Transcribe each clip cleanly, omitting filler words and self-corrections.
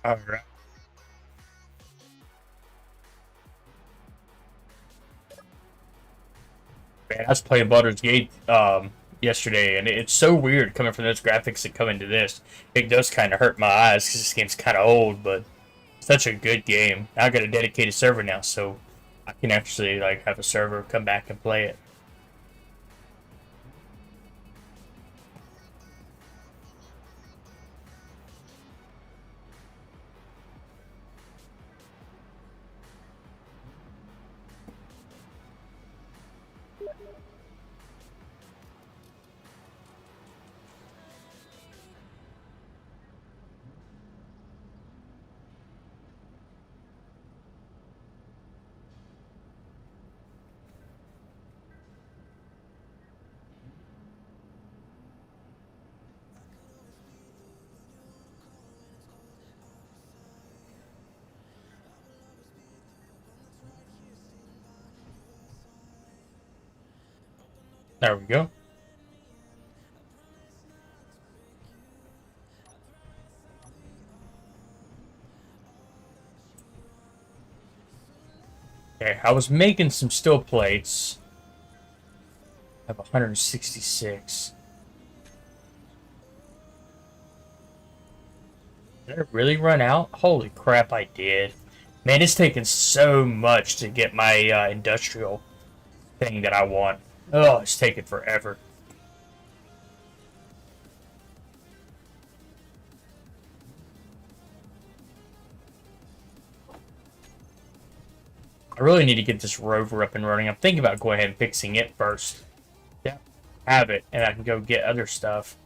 All right. Man, I was playing Baldur's Gate yesterday, and it's so weird coming from those graphics and coming to this. It does kind of hurt my eyes because this game's kind of old, but such a good game. I got a dedicated server now, so I can actually like have a server come back and play it. There we go. Okay, I was making some steel plates. I have 166. Did I really run out? Holy crap, I did. Man, it's taken so much to get my industrial thing that I want. Oh, it's taken forever. I really need to get this rover up and running. I'm thinking about going ahead and fixing it first. Yeah, have it, and I can go get other stuff.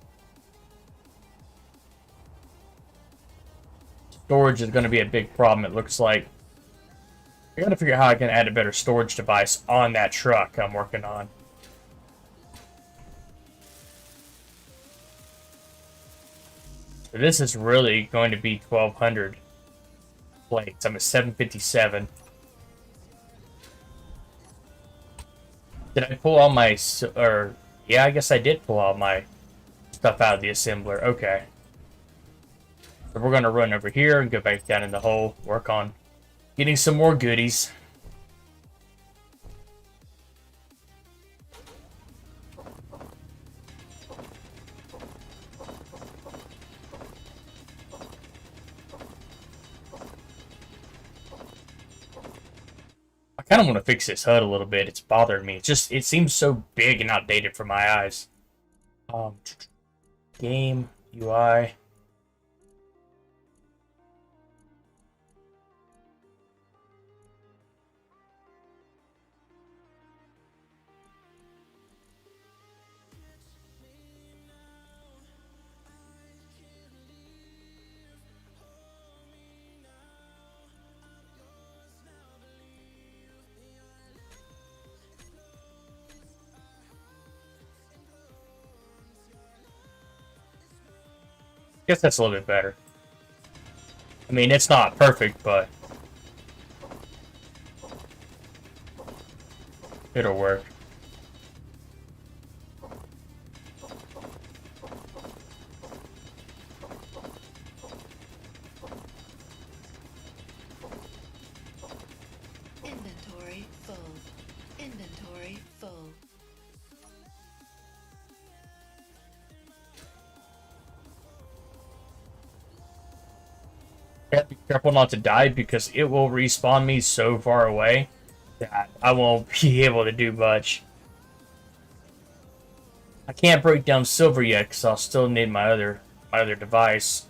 Storage is going to be a big problem, it looks like. I gotta figure out how I can add a better storage device on that truck I'm working on. So this is really going to be 1,200 plates. I'm at 757. Did I pull all my... or yeah, I guess I did pull all my stuff out of the assembler. Okay. So we're going to run over here and go back down in the hole. Work on getting some more goodies. I kind of want to fix this HUD a little bit. It's bothering me. It's just, it seems so big and outdated for my eyes. Game, UI. Guess that's a little bit better. I mean, it's not perfect, but it'll work. Inventory full. Inventory full. I have to be careful not to die because it will respawn me so far away that I won't be able to do much. I can't break down silver yet because I'll still need my other device.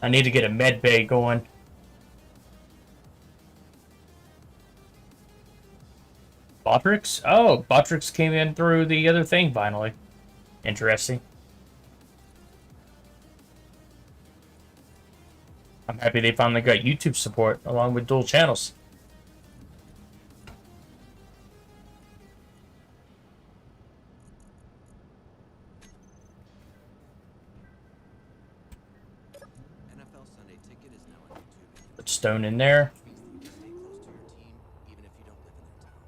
I need to get a med bay going. Botrix? Oh, Botrix came in through the other thing finally. Interesting. I'm happy they finally got YouTube support along with dual channels. NFL Sunday Ticket is now on YouTube. Put stone in there. Stay close to your team, even if you don't live in their town.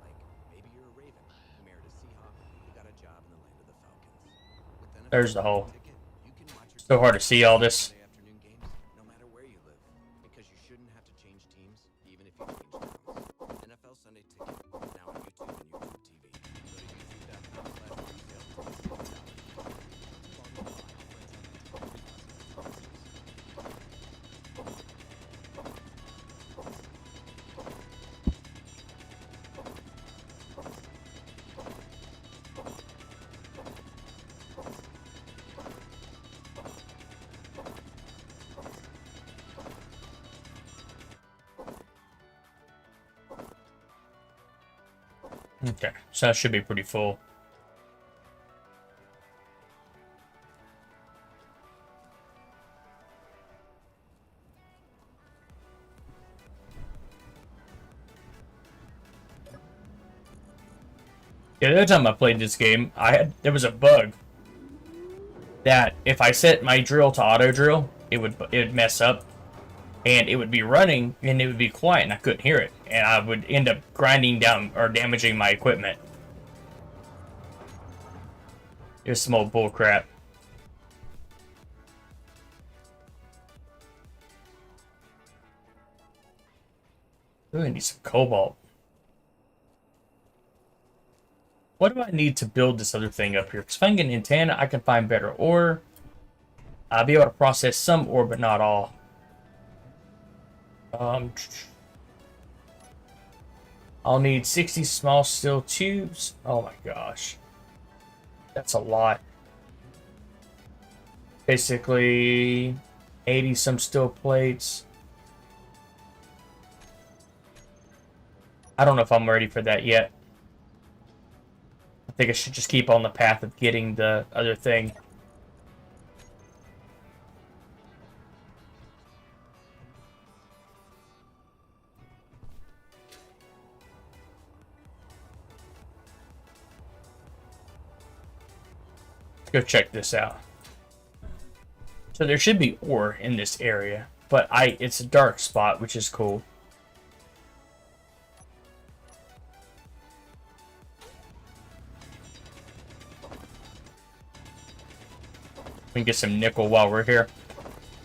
Like, maybe you're a Raven who married a Seahawk who got a job in the land of the Falcons. With NFL There's the hole. Sunday Ticket, you can watch your So hard to see all this. Sunday afternoon game Okay, so that should be pretty full. Yeah, the other time I played this game, there was a bug that if I set my drill to auto drill, it would mess up, and it would be running and it would be quiet and I couldn't hear it, and I would end up grinding down or damaging my equipment. It was some old bull crap. Ooh, I need some cobalt. What do I need to build this other thing up here? Because if I can get an antenna, I can find better ore. I'll be able to process some ore, but not all. I'll need 60 small steel tubes. Oh my gosh. That's a lot. Basically, 80 some steel plates. I don't know if I'm ready for that yet. I think I should just keep on the path of getting the other thing. Let's go check this out. So there should be ore in this area, but it's a dark spot, which is cool. We can get some nickel while we're here.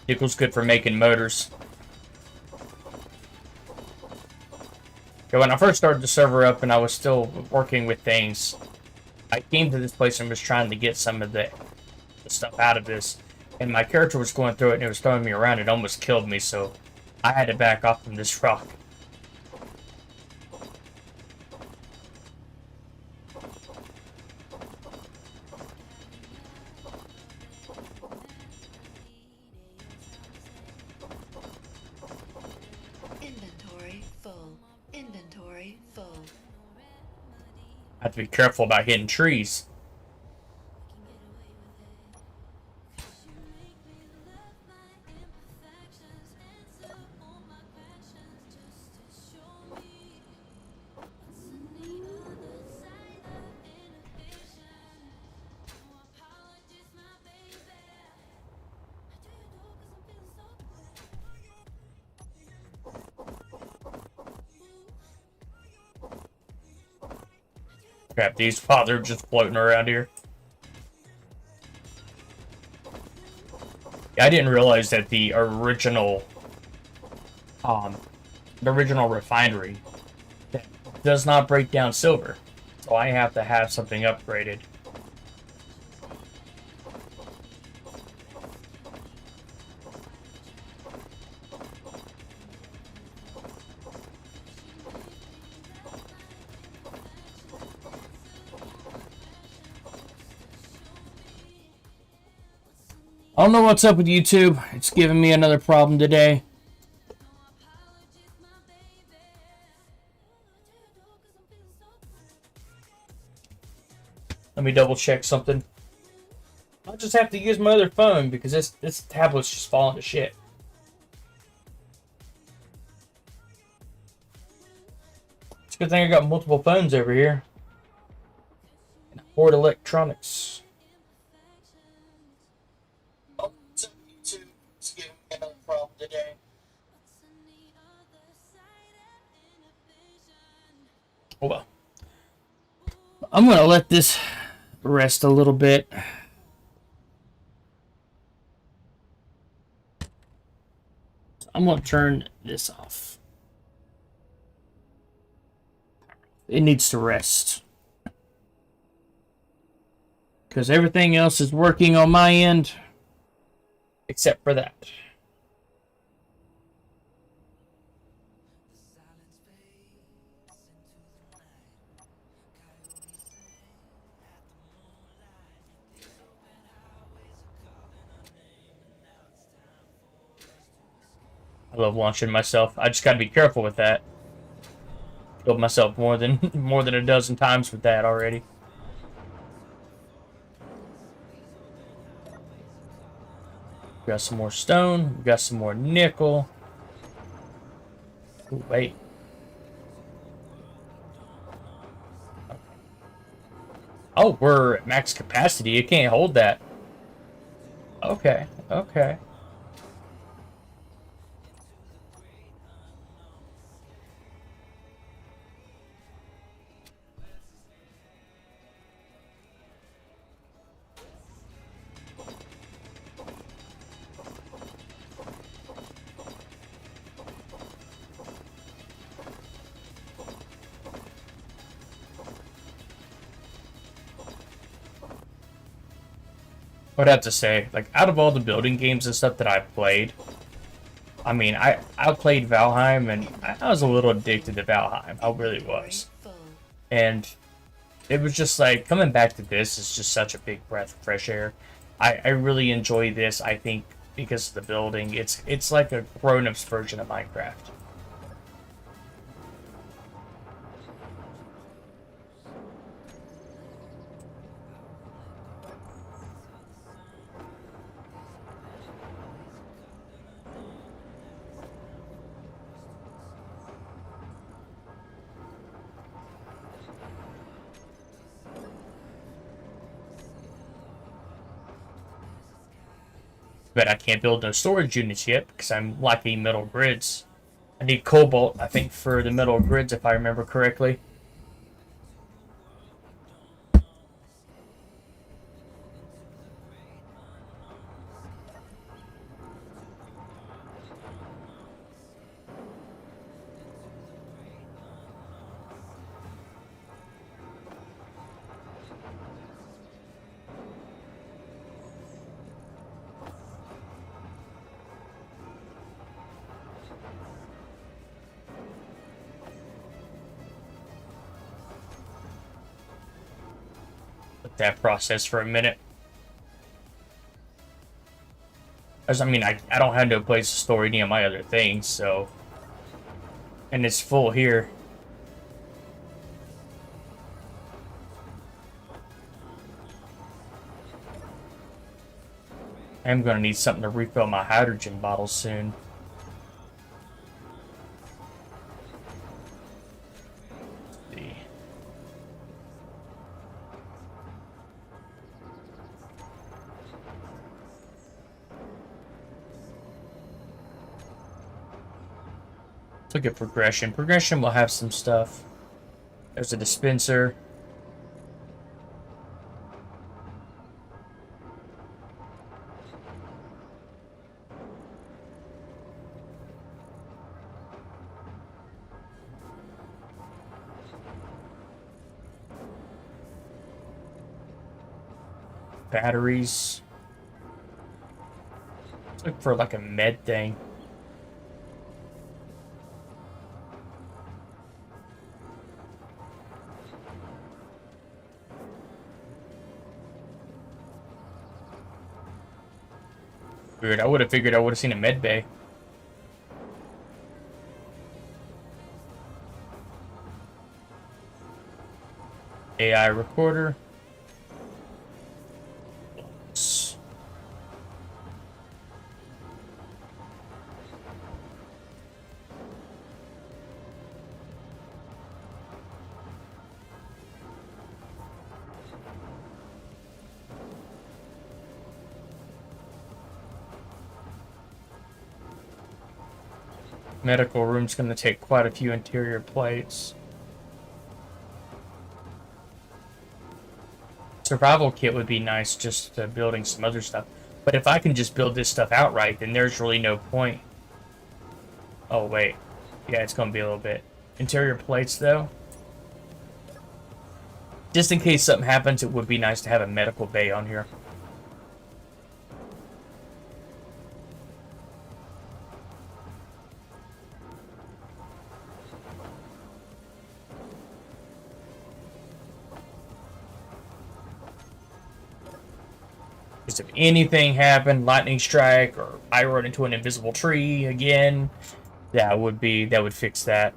Nickel's good for making motors. Okay, when I first started the server up and I was still working with things, I came to this place and was trying to get some of the stuff out of this. And my character was going through it and it was throwing me around. It almost killed me, so I had to back off from this rock. Inventory full. Inventory full. I have to be careful about hitting trees. Crap, these they're just floating around here. Yeah, I didn't realize that the original refinery does not break down silver. So I have to have something upgraded. I don't know what's up with YouTube. It's giving me another problem today. Let me double check something. I'll just have to use my other phone because this tablet's just falling to shit. It's a good thing I got multiple phones over here. And Ford Electronics. Oh, what's up with YouTube? It's giving me another problem today. Oh well. I'm gonna let this rest a little bit. I'm gonna turn this off. It needs to rest. Because everything else is working on my end. Except for that. I love launching myself. I just gotta be careful with that. Killed myself more than more than a dozen times with that already. We got some more stone. We got some more nickel. Ooh, wait. Oh, we're at max capacity. It can't hold that. Okay, okay. I would have to say, like, out of all the building games and stuff that I played, I mean, I played Valheim, and I was a little addicted to Valheim. I really was. Full. And it was just like, coming back to this is just such a big breath of fresh air. I really enjoy this, I think, because of the building. It's like a grown-ups version of Minecraft. But I can't build no storage units yet because I'm lacking metal grids. I need cobalt, I think, for the metal grids, if I remember correctly. Let that process for a minute. As I mean, I don't have no place to store any of my other things, so... And it's full here. I'm gonna need something to refill my hydrogen bottles soon. Let's see. Let's look at progression. Progression will have some stuff. There's a dispenser. Batteries. Let's look for like a med thing. Weird. I would have figured I would have seen a med bay. AI recorder. Medical room's going to take quite a few interior plates. Survival kit would be nice, just building some other stuff. But if I can just build this stuff outright, then there's really no point. Oh, wait. Yeah, it's going to be a little bit. Interior plates, though. Just in case something happens, it would be nice to have a medical bay on here. Because if anything happened, lightning strike, or I run into an invisible tree again, that would fix that.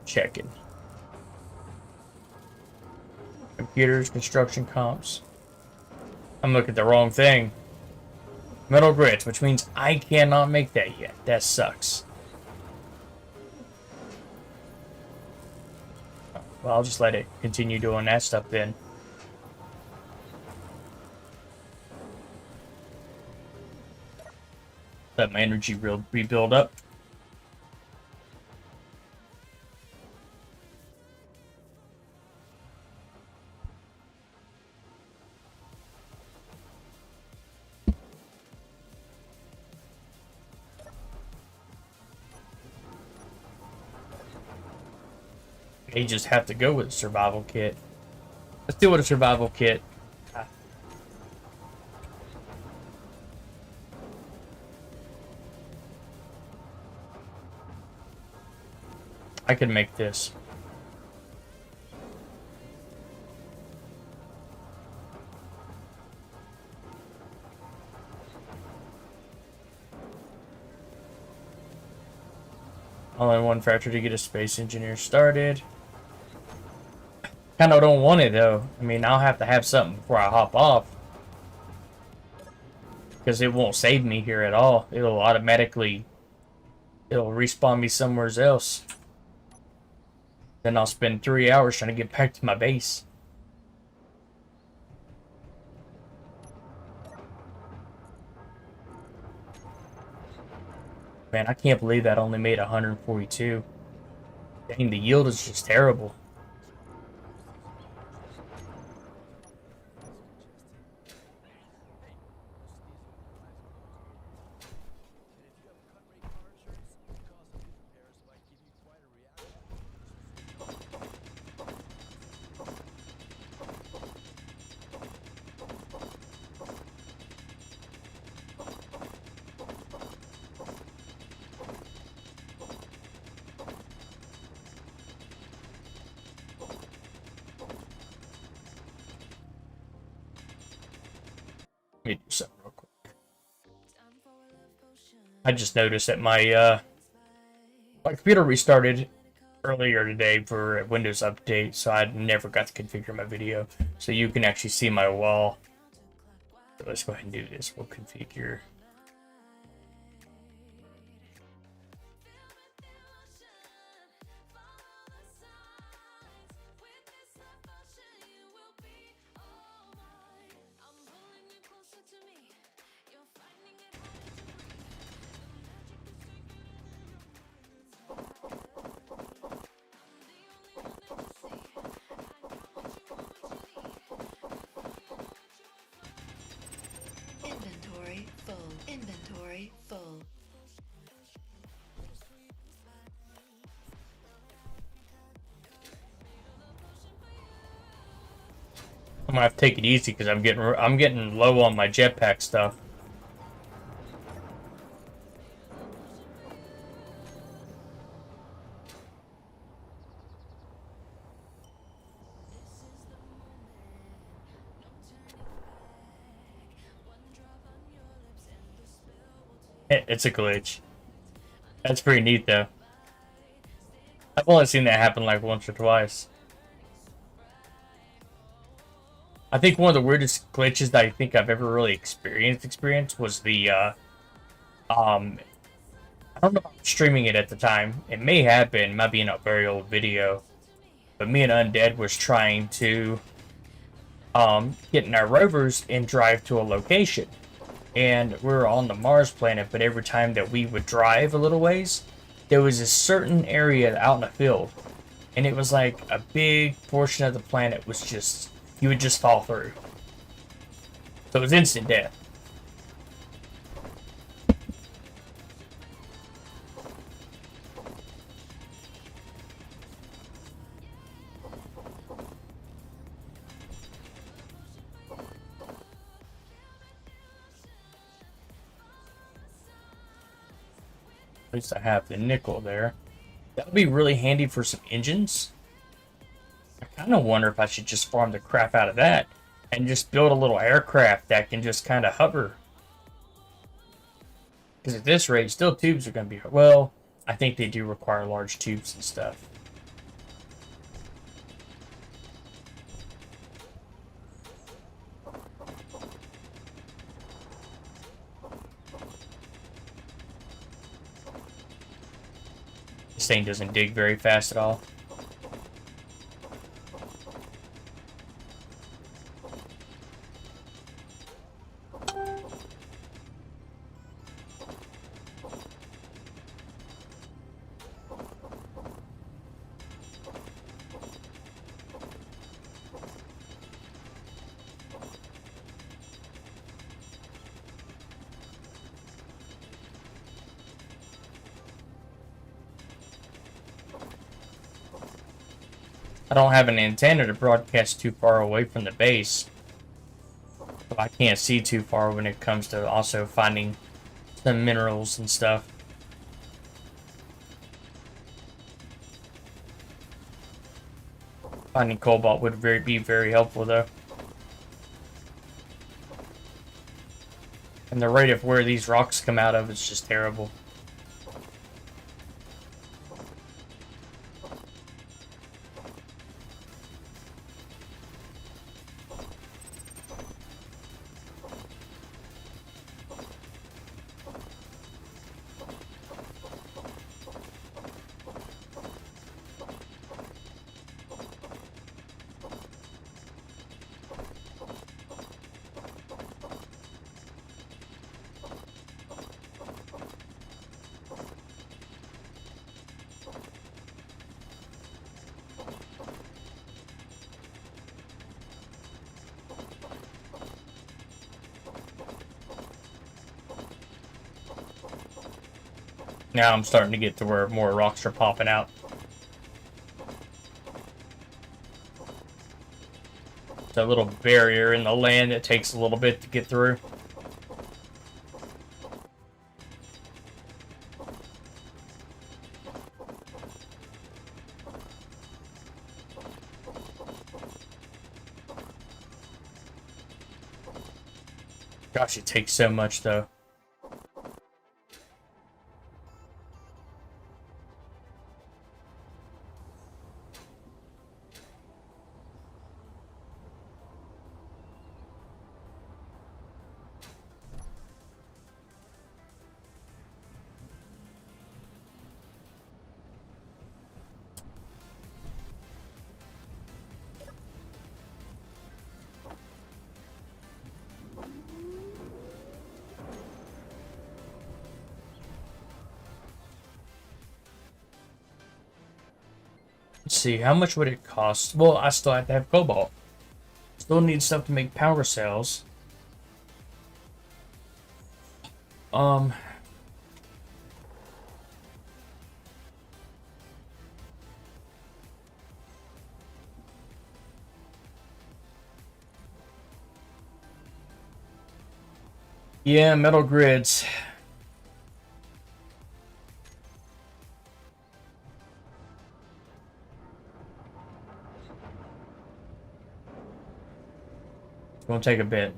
Checking. Computers, construction comps. I'm looking at the wrong thing. Metal grits, which means I cannot make that yet. That sucks. Well, I'll just let it continue doing that stuff then. Let my energy rebuild up. They just have to go with a survival kit. Let's do with a survival kit. I can make this. Only one factor to get a space engineer started. Kind of don't want it though. I mean, I'll have to have something before I hop off. Because it won't save me here at all. It'll respawn me somewhere else. Then I'll spend 3 hours trying to get back to my base. Man, I can't believe that only made 142. Dang, the yield is just terrible. Let me do something real quick. I just noticed that my computer restarted earlier today for a Windows update, so I never got to configure my video. So you can actually see my wall. So let's go ahead and do this. We'll configure. Inventory full. Inventory full. I'm gonna have to take it easy because I'm getting low on my jetpack stuff. It's a glitch. That's pretty neat though. I've only seen that happen like once or twice. I think one of the weirdest glitches that I think I've ever really experienced was the I don't know about streaming it at the time. It may have been, might be in a very old video. But me and Undead was trying to get in our rovers and drive to a location. And we were on the Mars planet, but every time that we would drive a little ways, there was a certain area out in the field. And it was like a big portion of the planet was just, you would just fall through. So it was instant death. At least I have the nickel there. That would be really handy for some engines. I kind of wonder if I should just farm the crap out of that and just build a little aircraft that can just kind of hover. Because at this rate, still tubes are going to be... Well, I think they do require large tubes and stuff. This thing doesn't dig very fast at all. I don't have an antenna to broadcast too far away from the base, so I can't see too far when it comes to also finding some minerals and stuff. Finding cobalt would be very helpful though. And the rate of where these rocks come out of is just terrible. Now I'm starting to get to where more rocks are popping out. It's a little barrier in the land that takes a little bit to get through. Gosh, it takes so much though. Let's see, how much would it cost? Well, I still have to have cobalt. Still need stuff to make power cells. Yeah, metal grids. It's gonna take a bit.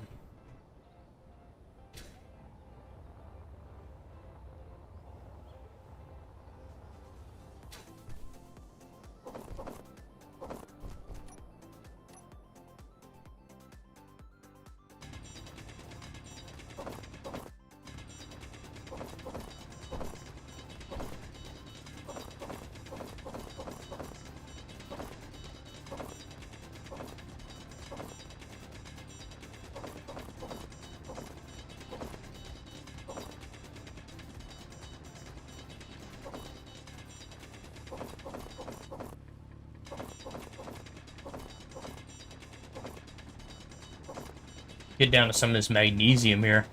Get down to some of this magnesium here.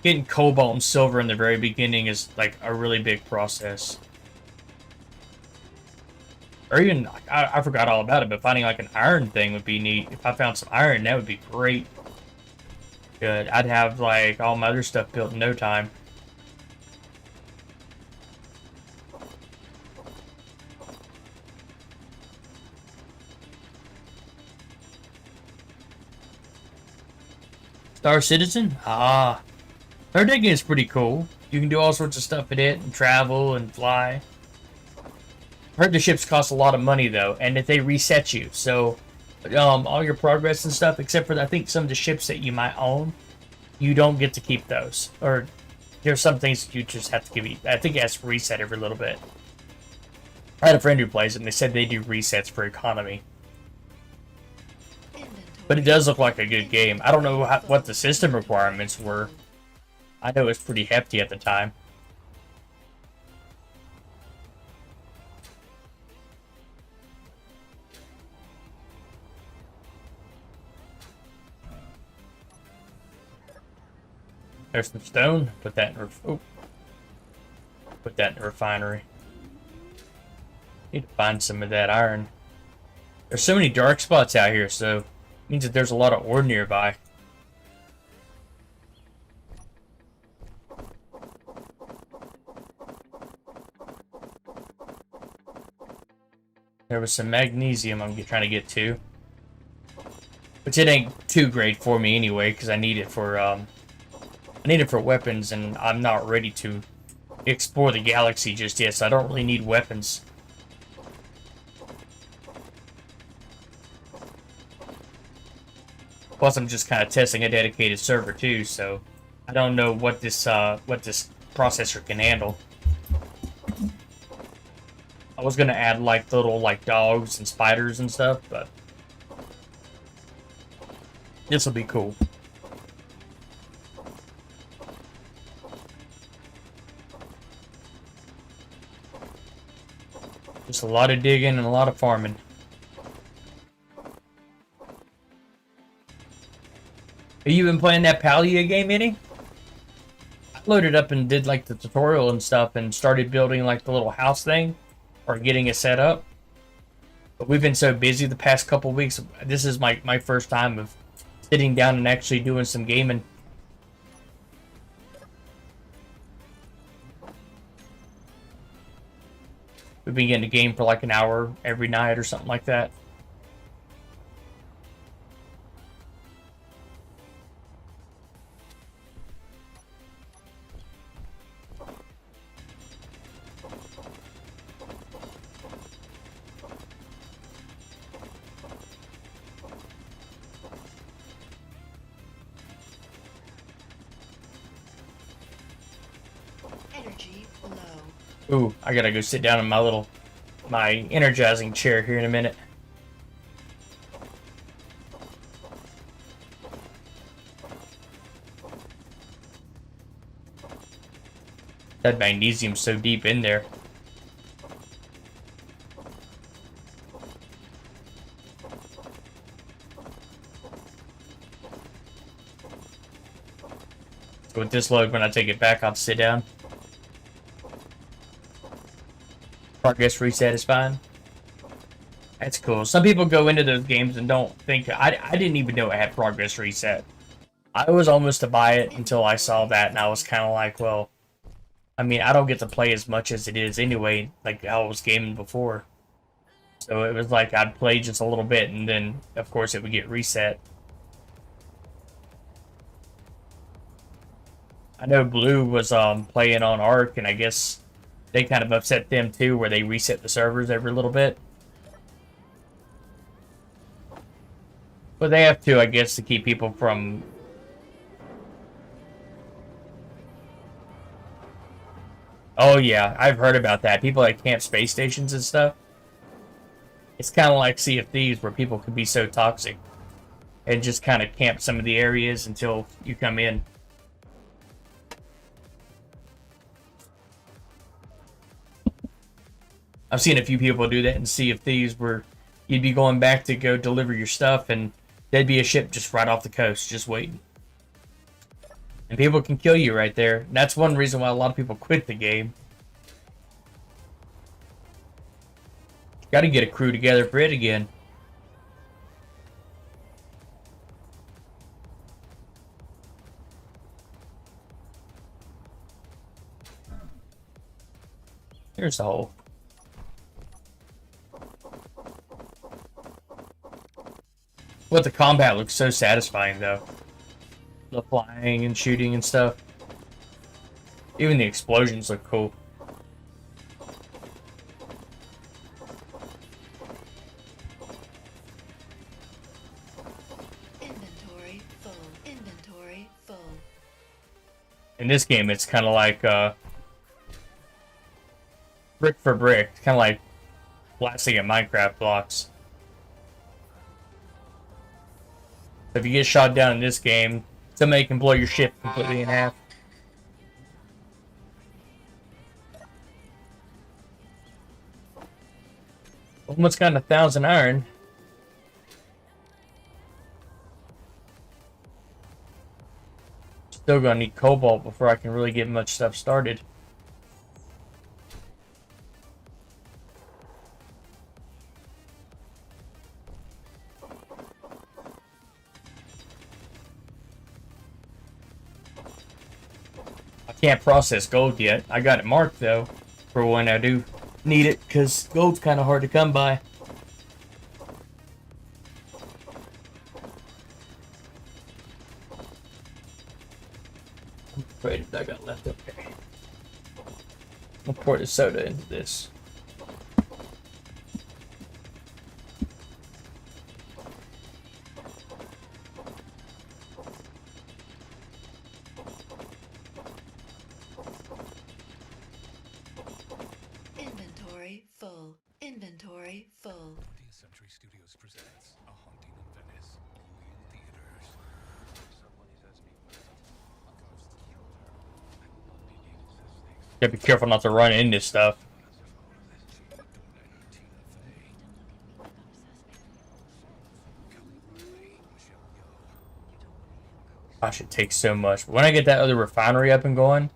Getting cobalt and silver in the very beginning is like a really big process. Or even, I forgot all about it, but finding like an iron thing would be neat. If I found some iron, that would be great. Good. I'd have like all my other stuff built in no time. Star Citizen? Ah. Third digging is pretty cool. You can do all sorts of stuff in it and travel and fly. I heard the ships cost a lot of money though, and that they reset you. So all your progress and stuff, except for I think some of the ships that you might own, you don't get to keep those. Or there's some things that you just have to give you. I think it has to reset every little bit. I had a friend who plays it, and they said they do resets for economy. But it does look like a good game. I don't know what the system requirements were. I know it was pretty hefty at the time. There's some stone. Put that in put that in the refinery. Need to find some of that iron. There's so many dark spots out here, so it means that there's a lot of ore nearby. There was some magnesium I'm trying to get to, which it ain't too great for me anyway, because I need it for weapons, and I'm not ready to explore the galaxy just yet, so I don't really need weapons. Plus, I'm just kind of testing a dedicated server too, so I don't know what this processor can handle. I was gonna add like little dogs and spiders and stuff, but this will be cool. Just a lot of digging and a lot of farming. Have you been playing that Palia game any? I loaded up and did like the tutorial and stuff and started building like the little house thing or getting it set up. But we've been so busy the past couple weeks. This is my first time of sitting down and actually doing some gaming. We've been getting a game for like an hour every night or something like that. Energy low. Ooh, I gotta go sit down in my energizing chair here in a minute. That magnesium's so deep in there. So with this load, when I take it back, I'll sit down. Progress reset is fine. That's cool. Some people go into those games and don't think... I didn't even know it had progress reset. I was almost to buy it until I saw that, and I was kind of like, well... I mean, I don't get to play as much as it is anyway, like how I was gaming before. So it was like I'd play just a little bit, and then, of course, it would get reset. I know Blue was playing on Ark, and I guess they kind of upset them too, where they reset the servers every little bit. But they have to, I guess, to keep people from... Oh yeah, I've heard about that. People that camp space stations and stuff. It's kind of like Sea of Thieves, where people can be so toxic and just kind of camp some of the areas until you come in. I've seen a few people do that in Sea of Thieves, where you'd be going back to go deliver your stuff, and there'd be a ship just right off the coast, just waiting. And people can kill you right there. And that's one reason why a lot of people quit the game. Got to get a crew together for it again. Here's the hole. But the combat looks so satisfying, though. The flying and shooting and stuff. Even the explosions look cool. In this game, it's kind of like brick for brick, kind of like blasting at Minecraft blocks. So if you get shot down in this game, somebody can blow your ship completely in half. Almost got 1,000 iron. Still gonna need cobalt before I can really get much stuff started. I can't process gold yet. I got it marked though for when I do need it, because gold's kind of hard to come by. What did I got left up there? I'll pour the soda into this. Inventory full. Inventory full. 20th Century Studios presents A Haunting in Venice, only in theaters. Someone is as me a ghost killed her. I will not be needed such things. Gotta be careful not to run into stuff. Gosh, it takes so much. But when I get that other refinery up and going,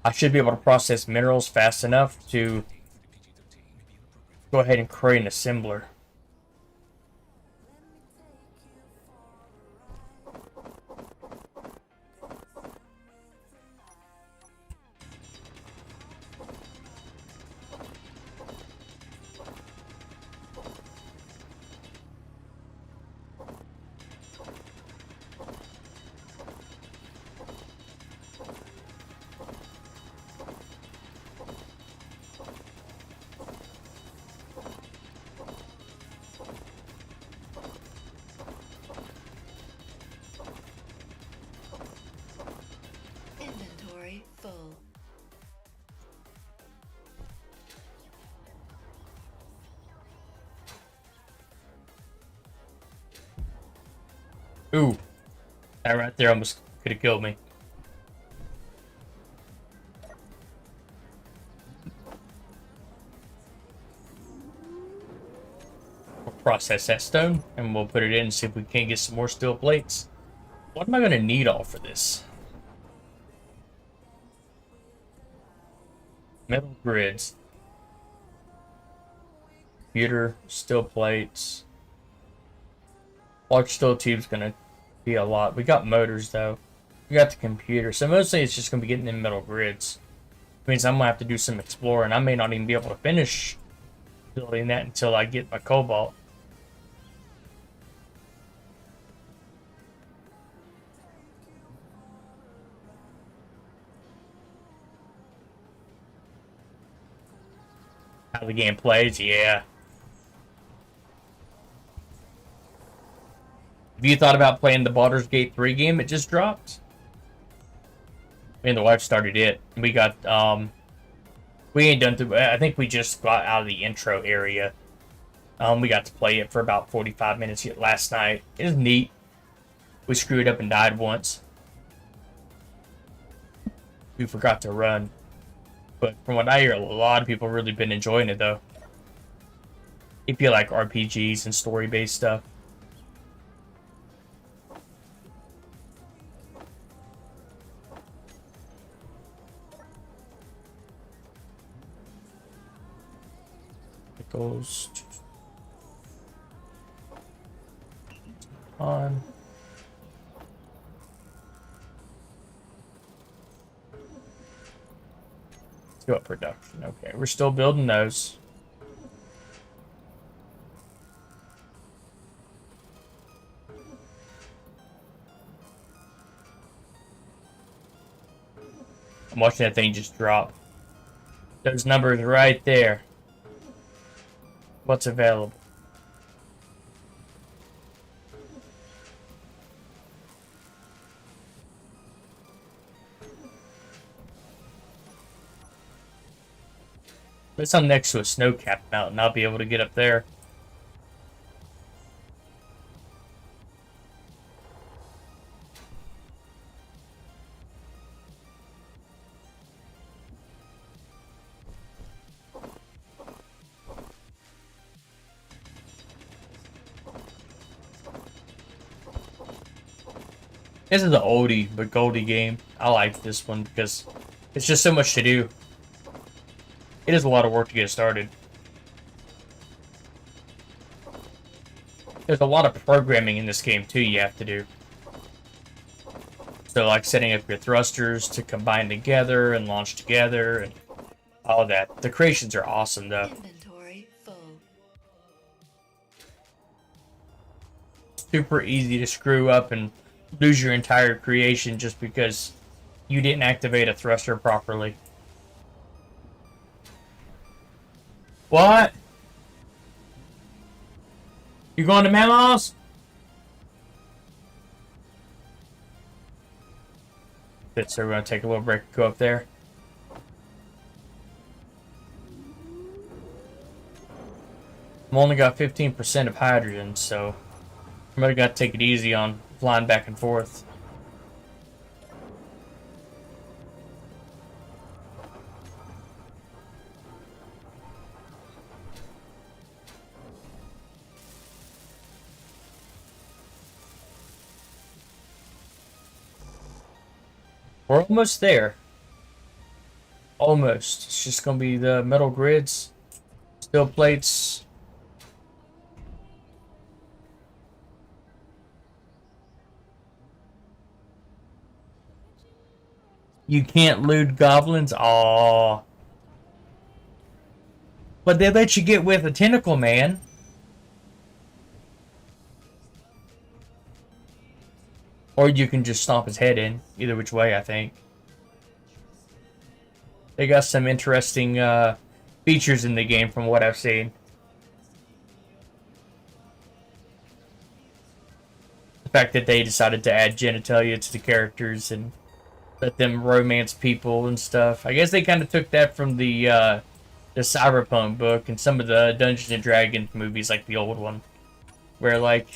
I should be able to process minerals fast enough to go ahead and create an assembler. Inventory full. Ooh, that right there almost could have killed me. We'll process that stone and we'll put it in and see if we can get some more steel plates. What am I going to need all for this? Metal grids. Computer, steel plates. Large steel tube's going to be a lot. We got motors though. We got the computer. So mostly it's just going to be getting in metal grids. It means I'm going to have to do some exploring. I may not even be able to finish building that until I get my cobalt. How the game plays, yeah. Have you thought about playing the Baldur's Gate 3 game it just dropped? Me and the wife started it. We got, we ain't done through, I think we just got out of the intro area. We got to play it for about 45 minutes last night. It was neat. We screwed up and died once. We forgot to run. But from what I hear, a lot of people really been enjoying it, though. If you like RPGs and story-based stuff. It goes on. Let's go up production. Okay, we're still building those. I'm watching that thing just drop. Those numbers right there. What's available? But I'm next to a snow-capped mountain. I'll be able to get up there. This is an oldie but goldie game. I like this one because it's just so much to do. It is a lot of work to get started. There's a lot of programming in this game too you have to do. So like setting up your thrusters to combine together and launch together and all that. The creations are awesome though. Inventory full. Super easy to screw up and lose your entire creation just because you didn't activate a thruster properly. What? You going to Memos? So we're gonna take a little break and go up there. I'm only got 15% of hydrogen, so I'm really gotta take it easy on flying back and forth. We're almost there. Almost. It's just gonna be the metal grids, steel plates. You can't loot goblins? Aww. But they let you get with a tentacle man. Or you can just stomp his head in. Either which way, I think. They got some interesting features in the game from what I've seen. The fact that they decided to add genitalia to the characters and let them romance people and stuff. I guess they kind of took that from the Cyberpunk book and some of the Dungeons and Dragons movies, like the old one, where like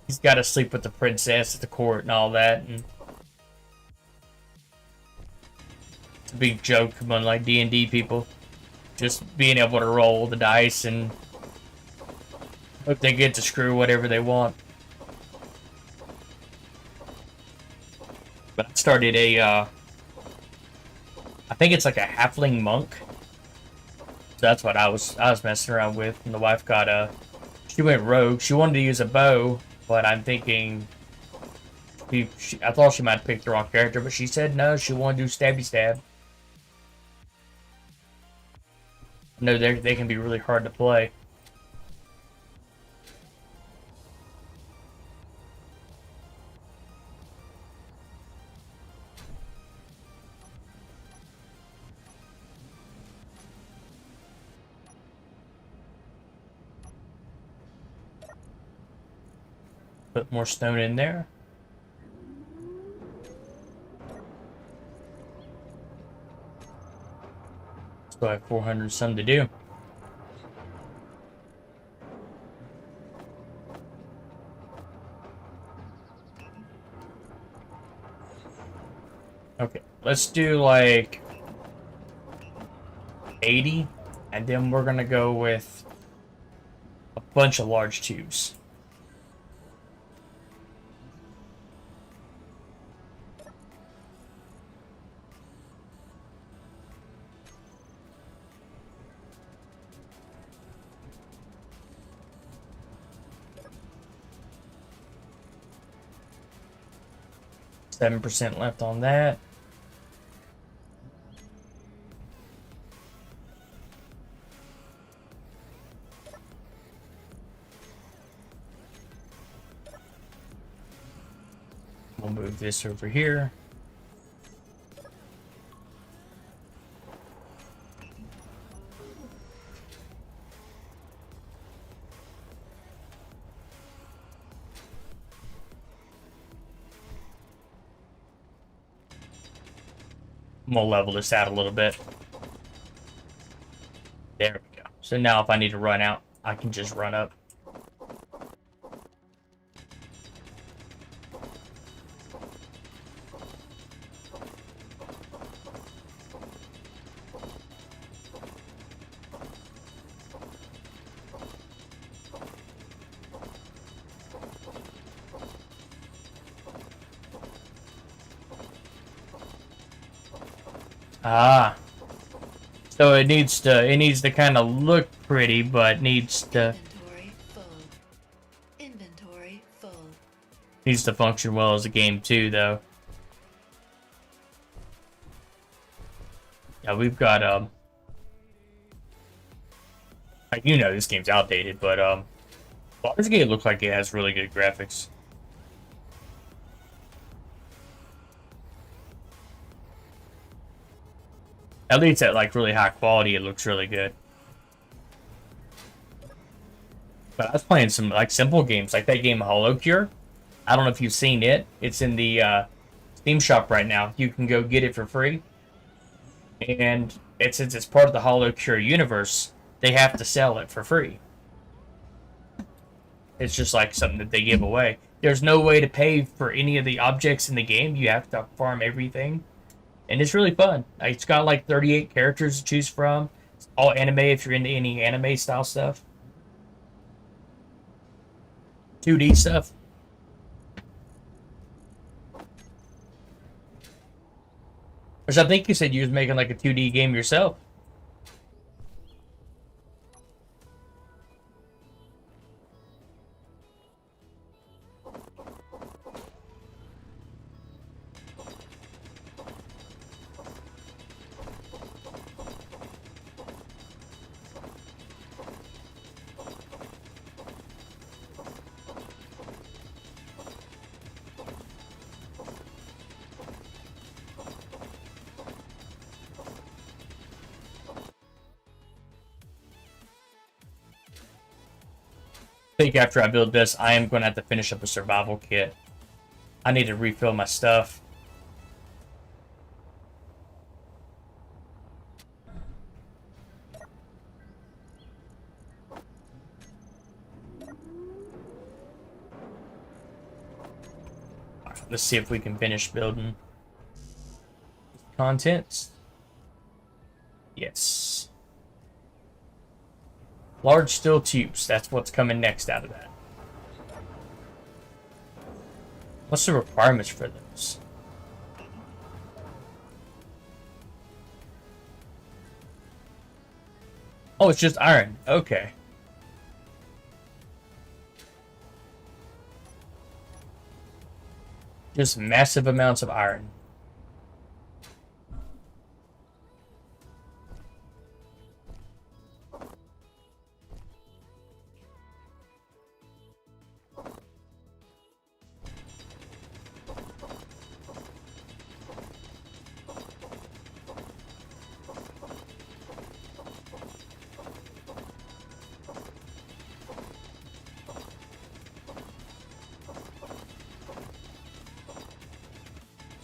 he's got to sleep with the princess at the court and all that. And it's a big joke among like D&D people, just being able to roll the dice and hope they get to screw whatever they want. But I started a, I think it's like a halfling monk. So that's what I was messing around with, and the wife got she went rogue. She wanted to use a bow, but I'm thinking, I thought she might have picked the wrong character, but she said no, she wanted to do stabby stab. No, they can be really hard to play. Put more stone in there. Still have 400 some to do. Okay, let's do like 80, and then we're gonna go with a bunch of large tubes. %7 left on that. We'll move this over here. I'm gonna level this out a little bit. Yeah, So now if I need to run out, I can just run up. Ah. So it needs to kind of look pretty, but needs to Inventory full. Inventory full. function well as a game too, though. Yeah, we've got like, you know, this game's outdated, but Baldur's Gate looks like it has really good graphics. At least at like really high quality, it looks really good. But I was playing some like simple games, like that game Hollow Cure. I don't know if you've seen it. It's in the Steam shop right now. You can go get it for free. And since it's part of the Hollow Cure universe, they have to sell it for free. It's just like something that they give away. There's no way to pay for any of the objects in the game. You have to farm everything. And it's really fun. It's got like 38 characters to choose from. It's all anime if you're into any anime style stuff. 2D stuff. Which I think you said you was making like a 2D game yourself. I think after I build this, I am going to have to finish up a survival kit. I need to refill my stuff. Let's see if we can finish building. Contents. Yes. Large steel tubes. That's what's coming next out of that. What's the requirements for those? Oh, it's just iron. Okay. Just massive amounts of iron.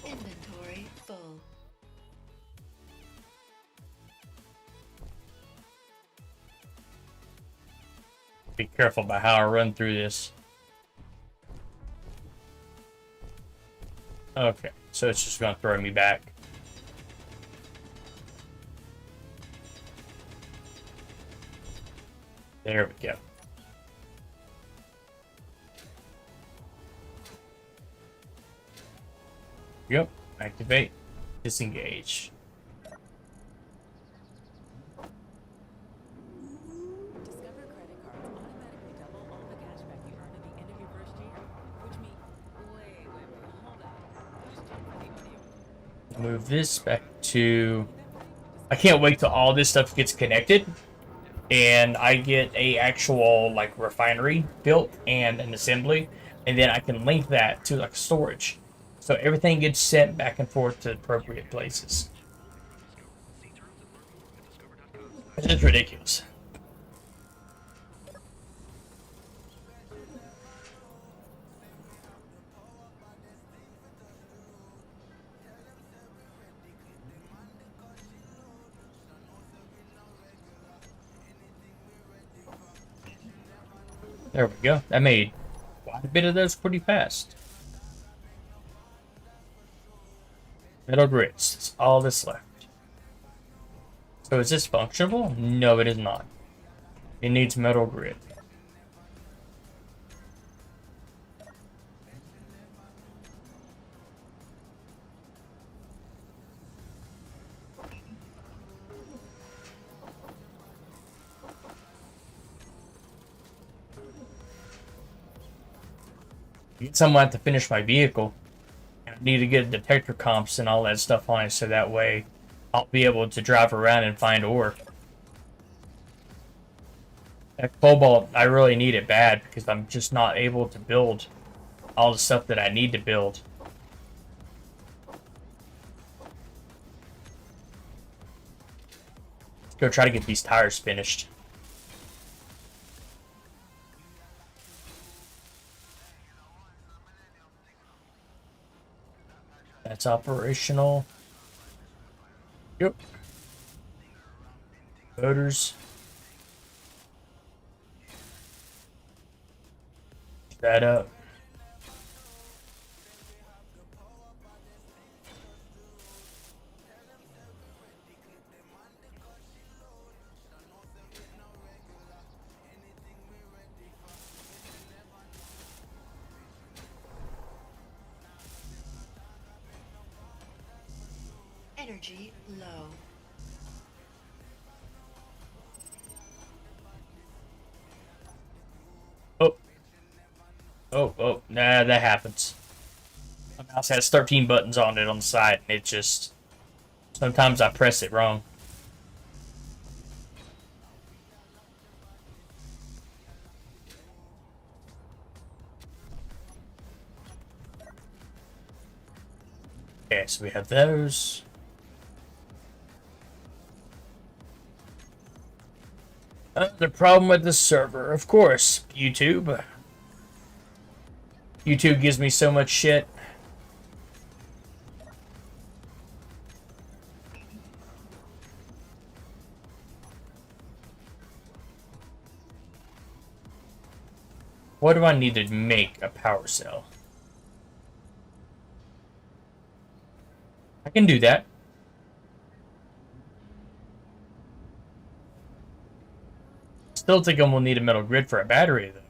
Inventory full. Be careful about how I run through this. Okay, so it's just going to throw me back. There we go. Yep, activate, disengage. Discover credit cards automatically double all the cashback you earn at the end of your first year. Which means, wait, hold up. Just check for the audio. Move this back to... I can't wait till all this stuff gets connected and I get a actual like refinery built and an assembly, and then I can link that to like storage. So everything gets sent back and forth to appropriate places. It's just ridiculous. There we go. That made quite a bit of those pretty fast. Metal grids. That's all that's left. So is this functional? No, it is not. It needs metal grid. Need someone to finish my vehicle. I need to get detector comps and all that stuff on it so that way I'll be able to drive around and find ore. That cobalt, I really need it bad because I'm just not able to build all the stuff that I need to build. Let's go try to get these tires finished. That's operational. Yep. Motors. That up. Energy low. Oh. Oh, nah, that happens. My mouse has 13 buttons on it on the side, and it just... Sometimes I press it wrong. Okay, so we have those. The problem with the server, of course, YouTube. YouTube gives me so much shit. What do I need to make a power cell? I can do that. Still think I'm gonna need a metal grid for a battery, though.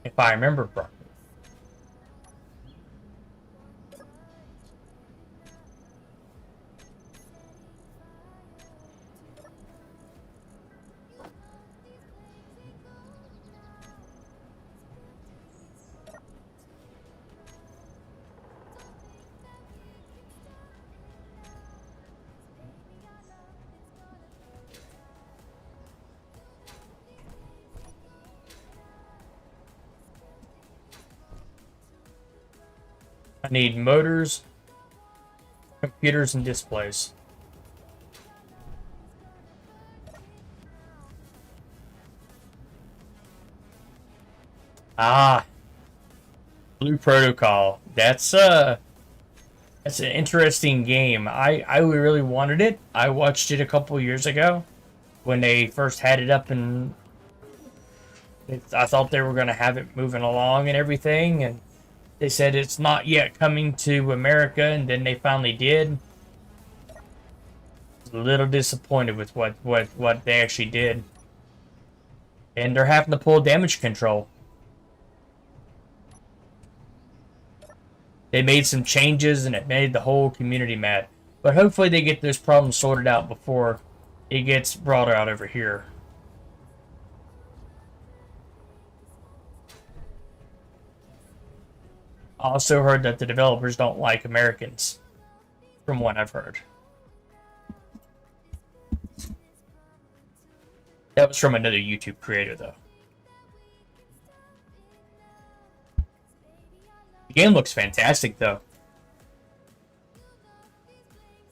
If I remember properly. I need motors, computers, and displays. Ah, Blue Protocol. That's an interesting game. I really wanted it. I watched it a couple years ago when they first had it up, and I thought they were going to have it moving along and everything, and they said it's not yet coming to America, and then they finally did. I was a little disappointed with what they actually did. And they're having to pull damage control. They made some changes, and it made the whole community mad. But hopefully they get those problems sorted out before it gets brought out over here. I also heard that the developers don't like Americans, from what I've heard. That was from another YouTube creator, though. The game looks fantastic, though.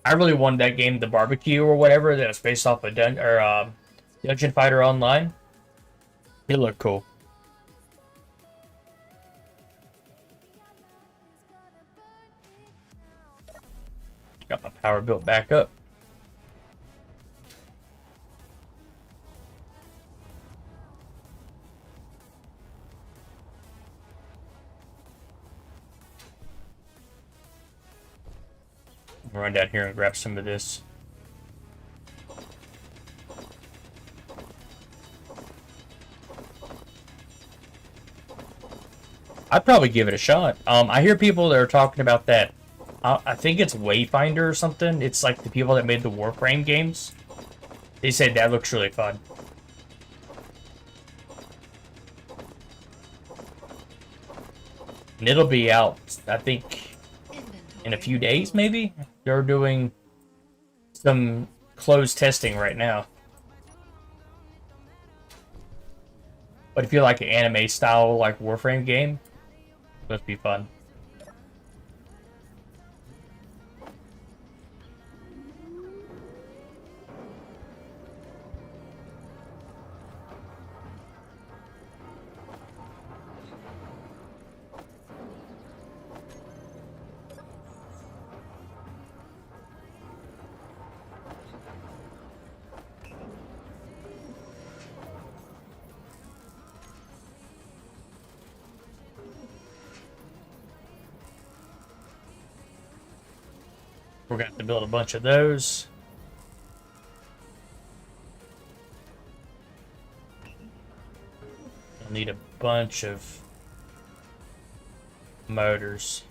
I really wanted that game, The Barbecue or whatever, that was based off of Dungeon Fighter Online. It looked cool. Got my power built back up. Run down here and grab some of this. I'd probably give it a shot. I hear people that are talking about that. I think it's Wayfinder or something. It's like the people that made the Warframe games. They said that looks really fun. And it'll be out, I think, in a few days, maybe? They're doing some closed testing right now. But if you like an anime style, like Warframe game, must be fun. We're going to have to build a bunch of those. We'll need a bunch of motors.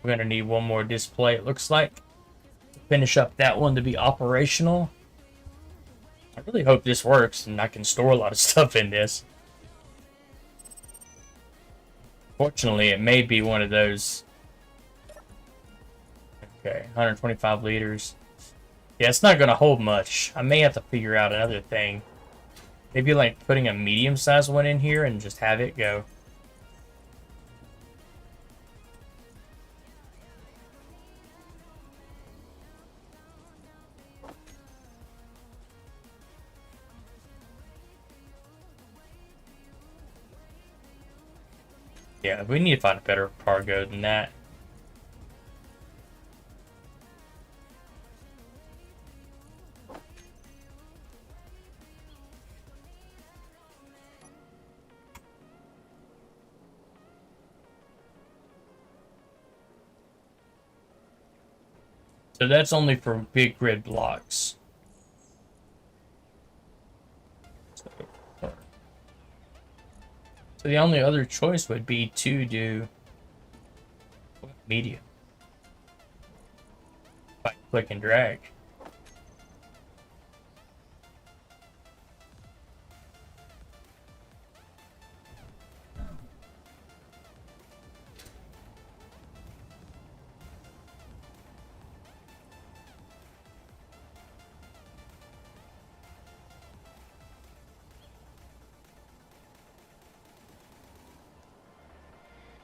We're going to need one more display, it looks like, to finish up that one to be operational. I really hope this works and I can store a lot of stuff in this. Fortunately, it may be one of those. Okay, 125 liters. Yeah, it's not going to hold much. I may have to figure out another thing. Maybe like putting a medium-sized one in here and just have it go. Yeah, we need to find a better cargo than that. So that's only for big grid blocks. So the only other choice would be to do medium by click and drag.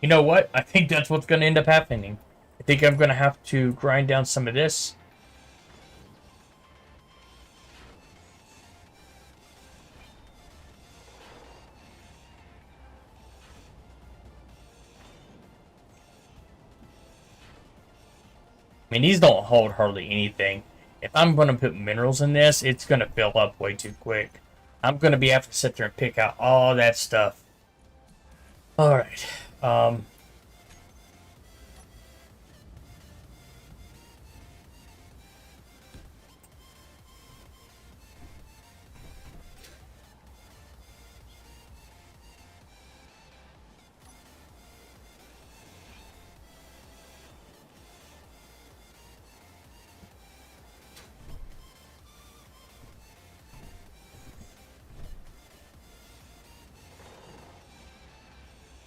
You know what? I think that's what's going to end up happening. I think I'm going to have to grind down some of this. I mean, these don't hold hardly anything. If I'm going to put minerals in this, it's going to fill up way too quick. I'm going to be having to sit there and pick out all that stuff. Alright.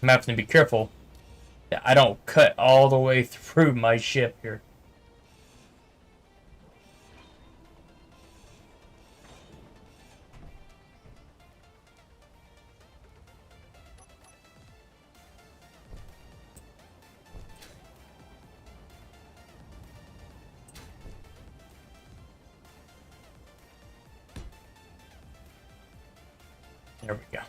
I'm having to be careful that I don't cut all the way through my ship here. There we go.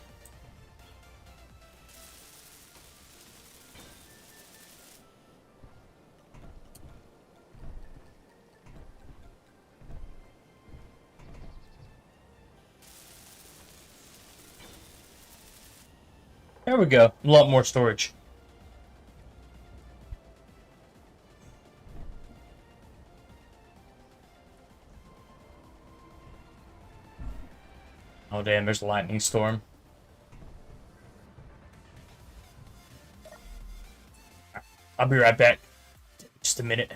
There we go. A lot more storage. Oh damn, there's a lightning storm. I'll be right back. Just a minute.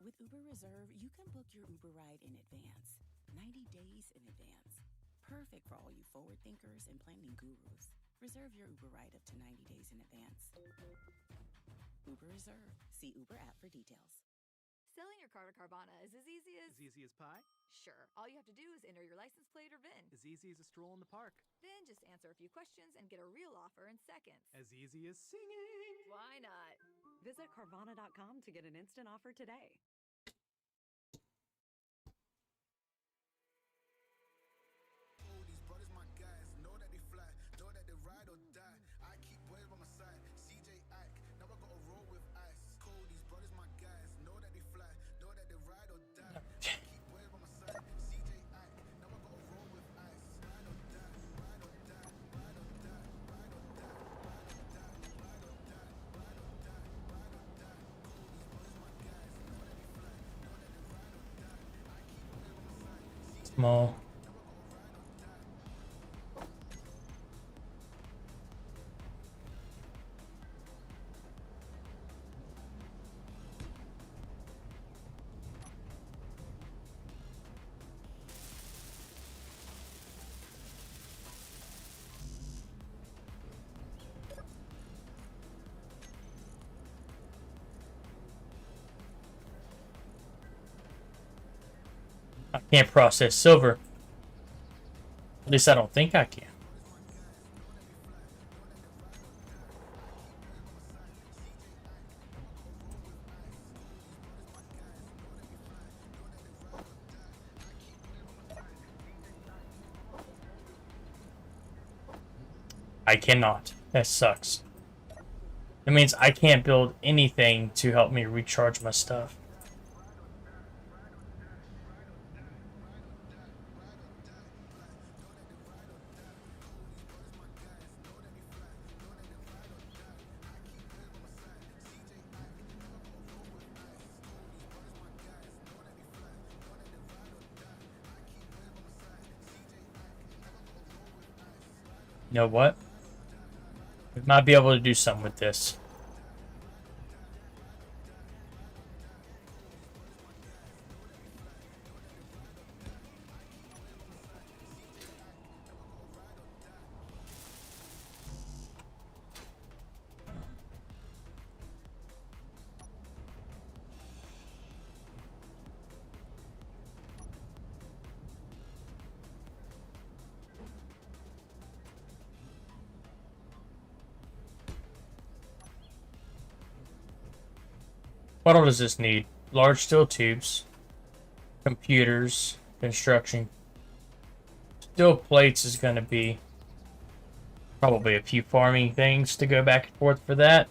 With Uber Reserve, you can book your Uber ride in advance, 90 days in advance. Perfect for all you forward thinkers and planning gurus. Reserve your Uber ride up to 90 days in advance. Uber Reserve. See Uber app for details. Selling your car to Carvana is as easy as... As easy as pie? Sure. All you have to do is enter your license plate or VIN. As easy as a stroll in the park? Then just answer a few questions and get a real offer in seconds. As easy as singing? Why not? Visit Carvana.com to get an instant offer today. These brothers my guys, know that they fly, know that they ride or die. I keep boys by my side, CJ Ike, now I gotta roll with ice. Cold, these brothers my guys, know that they fly, know that they ride or die. I keep boys by my side, CJ Ike, now I gotta roll with ice. Ride or die, ride or die, ride or die, ride or die, ride or die, ride or die, ride or die, ride or die. Cold, these brothers my guys, know that they fly, know that they ride or die. I keep boys by my side, CJ Small. I can't process silver. At least I don't think I can. I cannot. That sucks. That means I can't build anything to help me recharge my stuff. You know what? We might be able to do something with this. What all does this need? Large steel tubes, computers, construction. Steel plates is going to be probably a few farming things to go back and forth for that.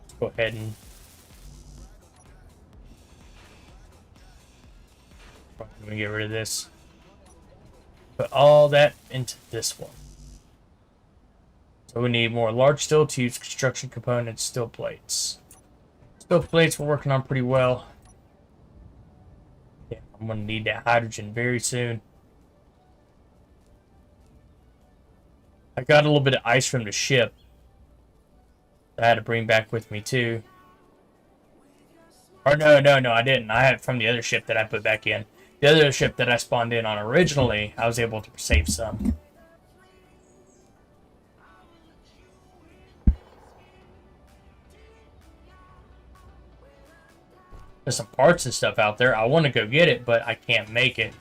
Let's go ahead and Let me get rid of this. Put all that into this one. So we need more large steel tubes, construction components, steel plates. Steel plates we're working on pretty well. Yeah, I'm gonna need that hydrogen very soon. I got a little bit of ice from the ship that I had to bring back with me too. Or no, I didn't. I had it from the other ship that I put back in. The other ship that I spawned in on originally, I was able to save some. There's some parts and stuff out there. I want to go get it, but I can't make it.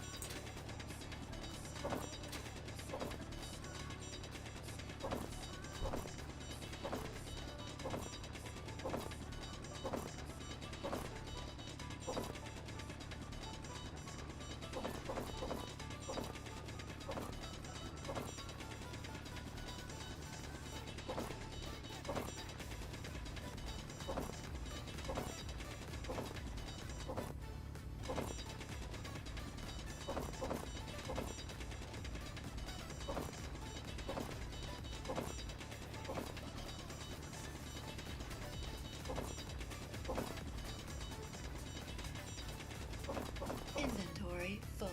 Inventory full.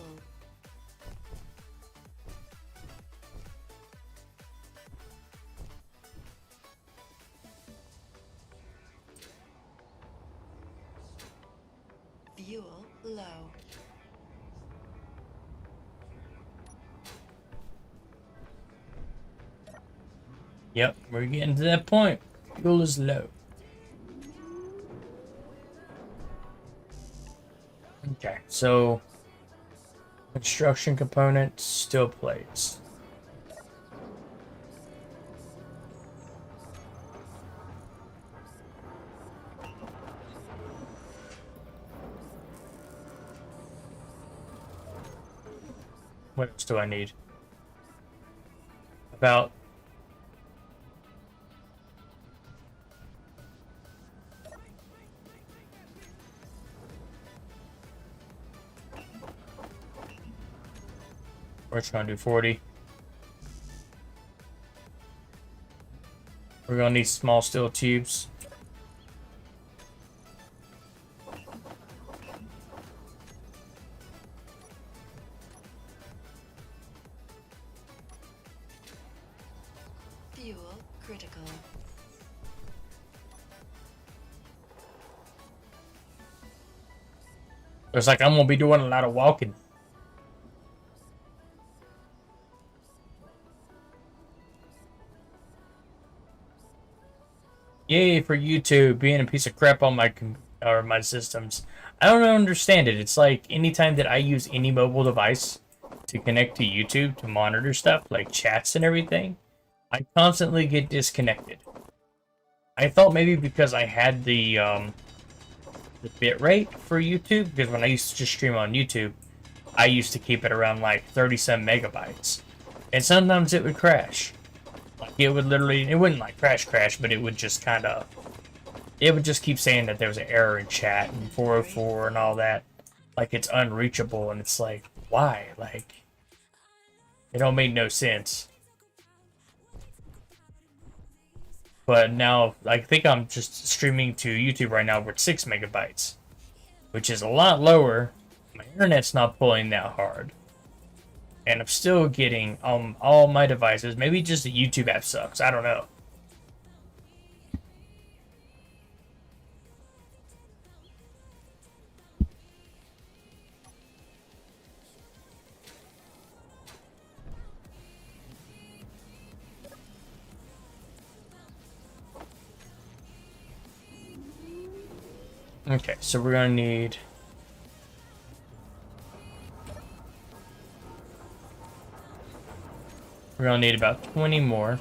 Fuel low. Yep, we're getting to that point. Fuel is low. Okay, so construction components, steel plates. What else do I need? About we're trying to do 40. We're gonna need small steel tubes. Fuel critical. It's like I'm gonna be doing a lot of walking. Yay for YouTube being a piece of crap on my systems. I don't understand it. It's like anytime that I use any mobile device to connect to YouTube to monitor stuff like chats and everything, I constantly get disconnected. I thought maybe because I had the bit rate for YouTube, because when I used to just stream on YouTube, I used to keep it around like 37 megabytes, and sometimes it would crash. Like it would literally, it wouldn't like crash, but it would just kind of, it would just keep saying that there was an error in chat and 404 and all that, like it's unreachable, and it's like, why? Like, it don't make no sense. But now, I think I'm just streaming to YouTube right now with 6 megabytes, which is a lot lower. My internet's not pulling that hard. And I'm still getting all my devices. Maybe just the YouTube app sucks. I don't know. Okay, so we're gonna need about 20 more.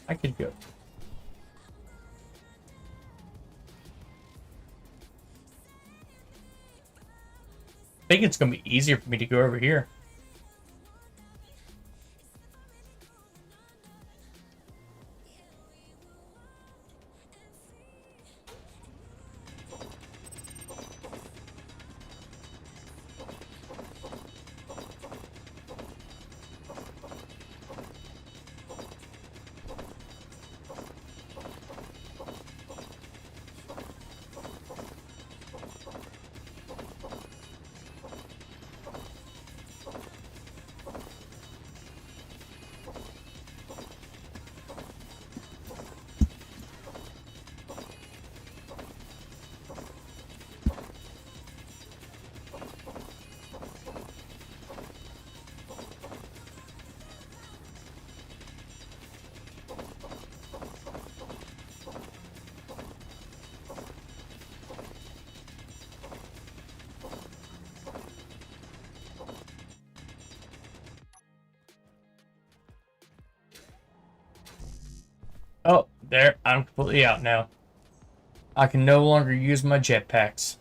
I could go. I think it's gonna be easier for me to go over here. There, I'm completely out now. I can no longer use my jetpacks.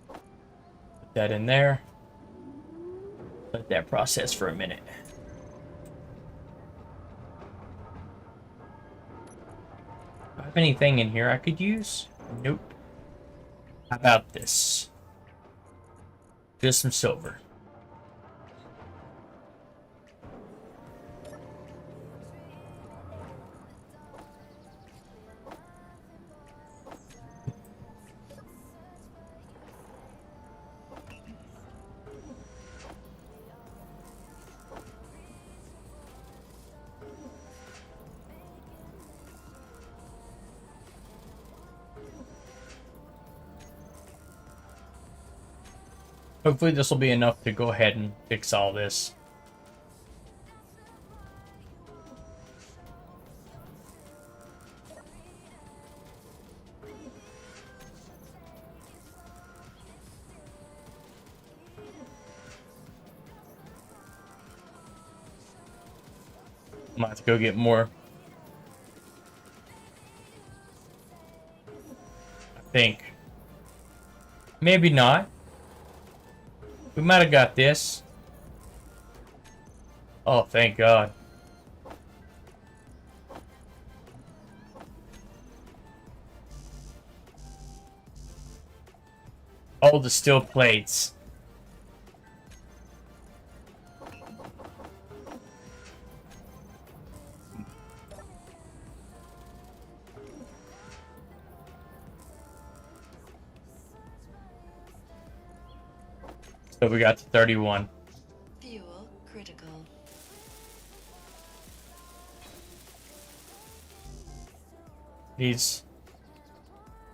Put that in there. Let that process for a minute. Do I have anything in here I could use? Nope. How about this? Just some silver. Hopefully this will be enough to go ahead and fix all this. I'm gonna have to go get more. I think. Maybe not. We might have got this. Oh, thank God. All the steel plates. So we got to 31. Fuel critical. Needs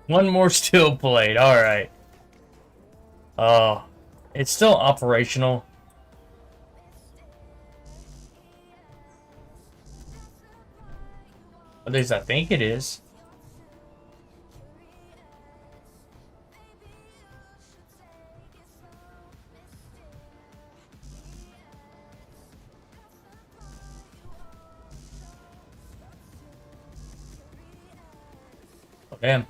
one more steel plate. All right. Oh, it's still operational. At least I think it is. Oh, damn.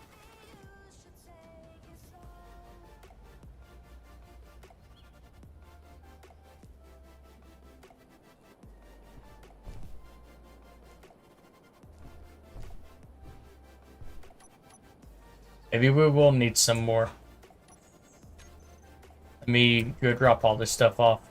Maybe we will need some more. Let me go drop all this stuff off.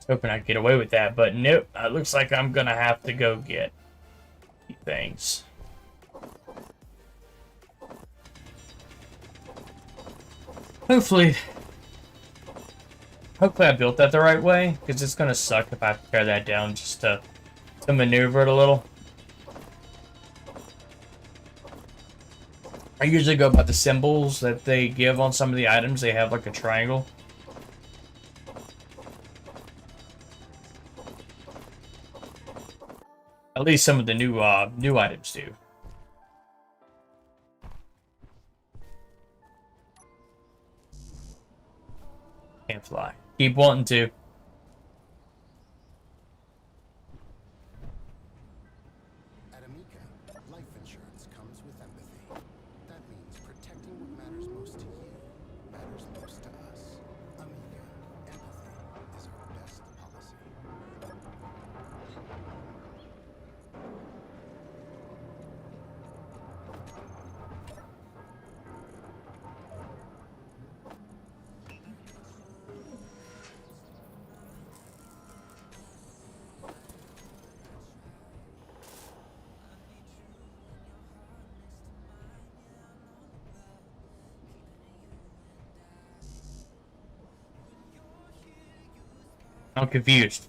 Hoping I'd get away with that, but nope. It looks like I'm gonna have to go get things. Hopefully I built that the right way, because it's gonna suck if I have to tear that down just to maneuver it a little. I usually go by the symbols that they give on some of the items. They have like a triangle. At least some of the new items do. Can't fly. Keep wanting to. At Amica, life insurance comes with empathy. That means protecting what matters most to you matters most to us. Amica, empathy is our best policy. I'm confused.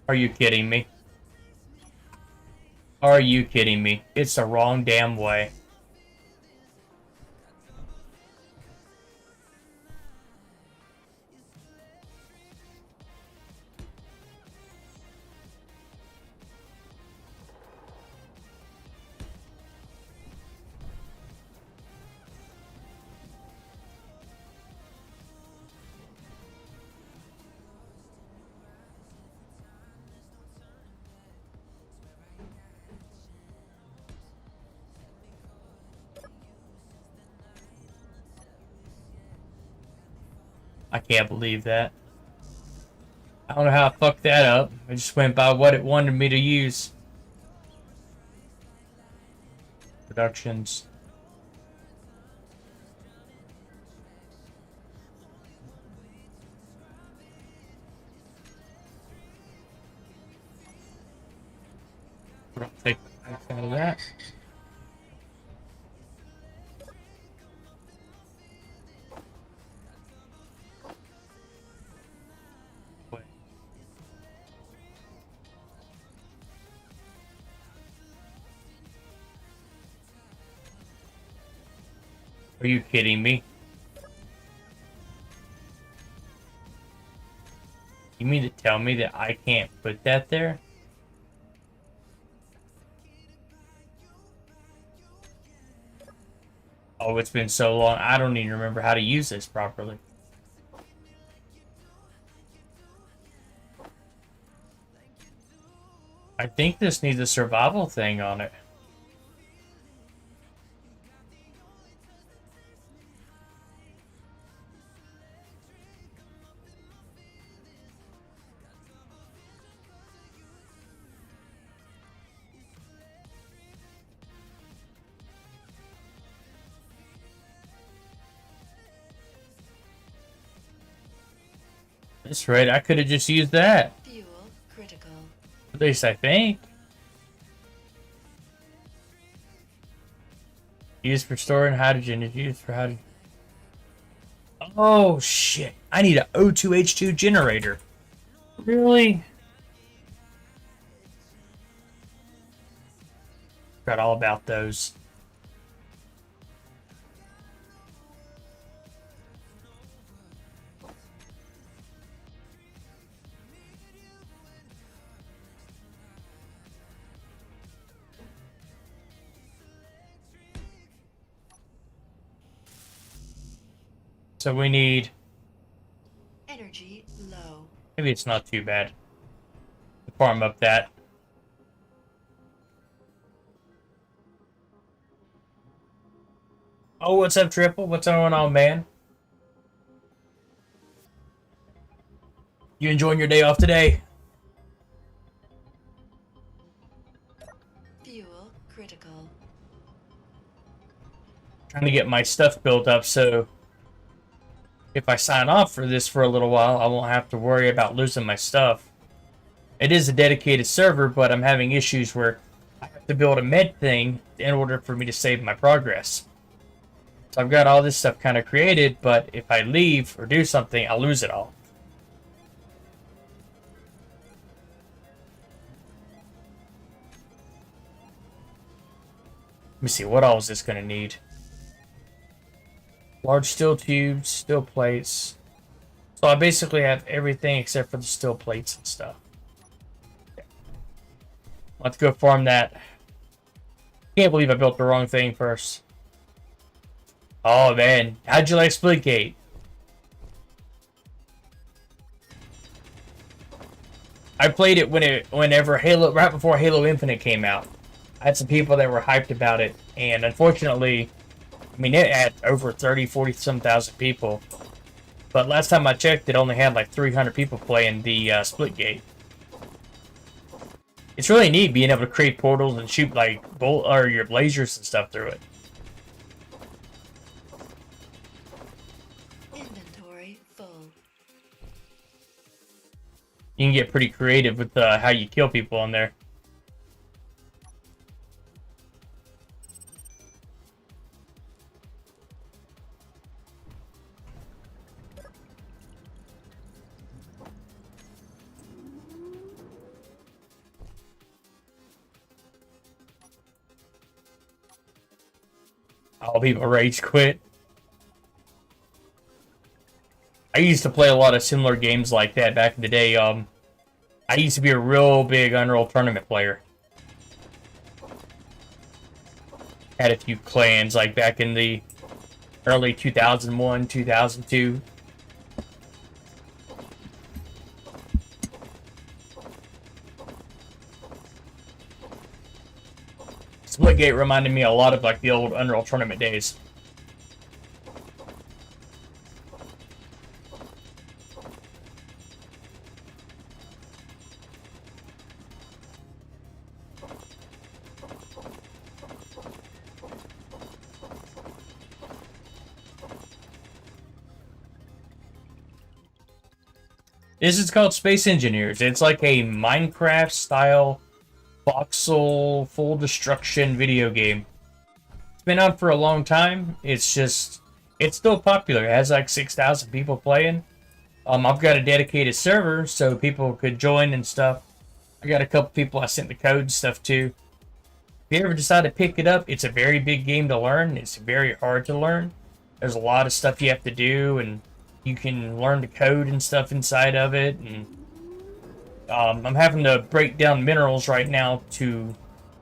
Are you kidding me? Are you kidding me? It's the wrong damn way. I can't believe that. I don't know how I fucked that up. I just went by what it wanted me to use. Productions. We're gonna take the heck out of that. Wait. Are you kidding me? You mean to tell me that I can't put that there? Oh, it's been so long. I don't even remember how to use this properly. I think this needs a survival thing on it. That's right, I could have just used that. Fuel critical. At least I think. Used for storing hydrogen is used for hydrogen. Oh shit! I need an O2H2 generator. Really? Forgot all about those. So we need... Energy low. Maybe it's not too bad to farm up that. Oh, what's up, Triple? What's going on, man? You enjoying your day off today? Fuel critical. Trying to get my stuff built up so if I sign off for this for a little while, I won't have to worry about losing my stuff. It is a dedicated server, but I'm having issues where I have to build a med thing in order for me to save my progress. So I've got all this stuff kind of created, but if I leave or do something, I'll lose it all. Let me see, what all is this going to need? Large steel tubes, steel plates. So I basically have everything except for the steel plates and stuff. Let's go farm that. Can't believe I built the wrong thing first. Oh man, how'd you like Splitgate? I played it whenever right before Halo Infinite came out. I had some people that were hyped about it, and unfortunately, I mean, it had over 30, 40 some thousand people. But last time I checked, it only had like 300 people playing the Splitgate. It's really neat being able to create portals and shoot like your lasers and stuff through it. Inventory full. You can get pretty creative with how you kill people on there. All people rage quit. I used to play a lot of similar games like that back in the day. I used to be a real big Unreal Tournament player. Had a few clans like back in the early 2001, 2002. Splitgate reminded me a lot of like the old Unreal Tournament days. This is called Space Engineers. It's like a Minecraft style voxel full destruction video game. It's been out for a long time. It's still popular. It has like 6,000 people playing. I've got a dedicated server so people could join and stuff. I got a couple people I sent the code and stuff to. If you ever decide to pick it up, it's a very big game to learn. It's very hard to learn. There's a lot of stuff you have to do, and you can learn the code and stuff inside of it. And I'm having to break down minerals right now to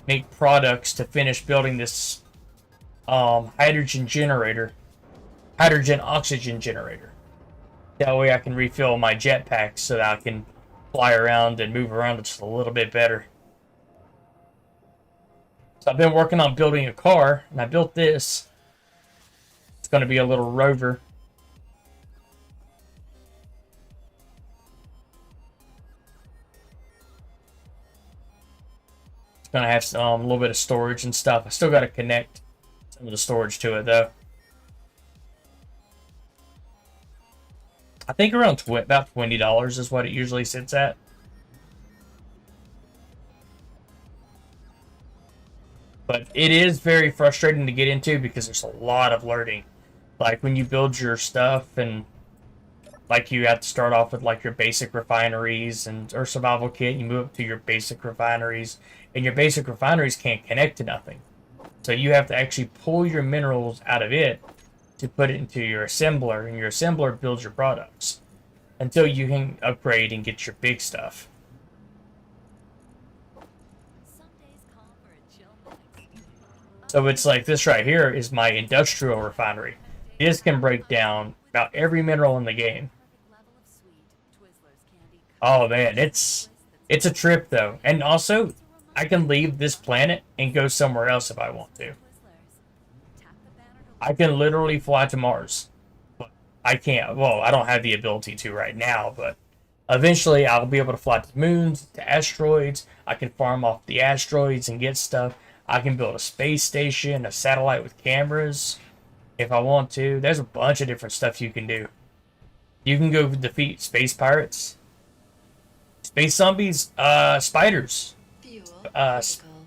make products to finish building this hydrogen oxygen generator. That way I can refill my jetpack so that I can fly around and move around just a little bit better. So I've been working on building a car, and I built this. It's going to be a little rover. Gonna have some, a little bit of storage and stuff. I still gotta connect some of the storage to it though. I think around about $20 is what it usually sits at. But it is very frustrating to get into because there's a lot of learning. Like when you build your stuff, and like you have to start off with like your basic refineries or survival kit. You move up to your basic refineries, and your basic refineries can't connect to nothing. So you have to actually pull your minerals out of it to put it into your assembler, and your assembler builds your products until you can upgrade and get your big stuff. So it's like this right here is my industrial refinery. This can break down about every mineral in the game. Oh man, it's a trip though. And also, I can leave this planet and go somewhere else if I want to. I can literally fly to Mars. But I can't, well, I don't have the ability to right now, but eventually I'll be able to fly to moons, to asteroids. I can farm off the asteroids and get stuff. I can build a space station, a satellite with cameras if I want to. There's a bunch of different stuff you can do. You can go defeat space pirates. Space zombies, spiders,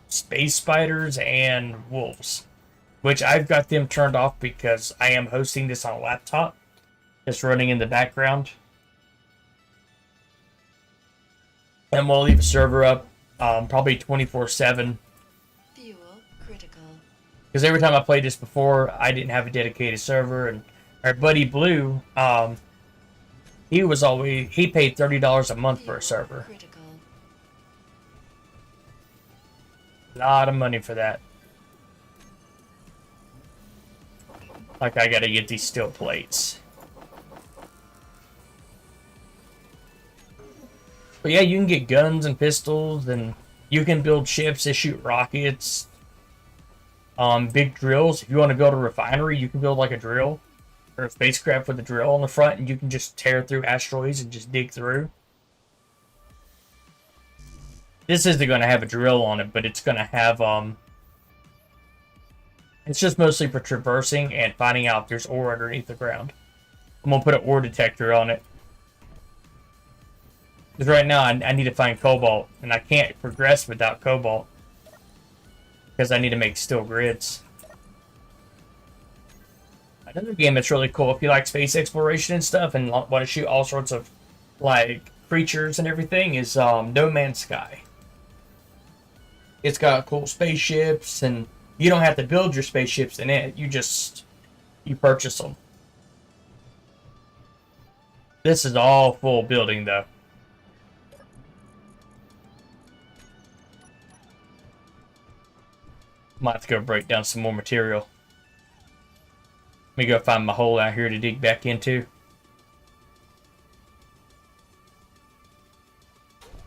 space spiders, and wolves, which I've got them turned off because I am hosting this on a laptop. It's running in the background. And we'll leave a server up, probably 24/7. Fuel critical. Because every time I played this before, I didn't have a dedicated server, and our buddy Blue, he paid $30 a month for a server. Critical. A lot of money for that. Like, I gotta get these steel plates. But yeah, you can get guns and pistols, and you can build ships that shoot rockets. Big drills. If you want to build a refinery, you can build like a drill. Or a spacecraft with a drill on the front, and you can just tear through asteroids and just dig through. This isn't going to have a drill on it, but it's going to have, it's just mostly for traversing and finding out if there's ore underneath the ground. I'm going to put an ore detector on it. Because right now, I need to find cobalt, and I can't progress without cobalt. Because I need to make steel grids. Another game that's really cool if you like space exploration and stuff and want to shoot all sorts of like creatures and everything is No Man's Sky. It's got cool spaceships and You don't have to build your spaceships in it. You purchase them. This is all full building though. Might have to go break down some more material. Let me go find my hole out here to dig back into.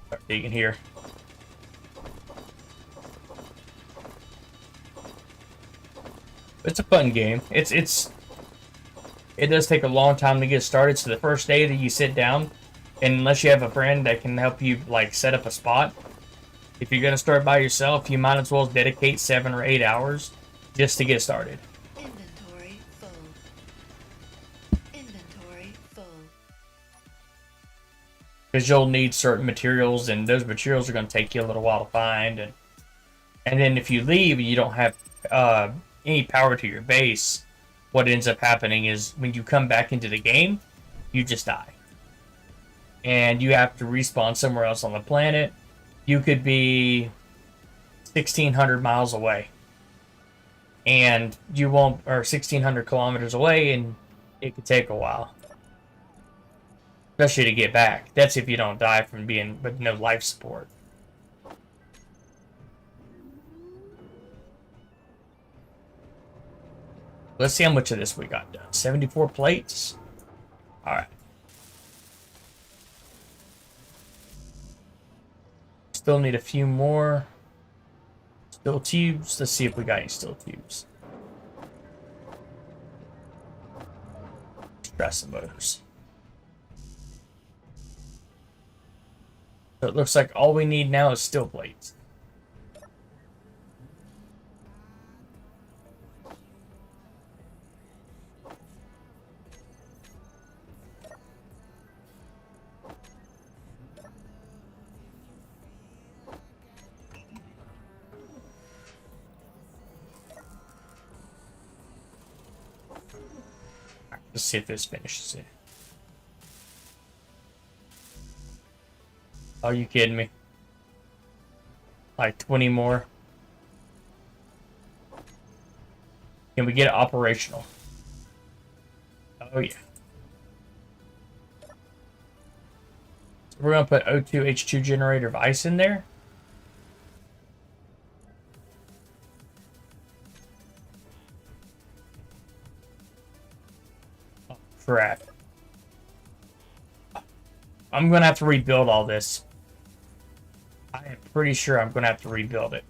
Start digging here. It's a fun game. It does take a long time to get started. So the first day that you sit down, and unless you have a friend that can help you like set up a spot, if you're gonna start by yourself, you might as well dedicate 7 or 8 hours just to get started. Inventory full. Inventory full. Because you'll need certain materials, and those materials are going to take you a little while to find. And then if you leave and you don't have any power to your base, what ends up happening is when you come back into the game, you just die. And you have to respawn somewhere else on the planet. You could be 1,600 miles away. And you won't, or 1,600 kilometers away, and it could take a while. Especially to get back. That's if you don't die from being with no life support. Let's see how much of this we got done. 74 plates. Alright. Still need a few more. Steel tubes. Let's see if we got any steel tubes. Stress motors. So it looks like all we need now is steel plates. Let's see if this finishes it. Are you kidding me? Like 20 more? Can we get it operational? Oh yeah. So we're gonna put O2H2 generator of ice in there. Oh, crap. I'm gonna have to rebuild all this. I am pretty sure I'm gonna have to rebuild it.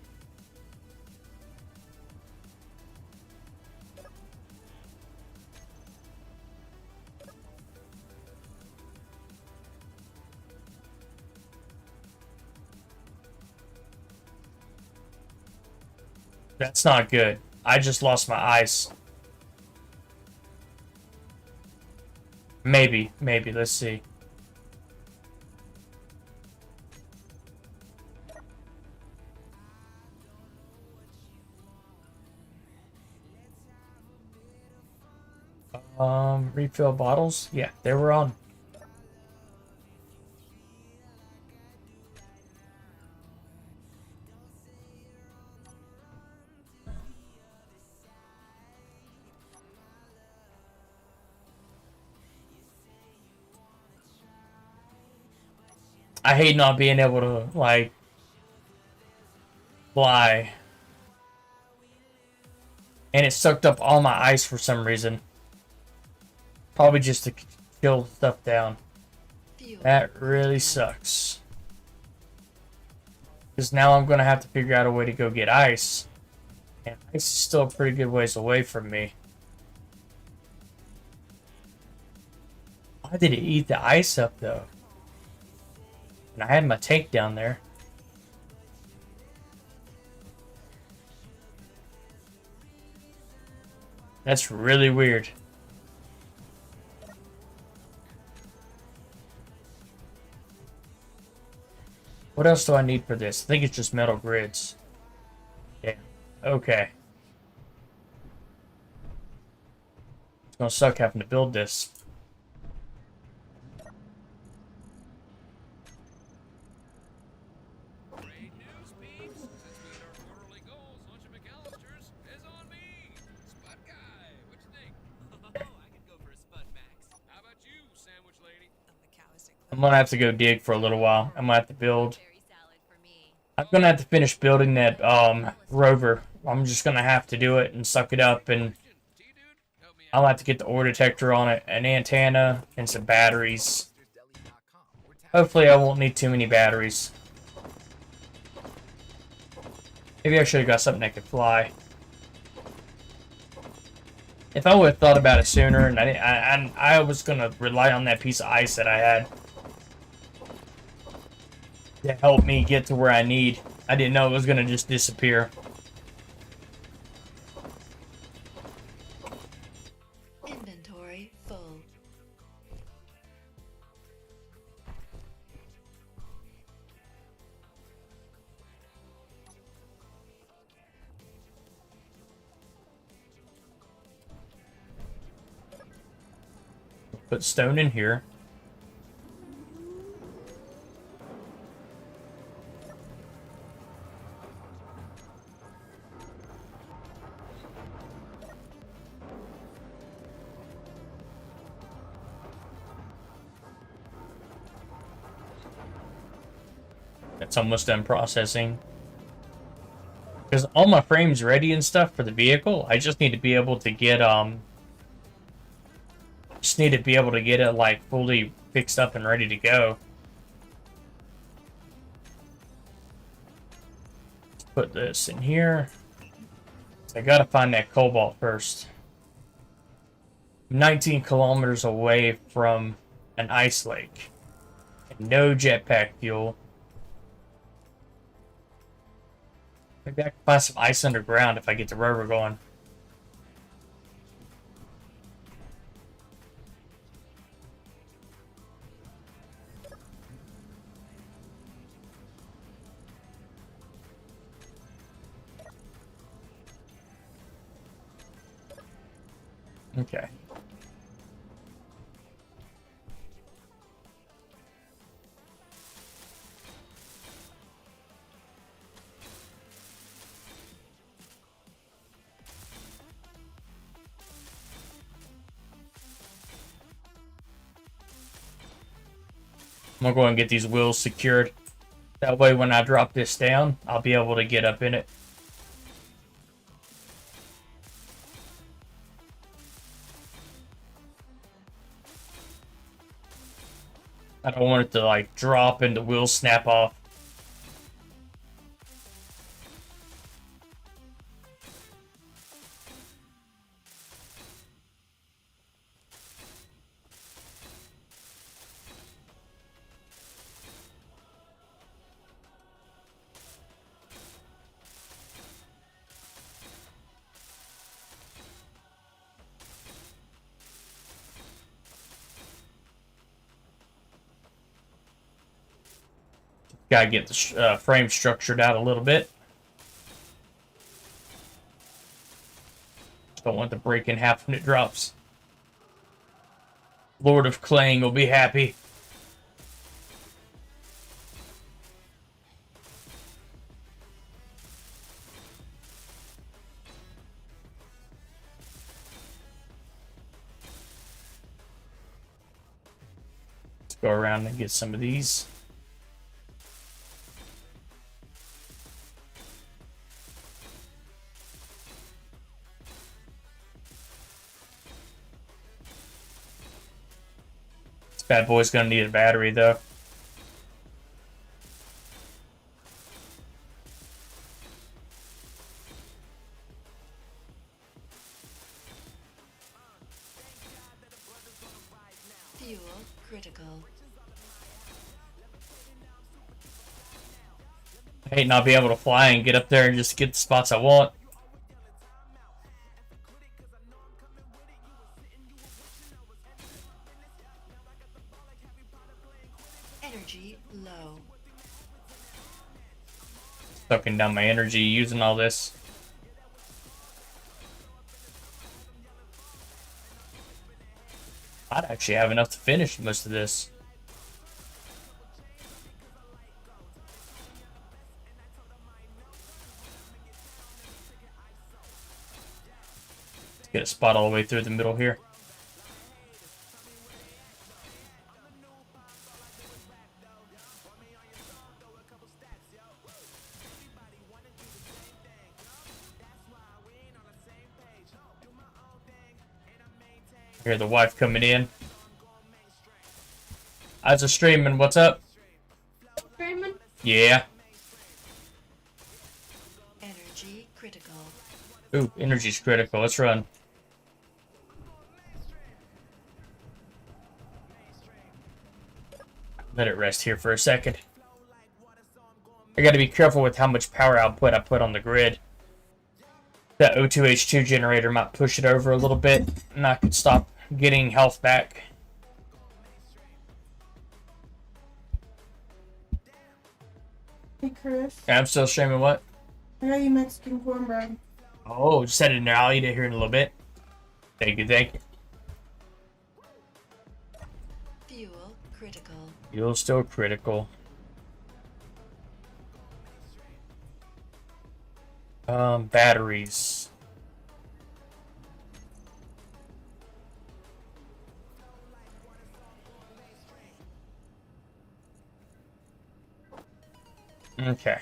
That's not good. I just lost my ice. Maybe. Let's see. Refill bottles. Yeah, they were on. I hate not being able to, like, fly. And it sucked up all my ice for some reason. Probably just to kill stuff down. Fuel. That really sucks. Because now I'm going to have to figure out a way to go get ice. And ice is still a pretty good ways away from me. Why did it eat the ice up, though? And I had my tank down there. That's really weird. What else do I need for this? I think it's just metal grids. Yeah. Okay. It's gonna suck having to build this. Great news, peeps! Since we hit our quarterly goals, lunch at McAllister's, I'm gonna have to go dig for a little while. I'm gonna have to build. Berry salad for me. I'm gonna have to finish building that rover. I'm just gonna have to do it and suck it up, and I'll have to get the ore detector on it, an antenna, and some batteries. Hopefully I won't need too many batteries. Maybe I should have got something that could fly. If I would have thought about it sooner, and I was gonna rely on that piece of ice that I had to help me get to where I need. I didn't know it was gonna just disappear. Inventory full. Put stone in here. It's almost done processing. Because all my frames ready and stuff for the vehicle. I just need to be able to get just need to be able to get it like fully fixed up and ready to go. Let's put this in here. So I gotta find that cobalt first. 19 kilometers away from an ice lake. And no jetpack fuel. Maybe I can find some ice underground if I get the rover going. Okay. I'm gonna go and get these wheels secured. That way when I drop this down, I'll be able to get up in it. I don't want it to like drop and the wheels snap off. Gotta get the frame structured out a little bit. Don't want to break in half when it drops. Lord of Clang will be happy. Let's go around and get some of these. Bad boy's gonna need a battery though. Fuel critical. I hate not being able to fly and get up there and just get the spots I want. Energy low. Sucking down my energy using all this. I'd actually have enough to finish most of this. Let's get a spot all the way through the middle here. Hear the wife coming in. How's the streaming? What's up? Streaming? Yeah. Energy critical. Ooh, energy's critical. Let's run. Let it rest here for a second. I gotta be careful with how much power output I put on the grid. That O2H2 generator might push it over a little bit, and I could stop getting health back. Hey, Chris. Yeah, I'm still streaming what? I got you Mexican cornbread. Oh, just set it in there. I'll eat it here in a little bit. Thank you, thank you. Fuel critical. Fuel still critical. Batteries. Okay.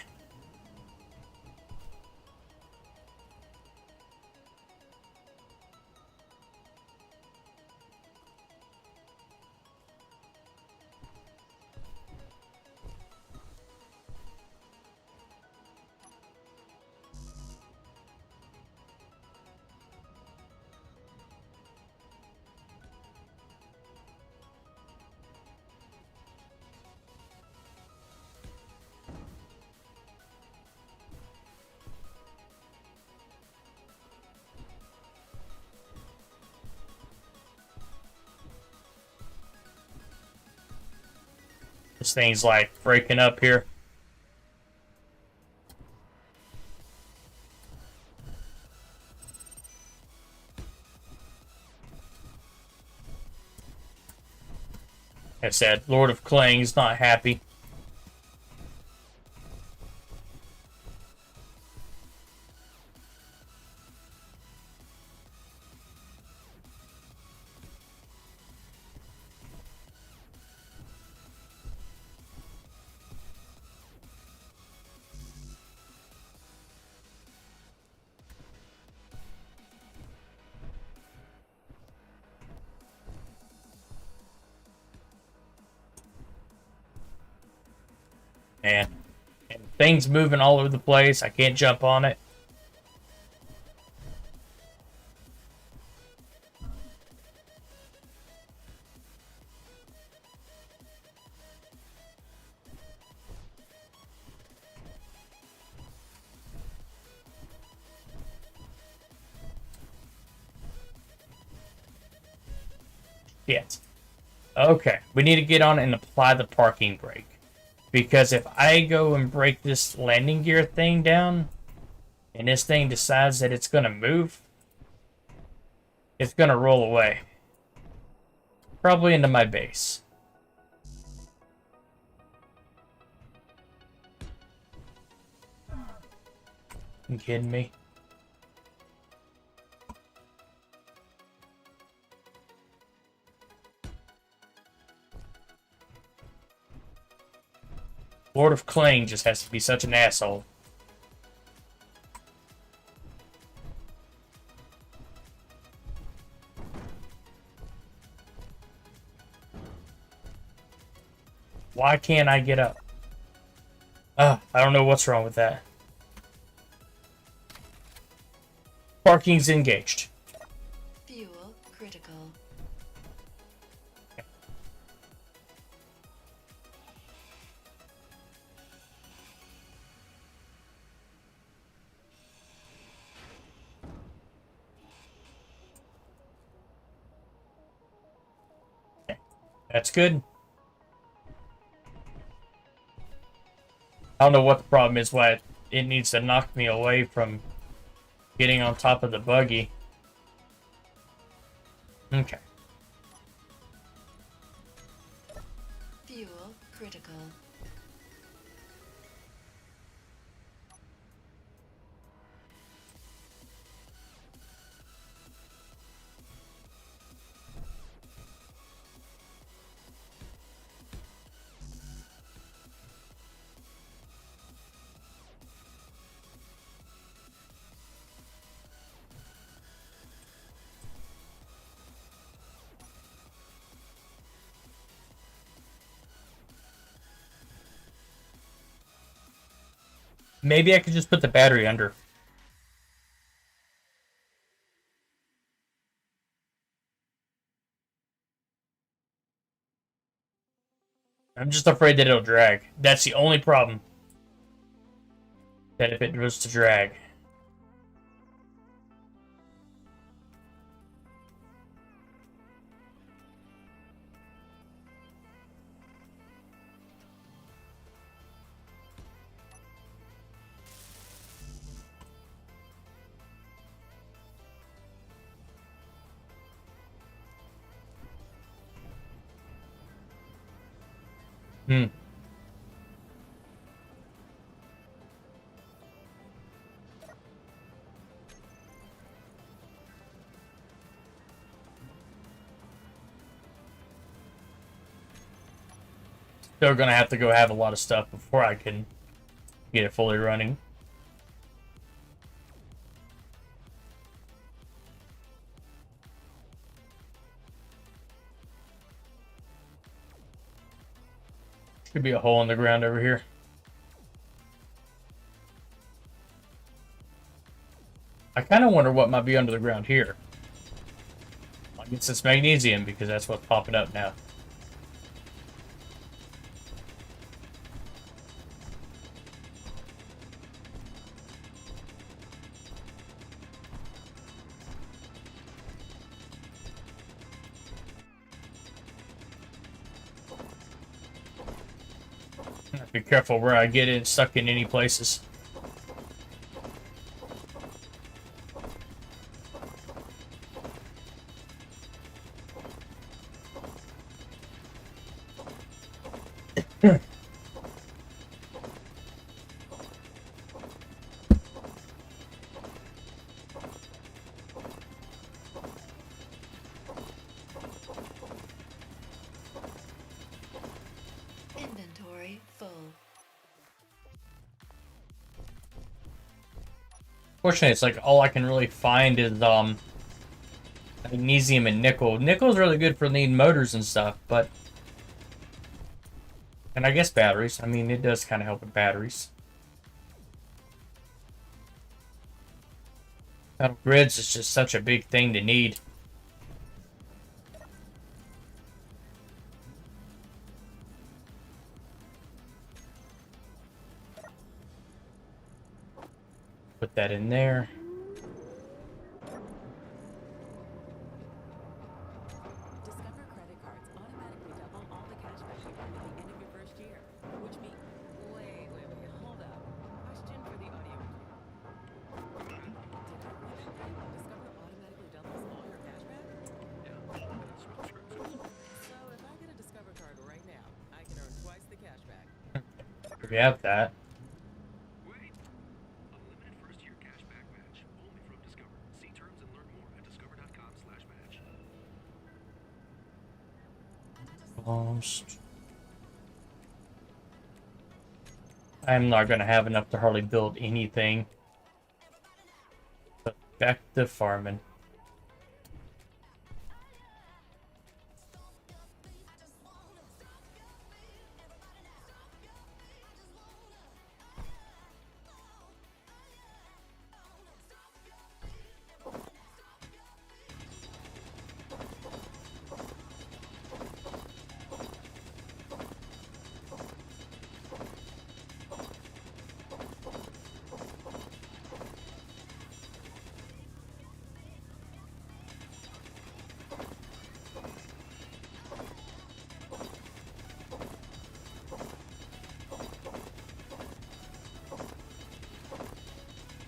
This thing's like breaking up here. I said, Lord of Klang's not happy. And things moving all over the place. I can't jump on it. Yes. Okay. We need to get on and apply the parking brake. Because if I go and break this landing gear thing down, and this thing decides that it's going to move, it's going to roll away. Probably into my base. You kidding me? Lord of Kling just has to be such an asshole. Why can't I get up? I don't know what's wrong with that. Parking's engaged. Fuel critical. That's good. I don't know what the problem is, why it needs to knock me away from getting on top of the buggy. Okay. Fuel critical. Maybe I could just put the battery under. I'm just afraid that it'll drag. That's the only problem. That if it was to drag. Hmm. Still gonna have to go have a lot of stuff before I can get it fully running. Could be a hole in the ground over here. I kind of wonder what might be under the ground here. I guess it's magnesium because that's what's popping up now. Be careful where I get it stuck in any places. Inventory full. Fortunately, it's like all I can really find is magnesium and nickel. Nickel's really good for needing motors and stuff, but and I guess batteries. I mean, it does kind of help with batteries. Metal grids is just such a big thing to need. Put that in there. Discover credit cards automatically double all the cash back you earn at the end of your first year, which means... Wait, hold up. Question for the audio. Did I read that right? Discover automatically doubles all your cash back? Yeah, that's real true. So if I get a Discover card right now, I can earn twice the cash back. We have that. Wait! A limited first-year cashback match, only from Discover. See terms and learn more at discover.com/match. I'm not gonna have enough to hardly build anything. But back to farming.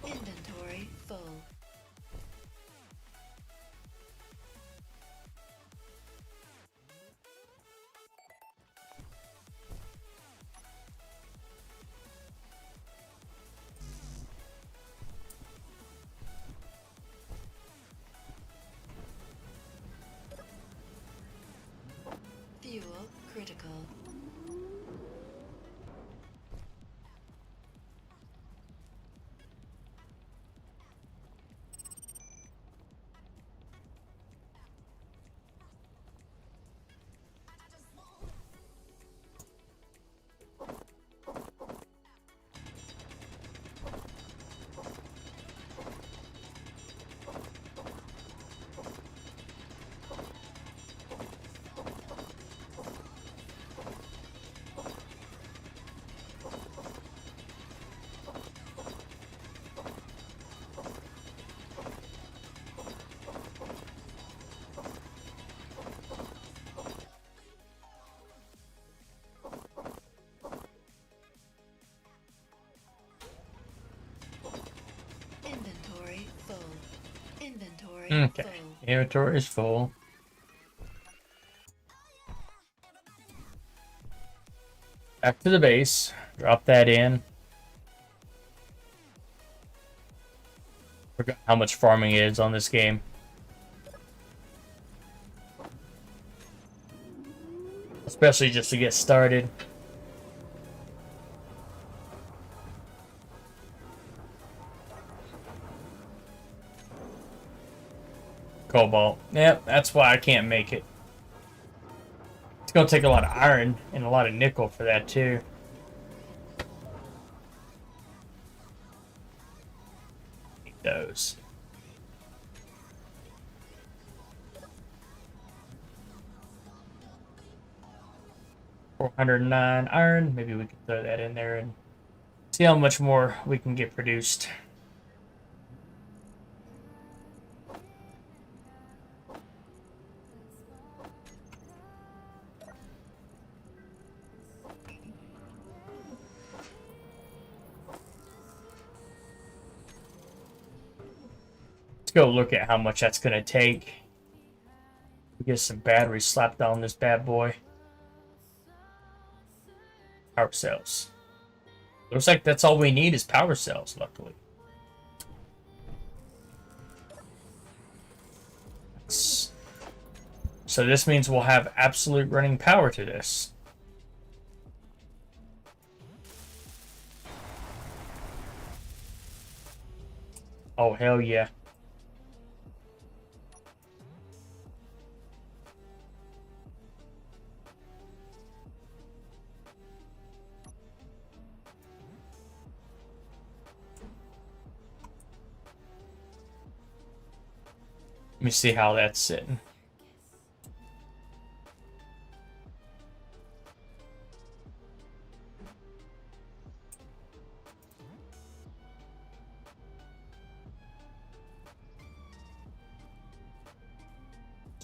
Inventory full. Fuel critical. Inventory Okay. full. Inventory is full. Back to the base. Drop that in. Forgot how much farming is on this game. Especially just to get started. Cobalt. Yep, that's why I can't make it. It's gonna take a lot of iron and a lot of nickel for that too. Need those. $409 iron. Maybe we can throw that in there and see how much more we can get produced. Let's go look at how much that's gonna take. Get some batteries slapped on this bad boy. Power cells. Looks like that's all we need is power cells, luckily. So this means we'll have absolute running power to this. Oh, hell yeah. Let me see how that's sitting.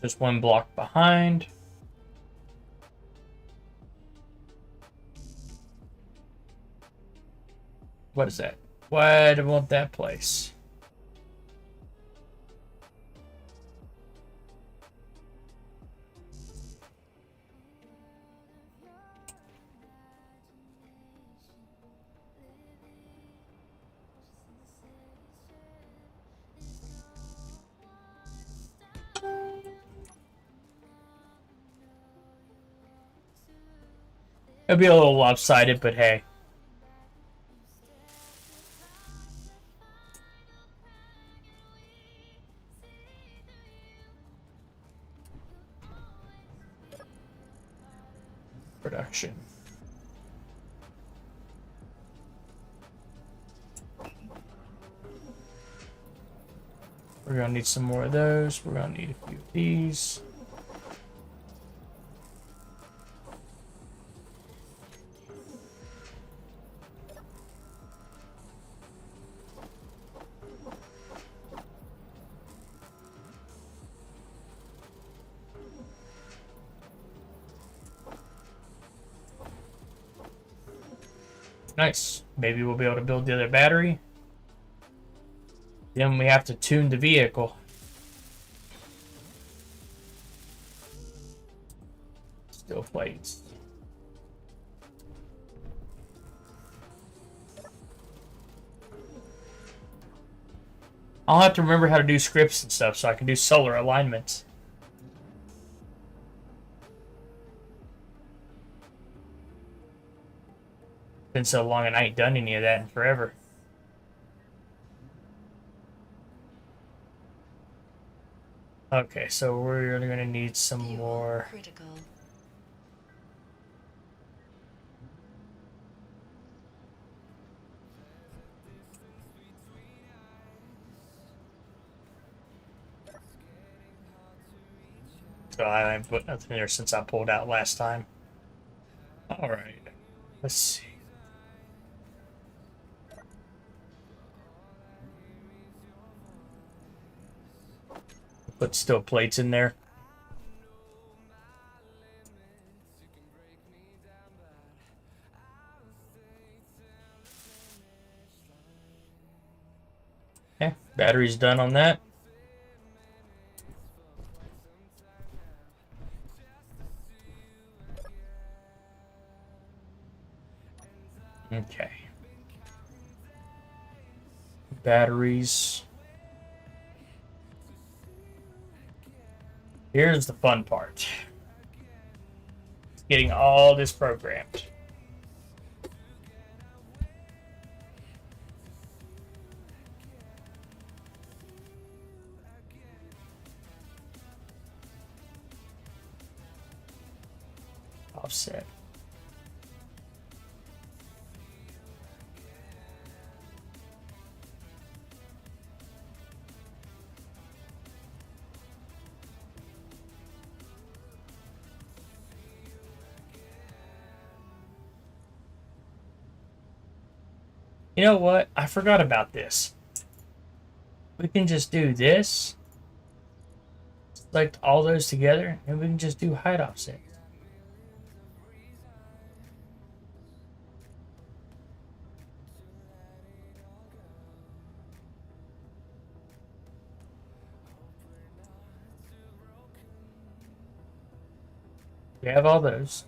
Just one block behind. What is that? Why do I want that place? It'll be a little lopsided, but hey. Production. We're gonna need some more of those. We're gonna need a few of these. Nice. Maybe we'll be able to build the other battery. Then we have to tune the vehicle. Steel plates. I'll have to remember how to do scripts and stuff so I can do solar alignments. Been so long and I ain't done any of that in forever. Okay, so we're gonna need some Fuel more. critical. So I haven't put nothing there since I pulled out last time. Alright. Let's see. Put steel plates in there. Okay, battery's done on that. batteries. Here's the fun part. Getting all this programmed. Offset. You know what? I forgot about this. We can just do this. Select all those together, and we can just do height offset. We have all those.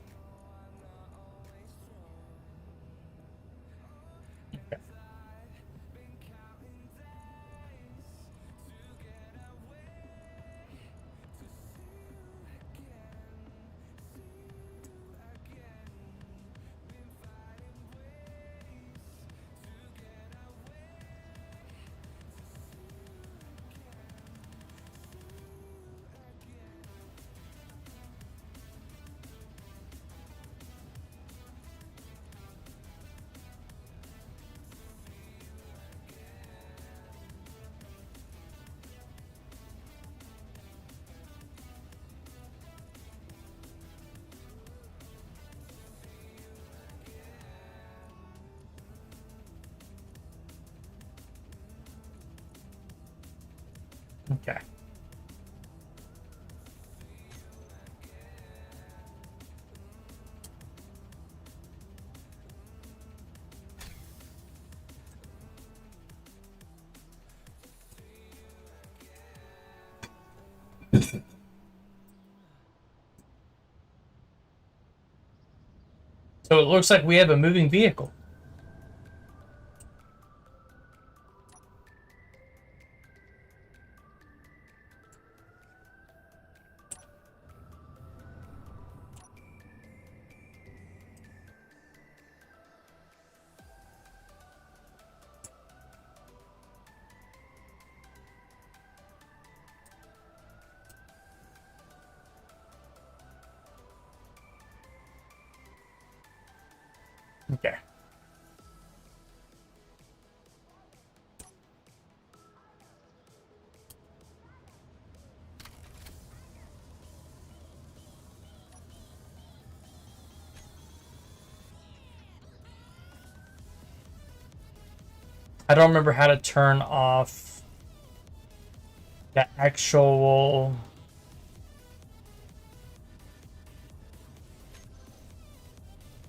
Okay. Okay. So it looks like we have a moving vehicle. Okay. I don't remember how to turn off the actual...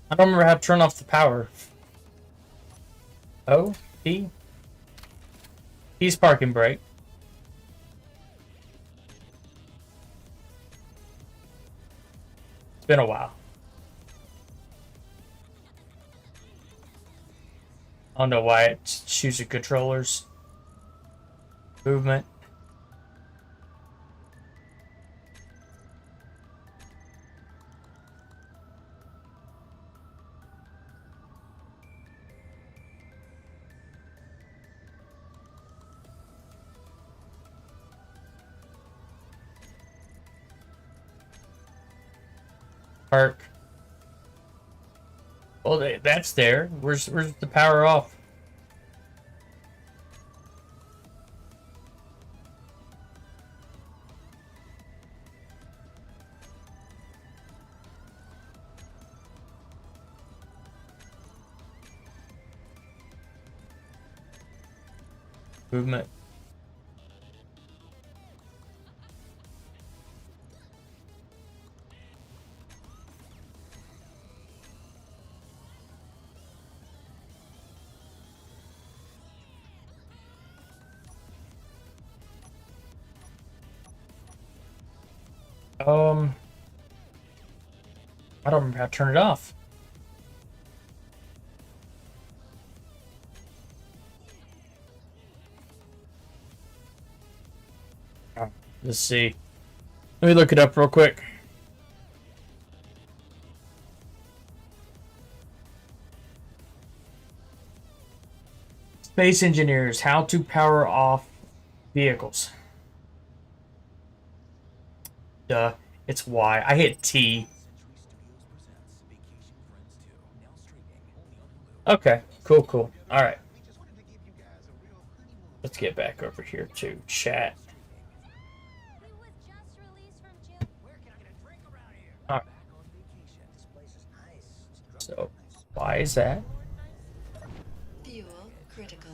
I don't remember how to turn off the power. O? P? P's parking brake. It's been a while. I don't know why it chooses controllers. Movement. Park. Well, that's there. Where's the power off? Movement. I don't remember how to turn it off. Let's see. Let me look it up real quick. Space engineers, how to power off vehicles. Duh, it's Y. I hit T. Okay, cool, cool. All right. Let's get back over here to chat. All right. So, why is that? Fuel critical.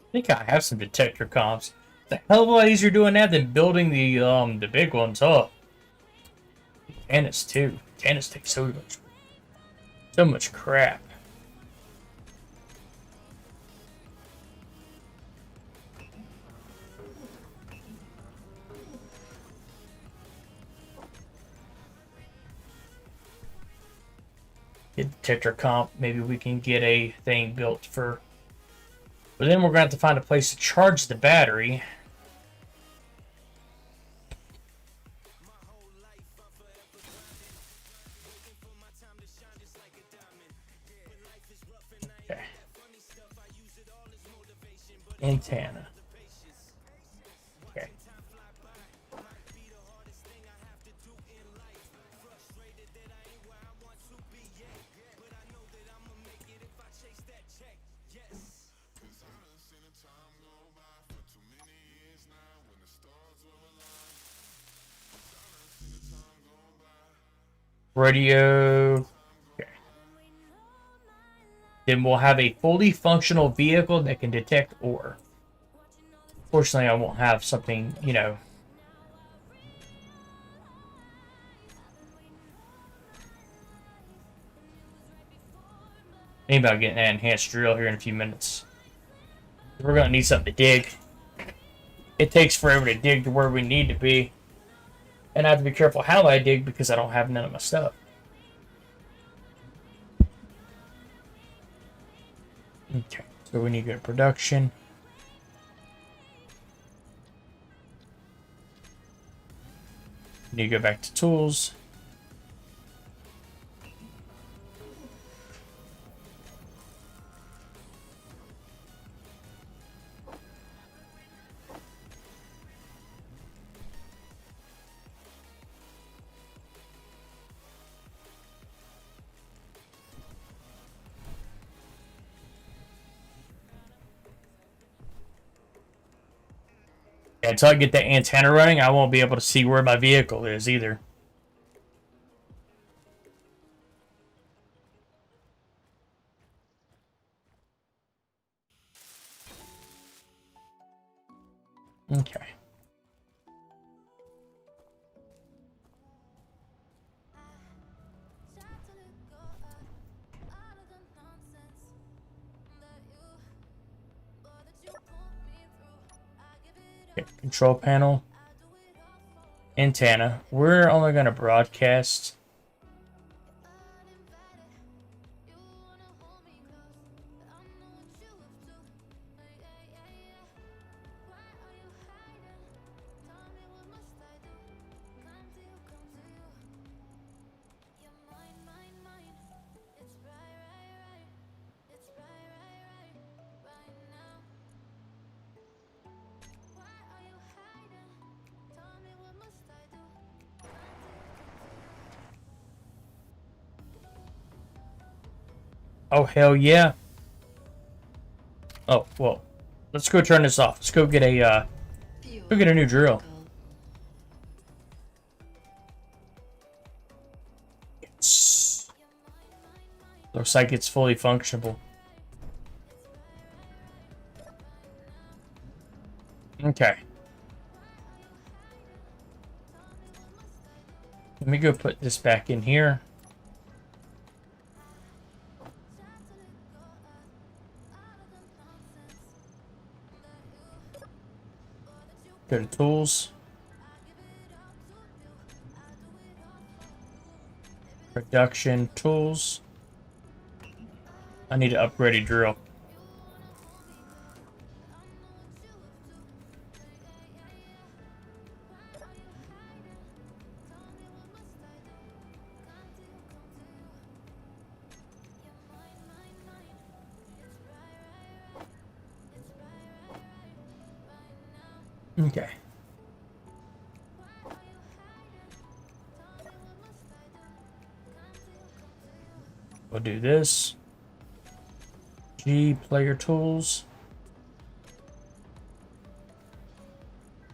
I think I have some detector comps. It's a hell of a lot easier doing that than building the big ones up. Tennis too. Tennis takes so much crap. Get detector comp. Maybe we can get a thing built for. But then we're going to have to find a place to charge the battery. Okay. Antenna. Okay. Radio. Okay. Then we'll have a fully functional vehicle that can detect ore. Fortunately, I won't have something, you know. Maybe I'll get an enhanced drill here in a few minutes. We're going to need something to dig. It takes forever to dig to where we need to be. And I have to be careful how I dig because I don't have none of my stuff. Okay, so we need to go to production. We need to go back to tools. Yeah, until I get that antenna running, I won't be able to see where my vehicle is either. Okay. Okay, control panel. Antenna. We're only going to broadcast. Oh, hell yeah. Oh, well. Let's go turn this off. Let's go get a, Fuel go get a new drill. critical. Yes. Looks like it's fully functionable. Okay. Let me go put this back in here. Go to tools. Production tools. I need to upgrade a drill. Okay. We'll do this. G player tools.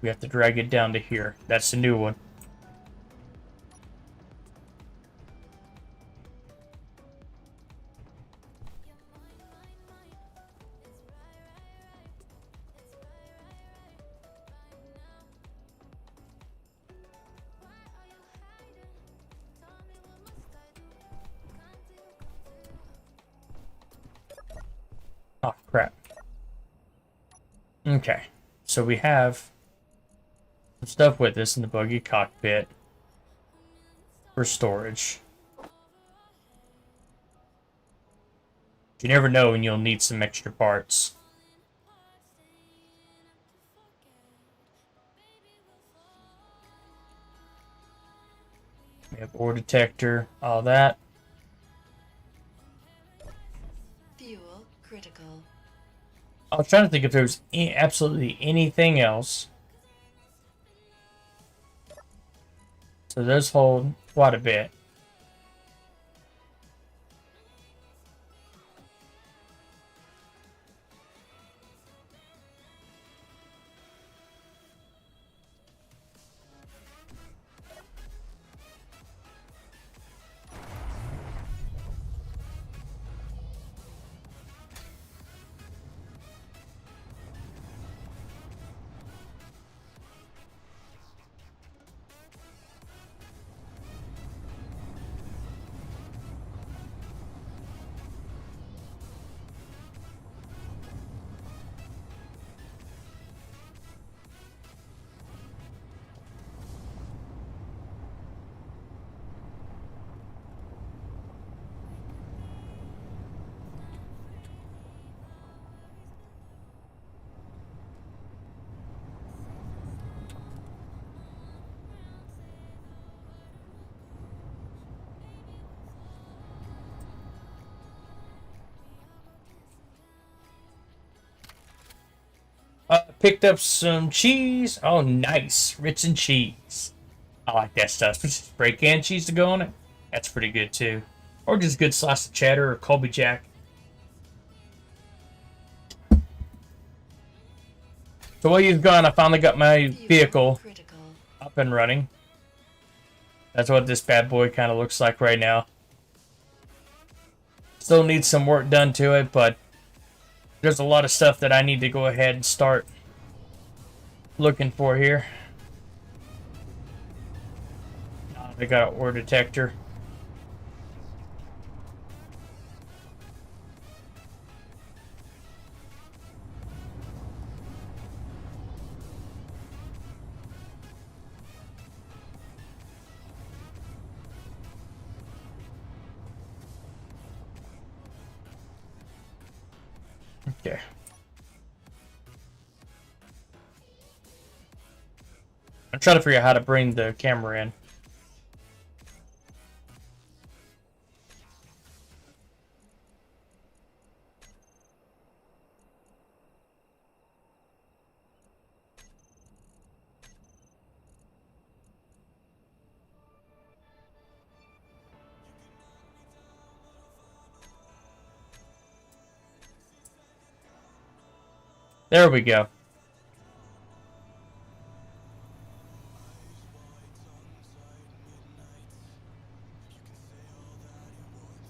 We have to drag it down to here. That's the new one. Oh, crap. Okay. So we have some stuff with us in the buggy cockpit for storage. You never know when you'll need some extra parts. We have ore detector, all that. Fuel critical. I was trying to think if there was absolutely anything else. So those hold quite a bit. Picked up some cheese. Oh, nice. Rich in cheese. I like that stuff. Spray can cheese to go on it. That's pretty good, too. Or just good slice of cheddar or Colby Jack. So while you've gone, I finally got my vehicle up and running. That's what this bad boy kind of looks like right now. Still needs some work done to it, but there's a lot of stuff that I need to go ahead and start looking for here. I got an ore detector. Okay. I'm trying to figure out how to bring the camera in. There we go.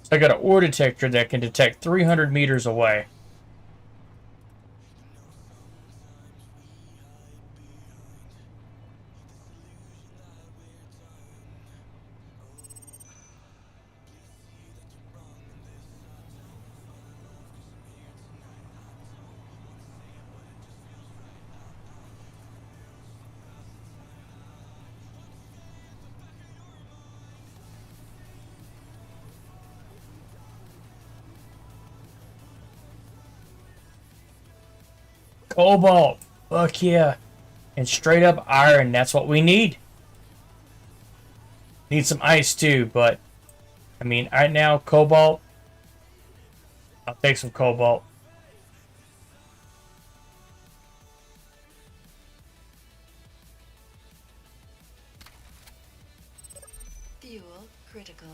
So I got an ore detector that can detect 300 meters away. Cobalt. Fuck yeah. And straight up iron. That's what we need. Need some ice too, but I mean, right now, cobalt. I'll take some cobalt. Fuel critical.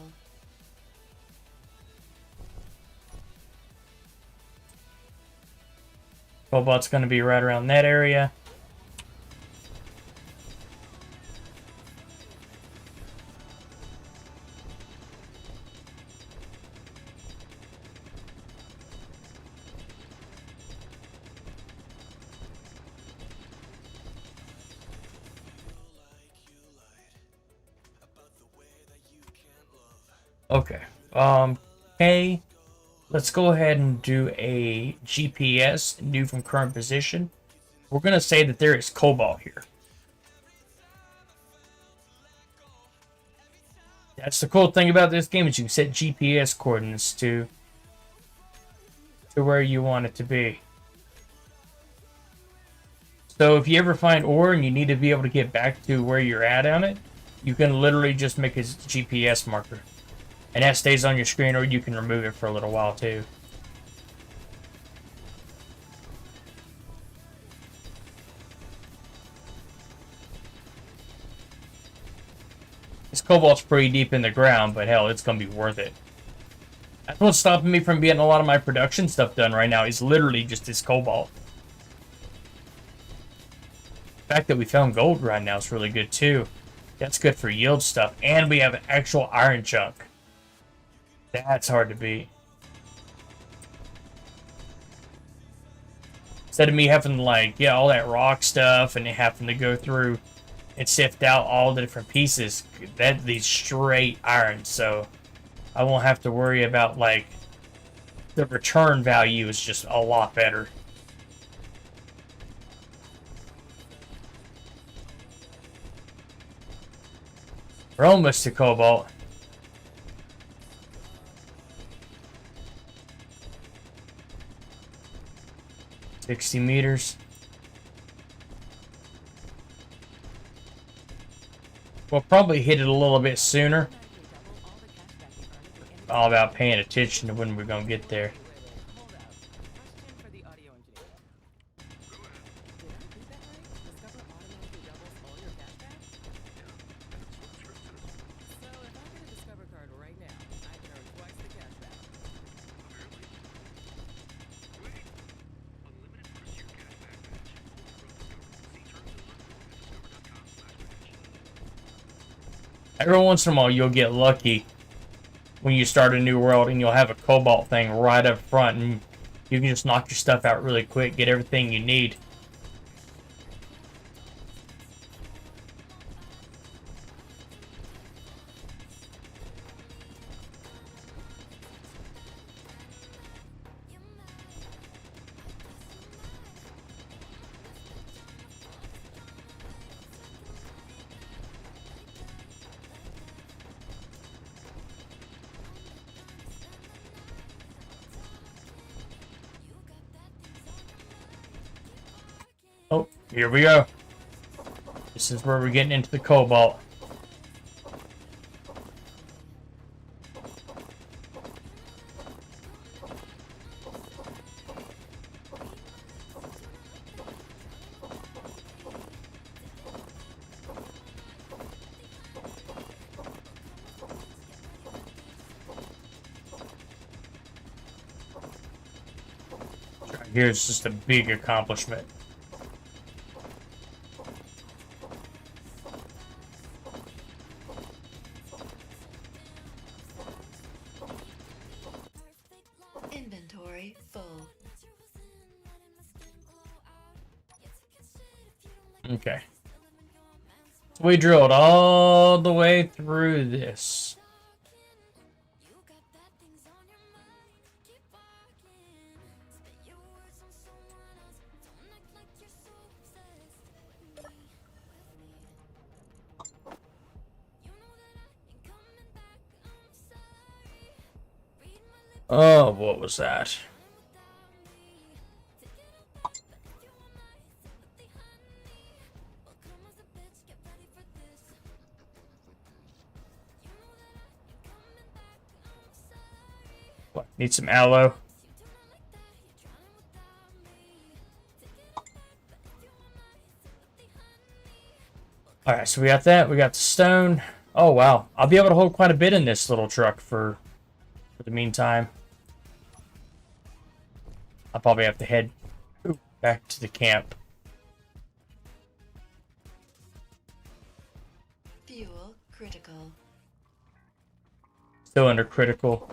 Cobalt's going to be right around that area. Okay. Hey, let's go ahead and do a GPS, new from current position. We're going to say that there is cobalt here. That's the cool thing about this game is you can set GPS coordinates to where you want it to be. So if you ever find ore and you need to be able to get back to where you're at on it, you can literally just make a GPS marker. And that stays on your screen, or you can remove it for a little while too. This cobalt's pretty deep in the ground, but hell, it's going to be worth it. That's what's stopping me from getting a lot of my production stuff done right now, is literally just this cobalt. The fact that we found gold right now is really good too. That's good for yield stuff. And we have an actual iron chunk. That's hard to beat. Instead of me having to, like, get all that rock stuff and having to go through and sift out all the different pieces, these straight iron, so I won't have to worry about, like, the return value is just a lot better. We're almost to cobalt. 60 meters. We'll probably hit it a little bit sooner. All about paying attention to when we're going to get there. Every once in a while, you'll get lucky when you start a new world and you'll have a cobalt thing right up front and you can just knock your stuff out really quick, get everything you need. Oh, here we go. This is where we're getting into the cobalt. here's just a big accomplishment. Inventory full. Okay. So we drilled all the way through this. Oh, what was that? What? Need some aloe? Alright, so we got that. We got the stone. Oh, wow. I'll be able to hold quite a bit in this little truck for the meantime. I'll probably have to head back to the camp. Fuel critical. Still under critical.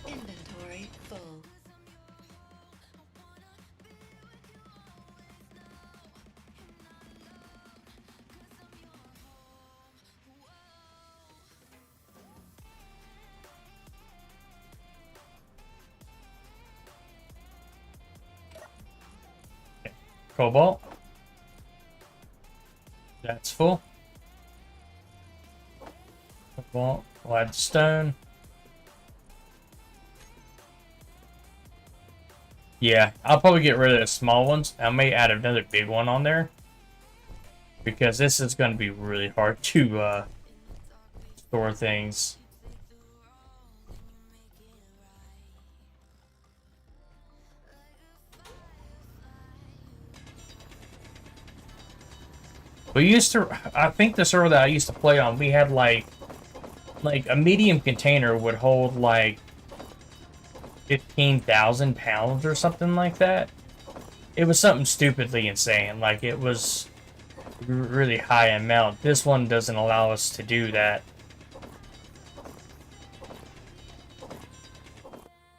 Inventory full. Cobalt. That's full. Cobalt. We'll add stone. Yeah, I'll probably get rid of the small ones. I may add another big one on there, because this is going to be really hard to store things. We used to, I think the server that I used to play on, we had like a medium container would hold like 15,000 pounds or something like that. It was something stupidly insane. Like, it was really high amount. This one doesn't allow us to do that.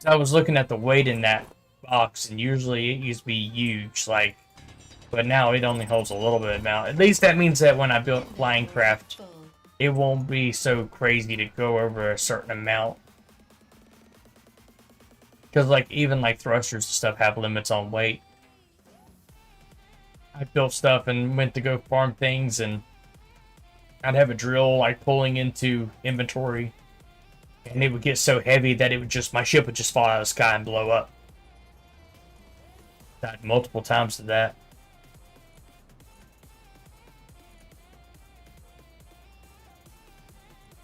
I was looking at the weight in that box, and usually it used to be huge, like, but now it only holds a little bit of amount. At least that means that when I built Flying Craft, it won't be so crazy to go over a certain amount. Because, like, even, like, thrusters and stuff have limits on weight. I built stuff and went to go farm things, and I'd have a drill, like, pulling into inventory, and it would get so heavy that it would just, my ship would just fall out of the sky and blow up. Died multiple times to that.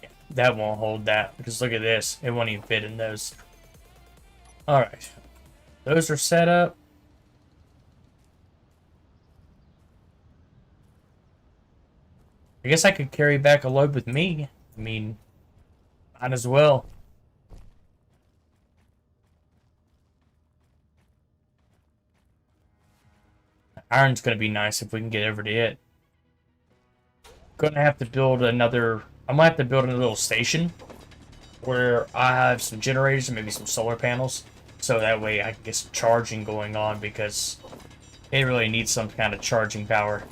Yeah, that won't hold that, because look at this. It won't even fit in those. Alright. Those are set up. I guess I could carry back a load with me. I mean, might as well. Iron's gonna be nice if we can get over to it. Gonna have to build another... I might have to build a little station where I have some generators and maybe some solar panels, so that way I can get some charging going on, because it really needs some kind of charging power.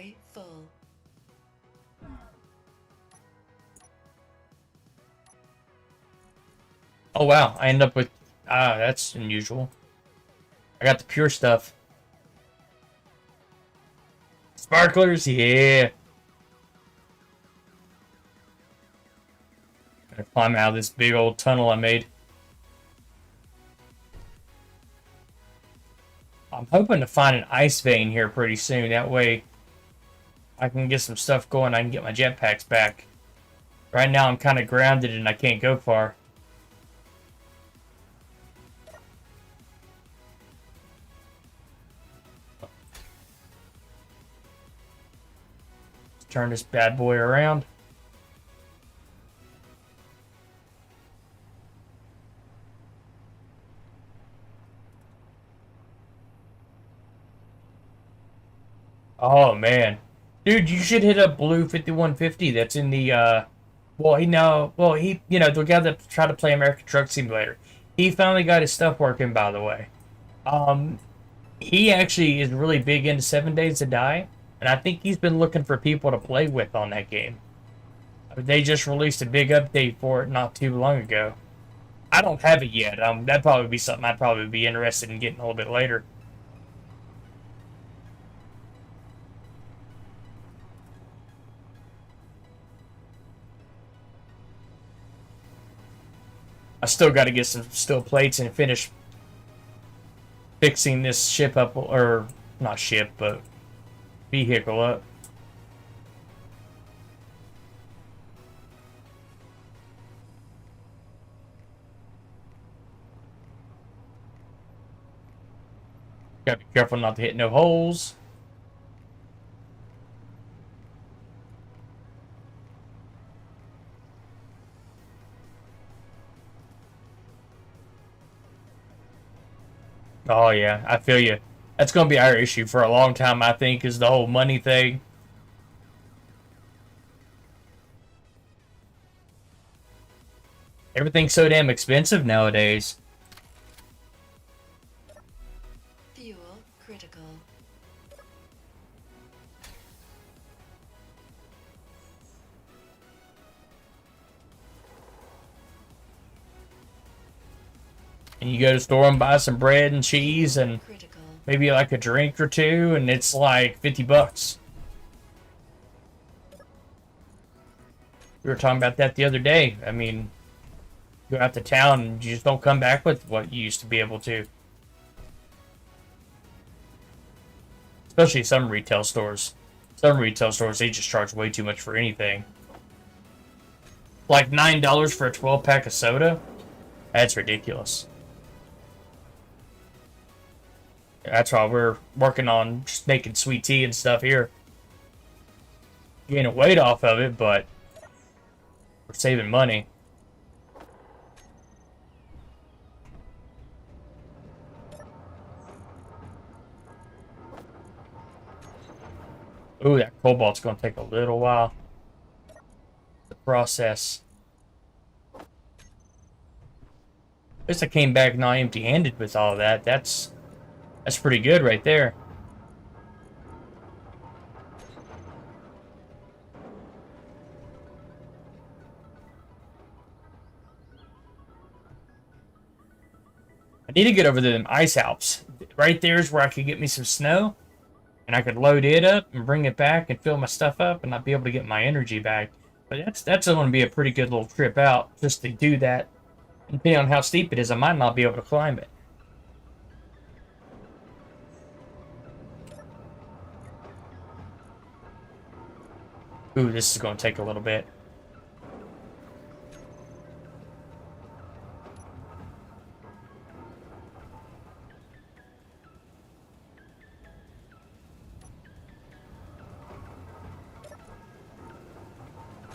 Inventory full. Oh wow, I end up with that's unusual. I got the pure stuff. Sparklers, yeah. Gotta climb out of this big old tunnel I made. I'm hoping to find an ice vein here pretty soon. That way I can get some stuff going. I can get my jetpacks back. Right now I'm kind of grounded and I can't go far. Let's turn this bad boy around. Oh man, dude, you should hit up Blue 5150. That's in the the guy that tried to play American Truck Simulator. He finally got his stuff working, by the way. Um, he actually is really big into 7 Days to Die, and I think he's been looking for people to play with on that game. They just released a big update for it not too long ago. I don't have it yet. That'd probably be something I'd probably be interested in getting a little bit later. I still got to get some steel plates and finish fixing this ship up, or not ship, but vehicle up. Gotta be careful not to hit no holes. Oh yeah, I feel you. That's gonna be our issue for a long time, I think, is the whole money thing. Everything's so damn expensive nowadays. Fuel critical. And you go to the store and buy some bread and cheese and Critical. maybe like a drink or two, and it's like $50. We were talking about that the other day. I mean, go out to town and you just don't come back with what you used to be able to. Especially some retail stores. Some retail stores, they just charge way too much for anything. Like $9 for a 12-pack of soda? That's ridiculous. That's why we're working on just making sweet tea and stuff here. Gaining weight off of it, but we're saving money. Ooh, that cobalt's gonna take a little while to process. At least I came back not empty-handed with all of that. That's pretty good right there. I need to get over to them ice Alps. Right there is where I could get me some snow, and I could load it up and bring it back and fill my stuff up, and I'd be able to get my energy back. But that's going to be a pretty good little trip out just to do that. And depending on how steep it is, I might not be able to climb it. Ooh, this is going to take a little bit.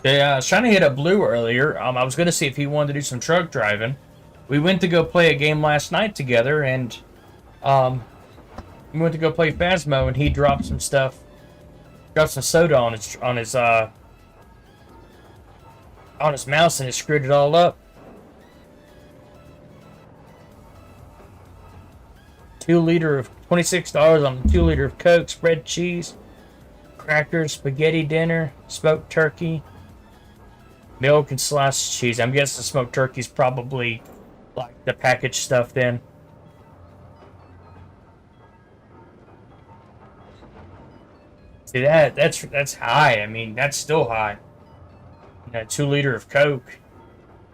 Yeah, I was trying to hit up Blue earlier. I was going to see if he wanted to do some truck driving. We went to go play a game last night together, and we went to go play Phasmo, and he dropped some stuff. Got some soda on his mouse, and it screwed it all up. 2 liter of $26 on a 2 liter of Coke, spread cheese. crackers, spaghetti dinner, smoked turkey, milk and sliced cheese. I'm guessing smoked turkey's probably like the packaged stuff then. See that's high. I mean, that's still high. You know, 2 liter of Coke.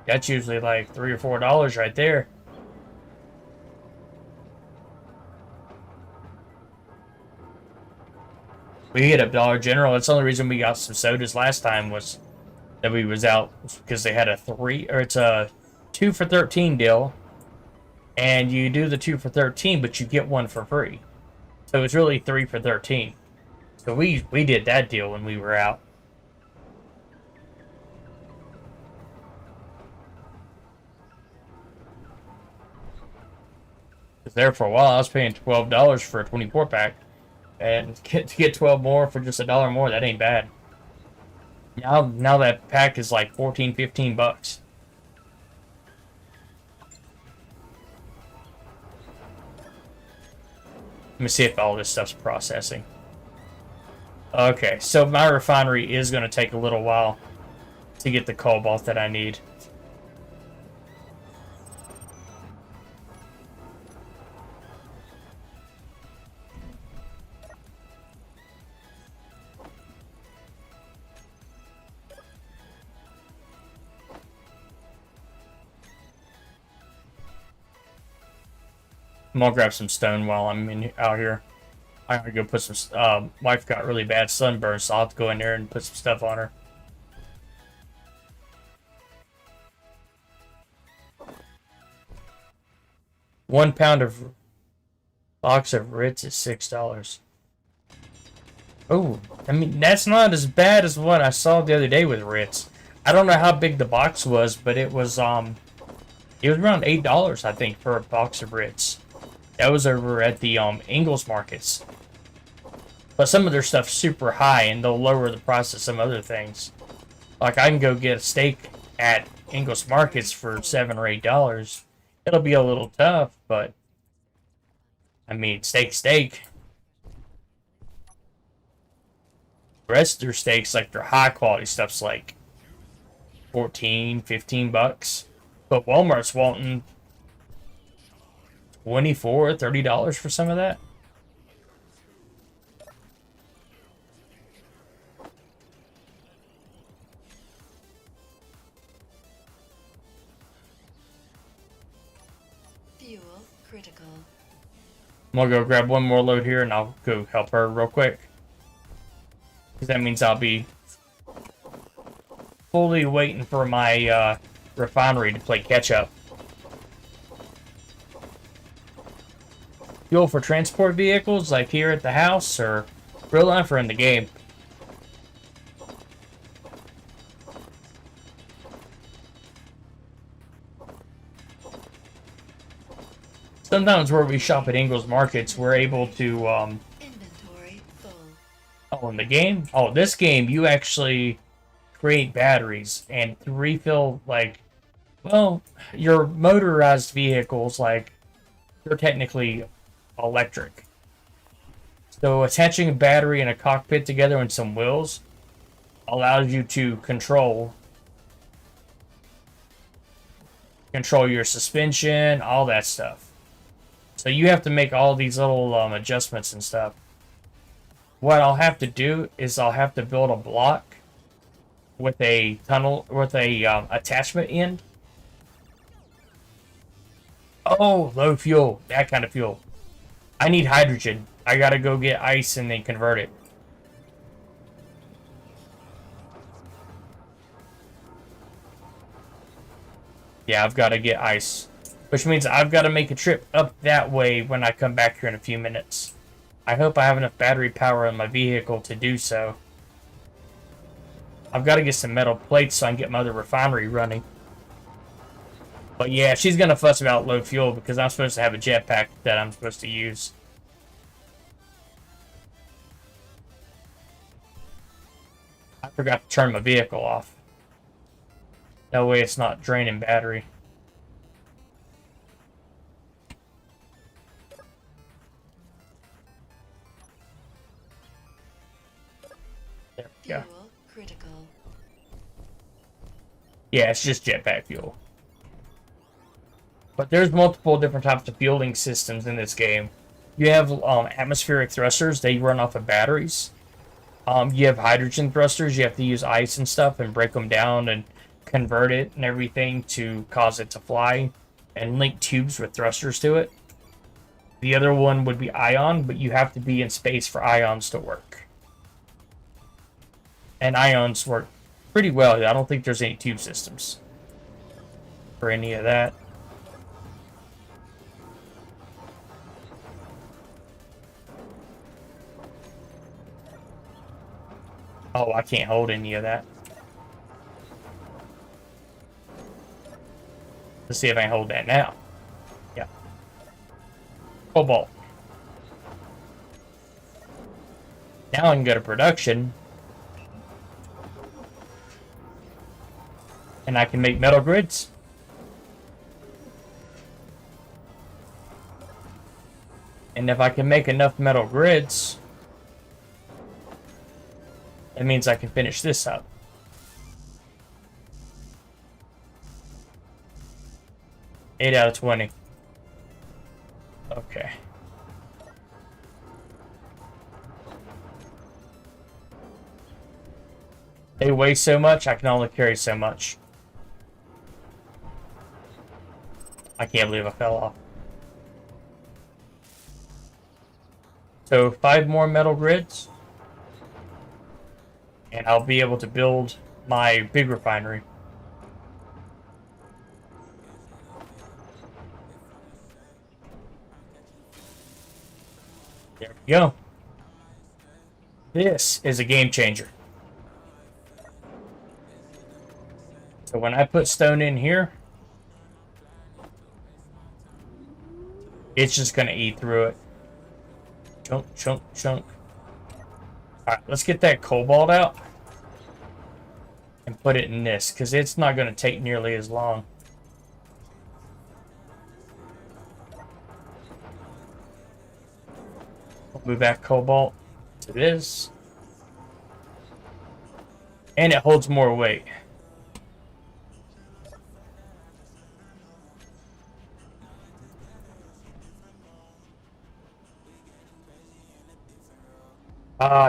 That's usually like $3 or $4 right there. We hit up Dollar General. That's the only reason we got some sodas last time was that we was out because they had it's a 2 for $13 deal, and you do the 2 for $13, but you get one for free. So it's really 3 for $13. So we did that deal when we were out. Because there for a while, I was paying $12 for a 24 pack, and to get 12 more for just $1 more, that ain't bad. Now that pack is like 14, 15 bucks. Let me see if all this stuff's processing. Okay, so my refinery is going to take a little while to get the cobalt that I need. I'm gonna grab some stone while I'm out here. I gotta go put some. Wife got really bad sunburn, so I'll have to go in there and put some stuff on her. £1 of box of Ritz is $6. Oh, I mean that's not as bad as what I saw the other day with Ritz. I don't know how big the box was, but it was around $8, I think, for a box of Ritz. That was over at the Ingles markets. But some of their stuff's super high, and they'll lower the price of some other things. Like, I can go get a steak at Ingles markets for $7 or $8. It'll be a little tough, but I mean, steak. The rest of their steaks, like their high quality stuff's like 14, 15 bucks. But Walmart's wanting $24, $30 for some of that. Fuel critical. I'm gonna go grab one more load here and I'll go help her real quick. Because that means I'll be fully waiting for my refinery to play catch up. Fuel for transport vehicles, like here at the house, or real life, or in the game. Sometimes where we shop at Ingles Markets, we're able to, Inventory full. oh, in the game? Oh, this game, you actually create batteries and refill, like, well, your motorized vehicles, like, they're technically electric. So attaching a battery and a cockpit together and some wheels allows you to control your suspension, all that stuff. So you have to make all these little adjustments and stuff. What I'll have to do is I'll have to build a block with a tunnel, with a attachment end. Oh, low fuel, that kind of fuel. I need hydrogen. I gotta go get ice and then convert it. Yeah, I've got to get ice. Which means I've got to make a trip up that way when I come back here in a few minutes. I hope I have enough battery power in my vehicle to do so. I've got to get some metal plates so I can get my other refinery running. But yeah, she's going to fuss about low fuel because I'm supposed to have a jetpack that I'm supposed to use. I forgot to turn my vehicle off. That way it's not draining battery. Yeah. Fuel critical. Yeah, it's just jetpack fuel. But there's multiple different types of fueling systems in this game. You have atmospheric thrusters. They run off of batteries. You have hydrogen thrusters. You have to use ice and stuff and break them down and convert it and everything to cause it to fly and link tubes with thrusters to it. The other one would be ion, but you have to be in space for ions to work. And ions work pretty well. I don't think there's any tube systems for any of that. Oh, I can't hold any of that. Let's see if I can hold that now. Yeah. Cobalt. Now I can go to production. And I can make metal grids. And if I can make enough metal grids, that means I can finish this up. Eight out of 20. Okay. They weigh so much, I can only carry so much. I can't believe I fell off. So 5 more metal grids. And I'll be able to build my big refinery. There we go. This is a game changer. So when I put stone in here, it's just going to eat through it. Chunk, chunk, chunk. Alright, let's get that cobalt out and put it in this, because it's not going to take nearly as long. We'll move back cobalt to this. And it holds more weight.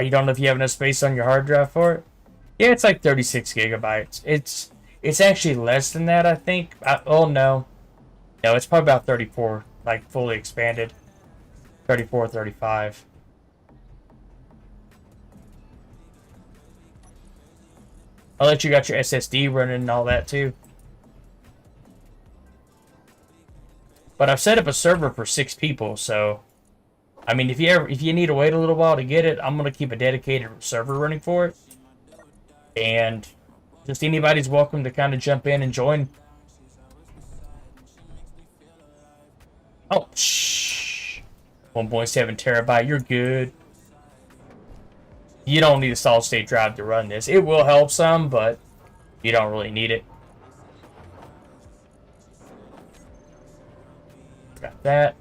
You don't know if you have enough space on your hard drive for it? Yeah, it's like 36 gigabytes. It's actually less than that, I think. Oh, no. No, it's probably about 34, like fully expanded. 34, 35. I'll let you got your SSD running and all that too. But I've set up a server for 6 people, so I mean, if you need to wait a little while to get it, I'm gonna keep a dedicated server running for it, and just anybody's welcome to kind of jump in and join. Oh, shh. 1.7 terabyte, you're good. You don't need a solid state drive to run this. It will help some, but you don't really need it. Got that.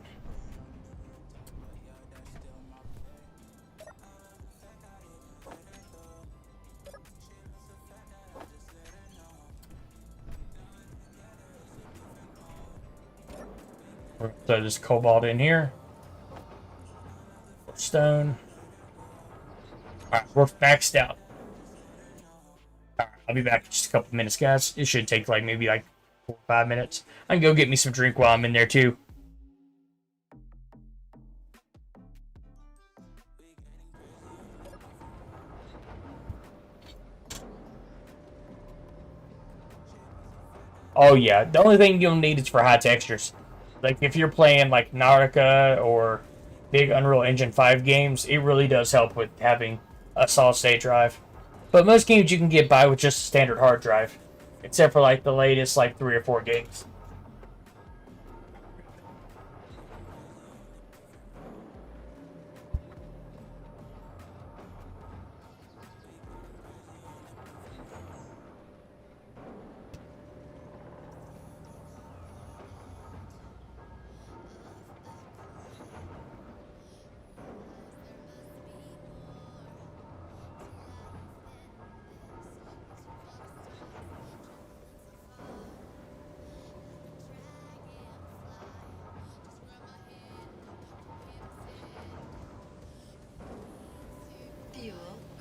We're gonna throw this cobalt in here. Stone. Alright, we're maxed out. Alright, I'll be back in just a couple minutes, guys. It should take like maybe like 4 or 5 minutes. I can go get me some drink while I'm in there too. Oh yeah, the only thing you'll need is for high textures. Like if you're playing like Nautica or big Unreal Engine 5 games, it really does help with having a solid state drive. But most games you can get by with just a standard hard drive, except for like the latest like 3 or 4 games.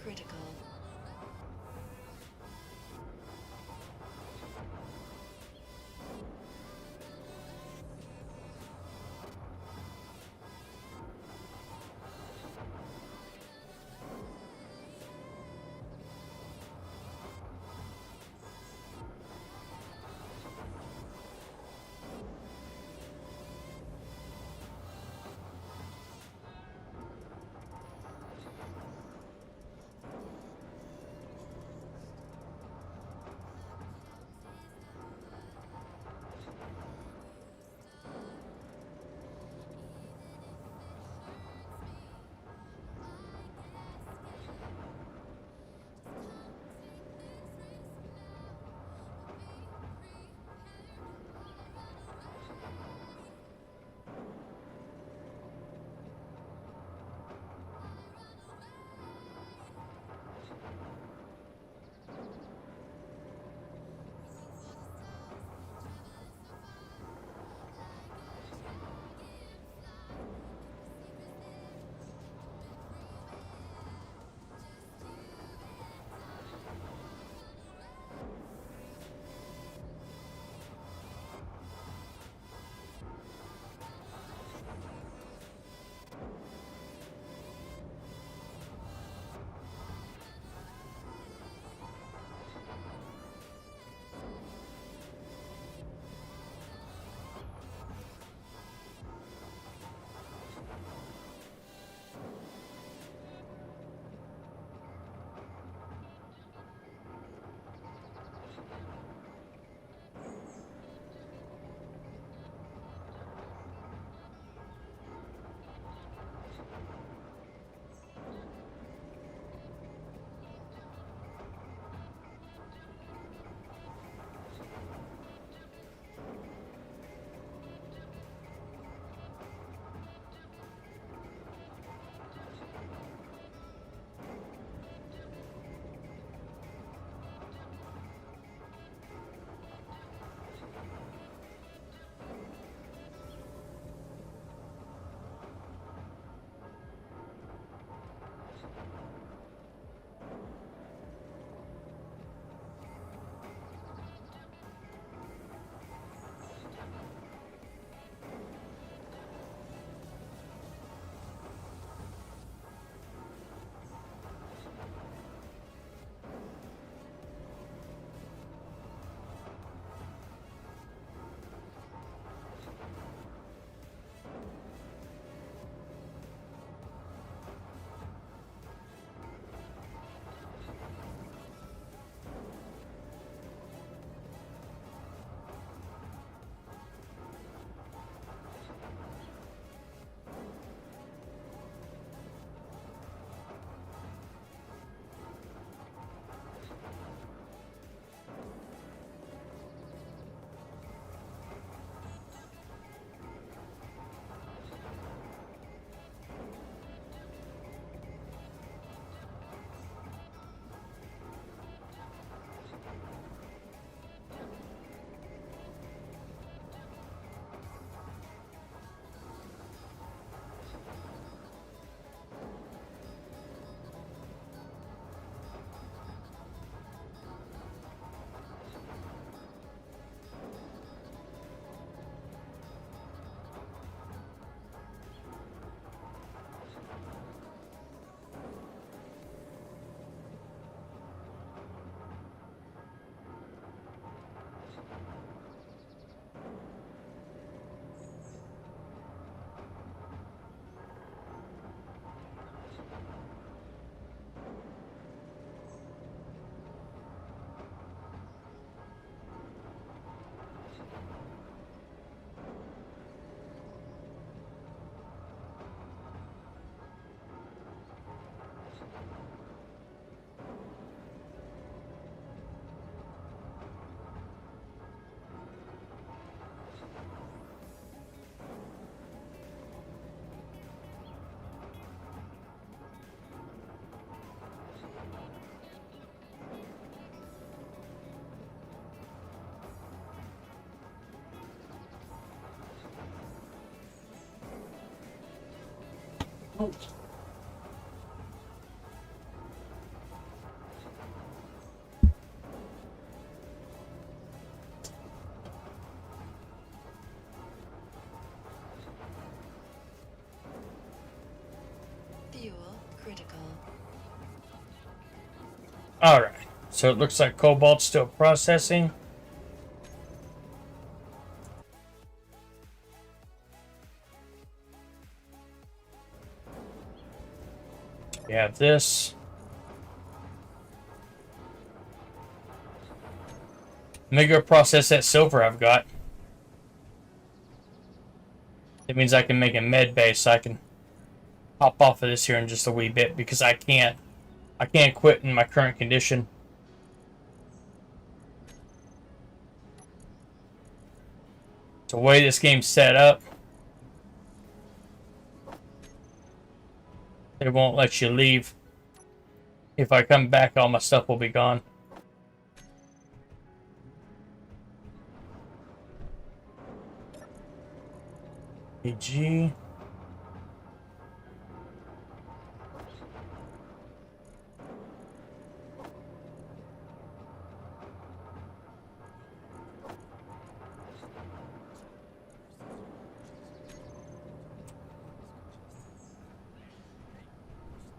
critical. Alright, so it looks like Cobalt's still processing. We have this. Let me go process that silver I've got. It means I can make a med base, so I can hop off of this here in just a wee bit because I can't quit in my current condition. The way this game's set up, it won't let you leave. If I come back, all my stuff will be gone. AG.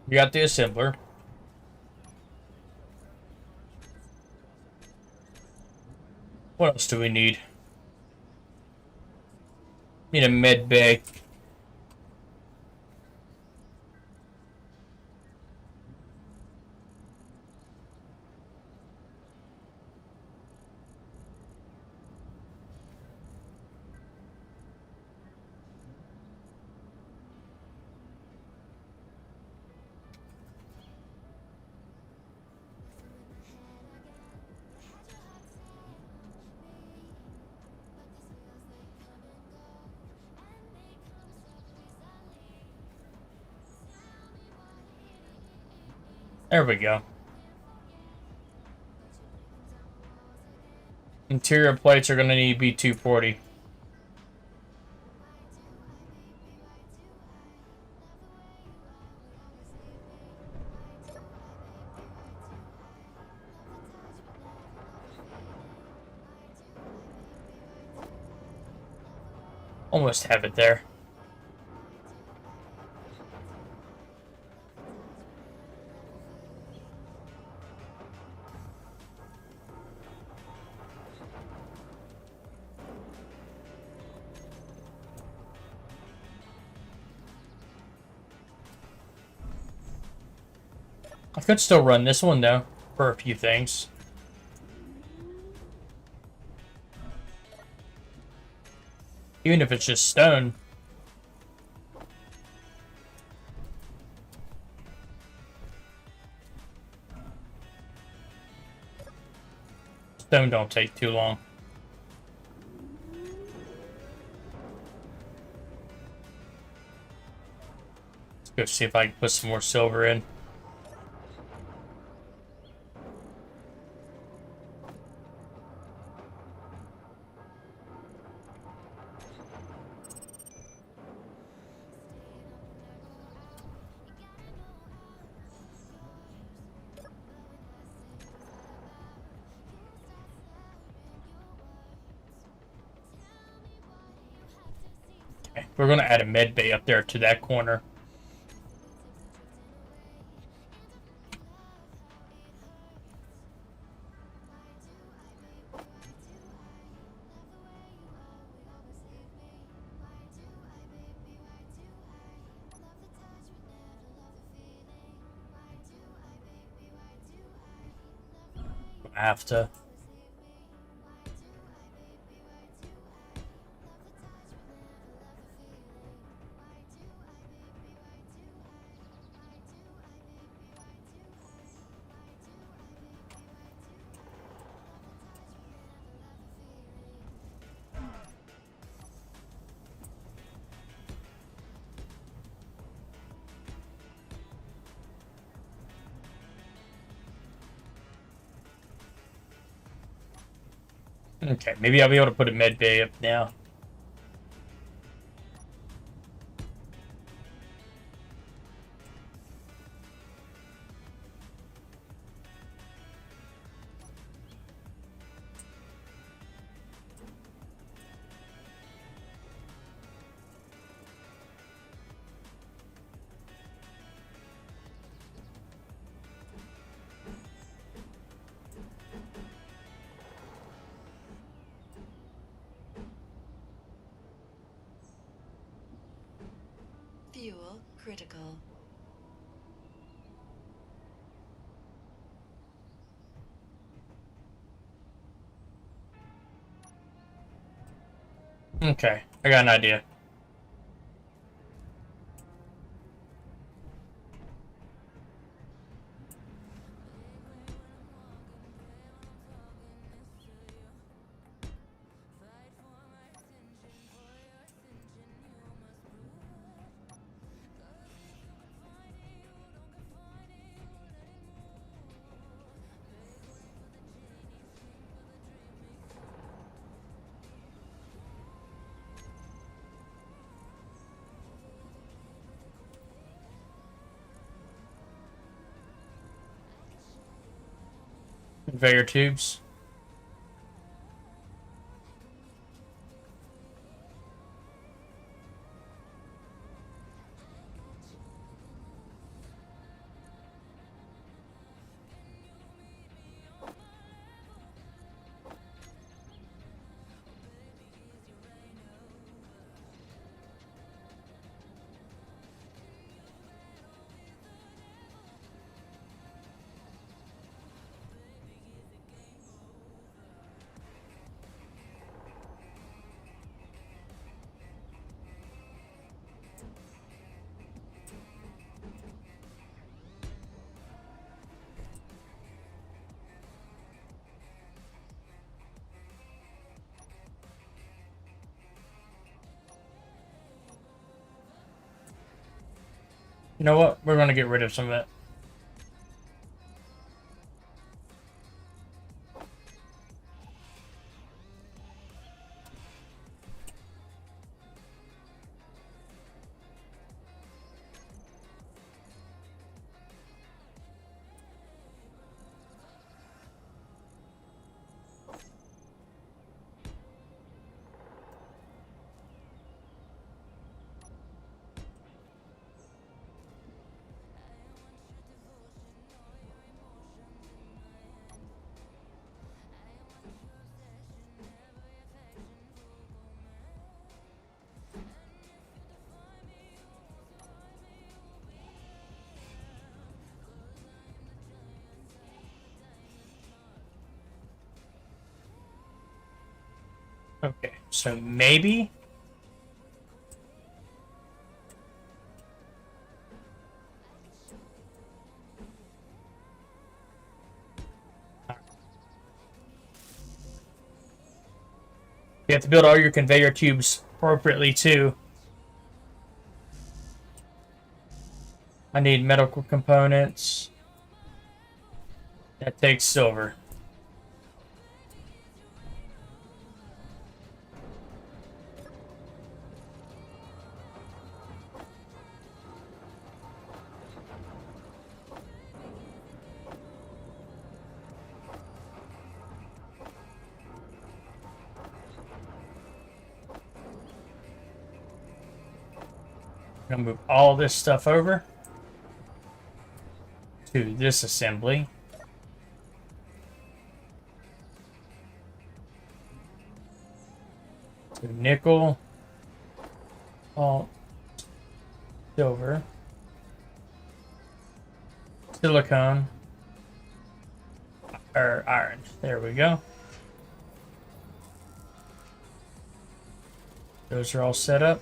You got the assembler. What else do we need? Need a med bay. There we go. Interior plates are going to need B240. Almost have it there. I could still run this one though, for a few things. Even if it's just stone. Stone don't take too long. Let's go see if I can put some more silver in. We're going to add a med bay up there to that corner. I have to. Okay, maybe I'll be able to put a med bay up now. Fuel critical. Okay, I got an idea. Conveyor tubes. You know what? We're gonna get rid of some of that. Okay, so maybe. You have to build all your conveyor tubes appropriately too. I need medical components. That takes silver. I'm gonna move all this stuff over to this assembly. So nickel, all silver, silicone, or iron. There we go. Those are all set up.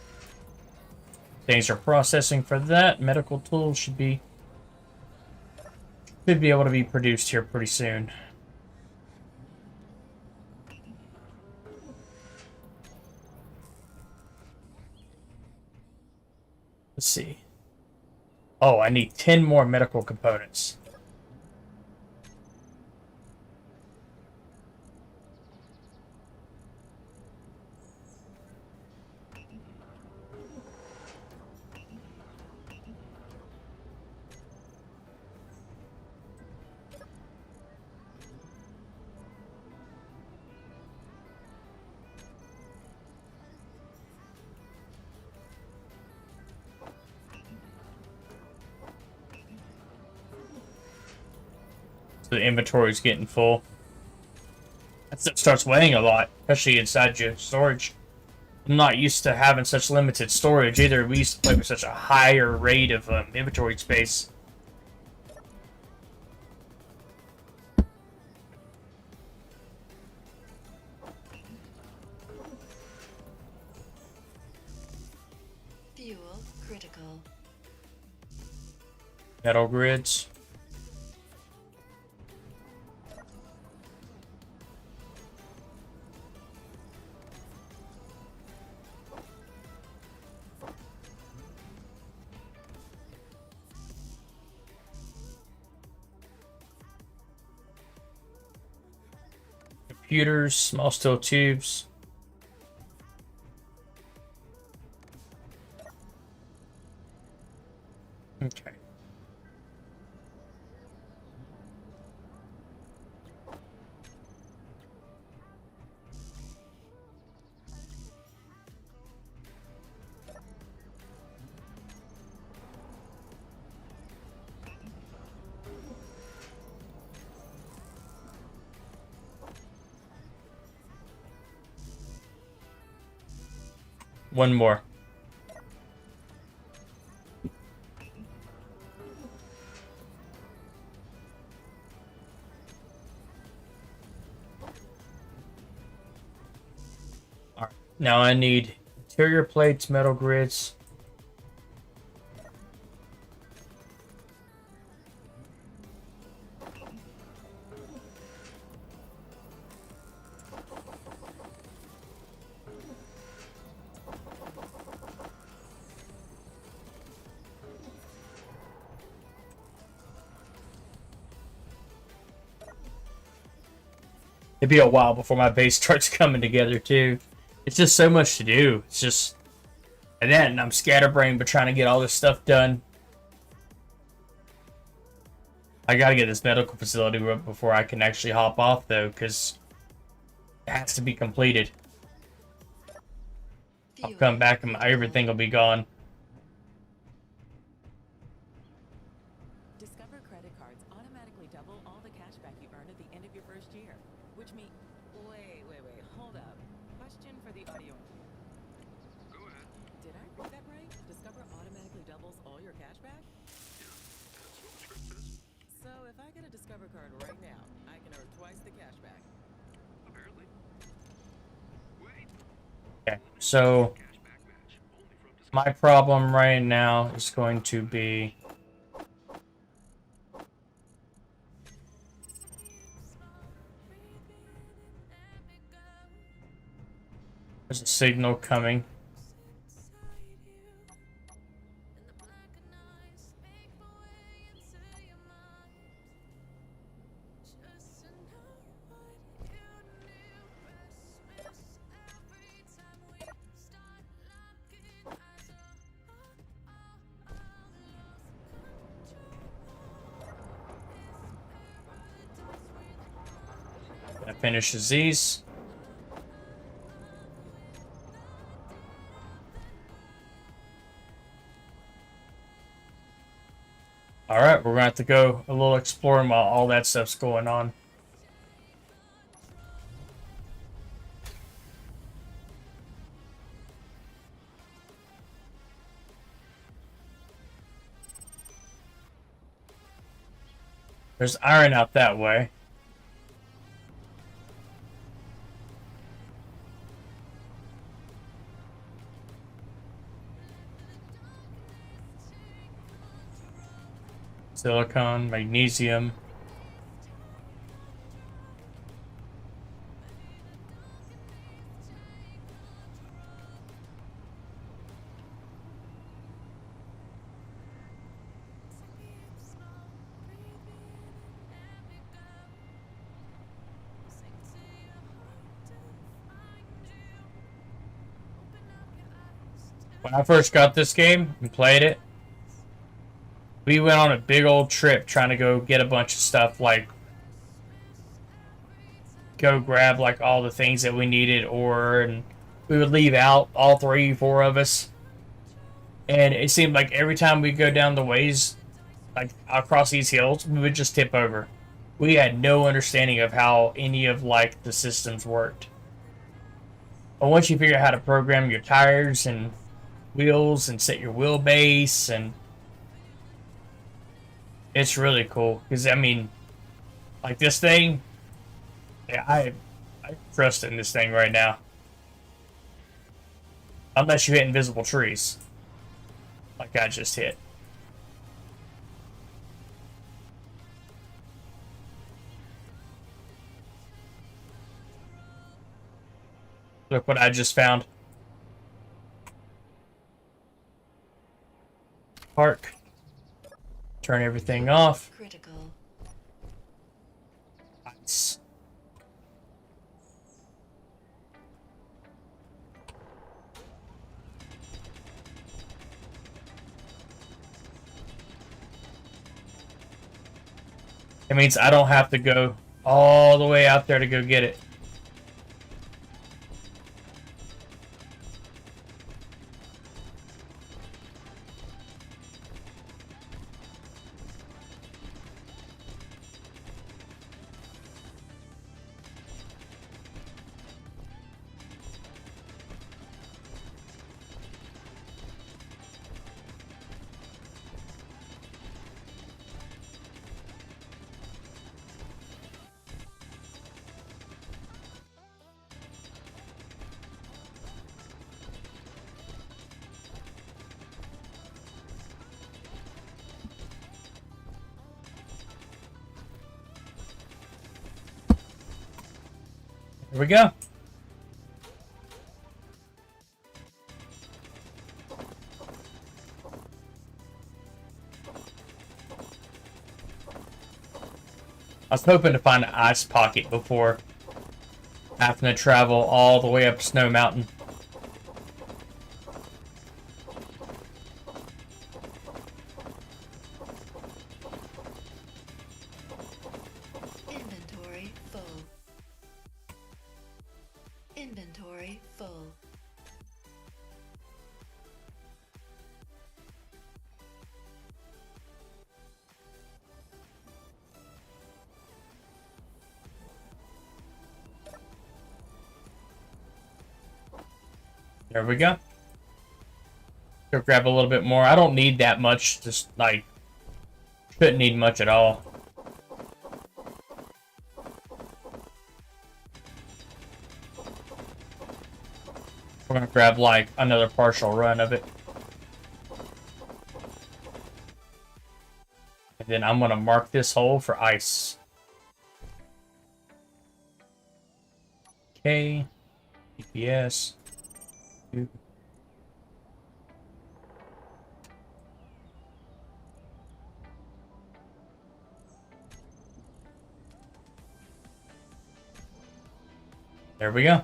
Things are processing for that. Medical tools should be able to be produced here pretty soon. Let's see. Oh, I need 10 more medical components. The inventory is getting full. That stuff starts weighing a lot, especially inside your storage. I'm not used to having such limited storage either. We used to play with such a higher rate of inventory space. Fuel critical. Metal grids. Computers, small steel tubes. Okay. One more. All right. Now I need interior plates, metal grids. It'd be a while before my base starts coming together too. It's just so much to do. It's just, and then I'm scatterbrained but trying to get all this stuff done. I gotta get this medical facility up before I can actually hop off though, because it has to be completed. I'll come back and everything will be gone. Discover credit cards automatically double all the cashback you earn at the end of your first year, which means... Wait, hold up. Question for the audio. Go ahead. Did I read that right? Discover automatically doubles all your cashback? Yeah, that's what the script says. So if I get a Discover card right now, I can earn twice the cashback. Apparently. Wait. Okay, so Cashback match. Only from Discover. my problem right now is going to be there's a signal coming. That finishes these. Alright, we're gonna have to go a little exploring while all that stuff's going on. There's iron out that way. Silicon, magnesium. When I first got this game and played it, we went on a big old trip trying to go get a bunch of stuff, like go grab like all the things that we needed, and we would leave out, all 3, 4 of us, and it seemed like every time we go down the ways, like across these hills, we would just tip over. We had no understanding of how any of like the systems worked. But once you figure out how to program your tires and wheels and set your wheelbase, and it's really cool. Because, I mean, like this thing, yeah, I trust in this thing right now. Unless you hit invisible trees. Like I just hit. Look what I just found. Park. Turn everything off. Critical. Nice. It means I don't have to go all the way out there to go get it. Here we go. I was hoping to find an ice pocket before having to travel all the way up Snow Mountain. Inventory full. Inventory full. There we go. Go grab a little bit more. I don't need that much. Just like shouldn't need much at all. We're gonna grab like another partial run of it. And then I'm gonna mark this hole for ice. Okay. GPS. There we go.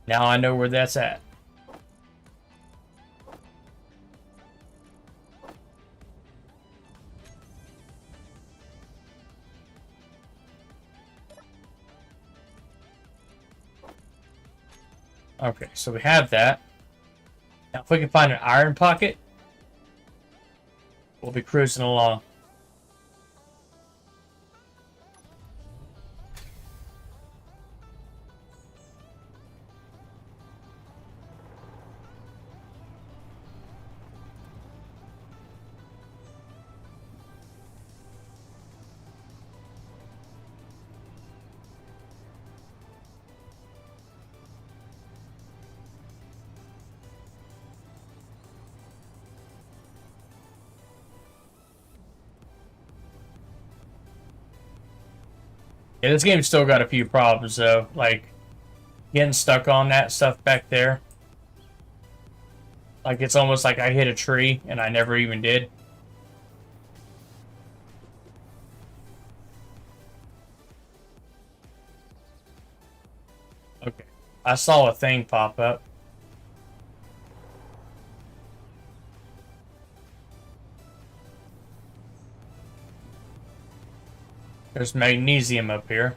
Now I know where that's at. Okay, so we have that. Now if we can find an iron pocket, we'll be cruising along. Yeah, this game's still got a few problems though, like getting stuck on that stuff back there. Like it's almost like I hit a tree and I never even did. Okay, I saw a thing pop up. There's magnesium up here.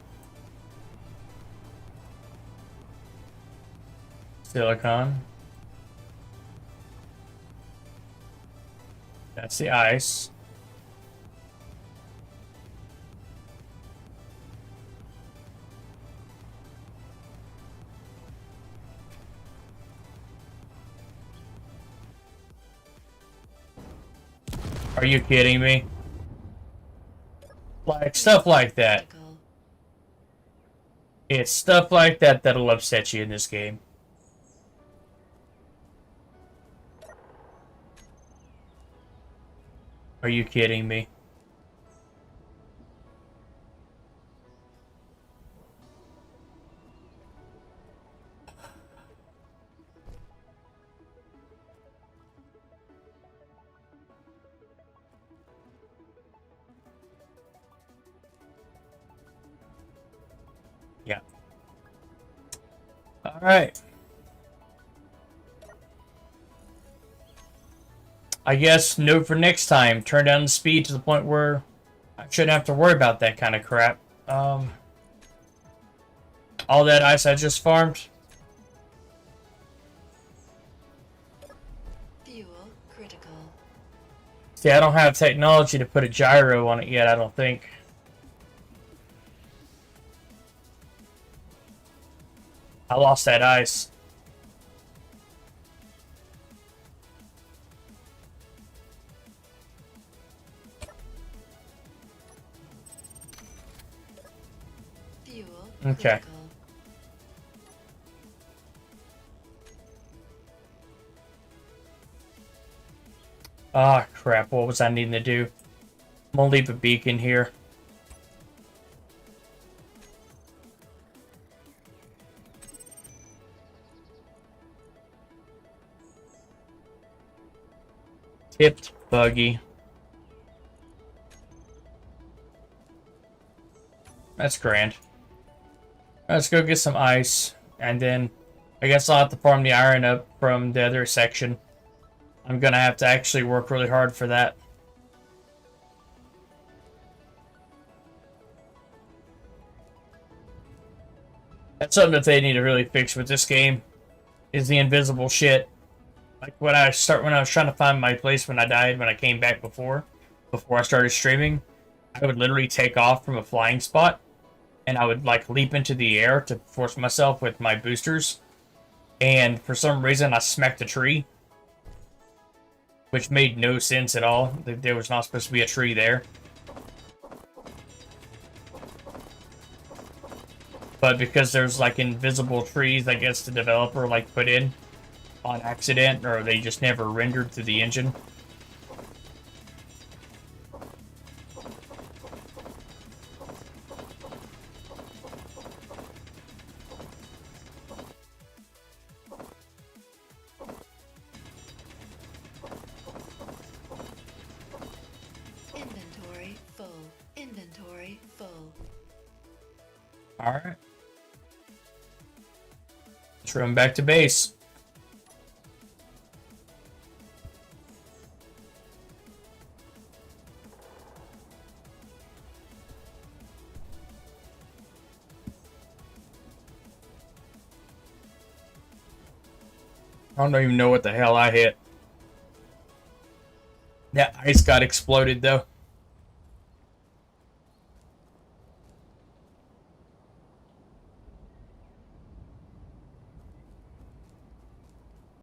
Silicon. That's the ice. Are you kidding me? Like, stuff like that. Critical. It's stuff like that that'll upset you in this game. Are you kidding me? Yeah. All right. I guess note for next time, turn down the speed to the point where I shouldn't have to worry about that kind of crap. All that ice I just farmed. Fuel critical. See, I don't have technology to put a gyro on it yet, I don't think. I lost that ice. Fuel Okay. critical. Ah, crap. What was I needing to do? I'm gonna leave a beacon here. Tipped buggy. That's grand. Let's go get some ice, and then I guess I'll have to farm the iron up from the other section. I'm gonna have to actually work really hard for that. That's something that they need to really fix with this game, is the invisible shit. Like when I was trying to find my place when I died, when I came back before I started streaming, I would literally take off from a flying spot, and I would like leap into the air to force myself with my boosters, and for some reason I smacked a tree, which made no sense at all. There was not supposed to be a tree there. But because there's like invisible trees, I guess the developer like put in on accident, or they just never rendered through the engine. Inventory full. Inventory full. Alright. Let's run back to base. I don't even know what the hell I hit. That ice got exploded though.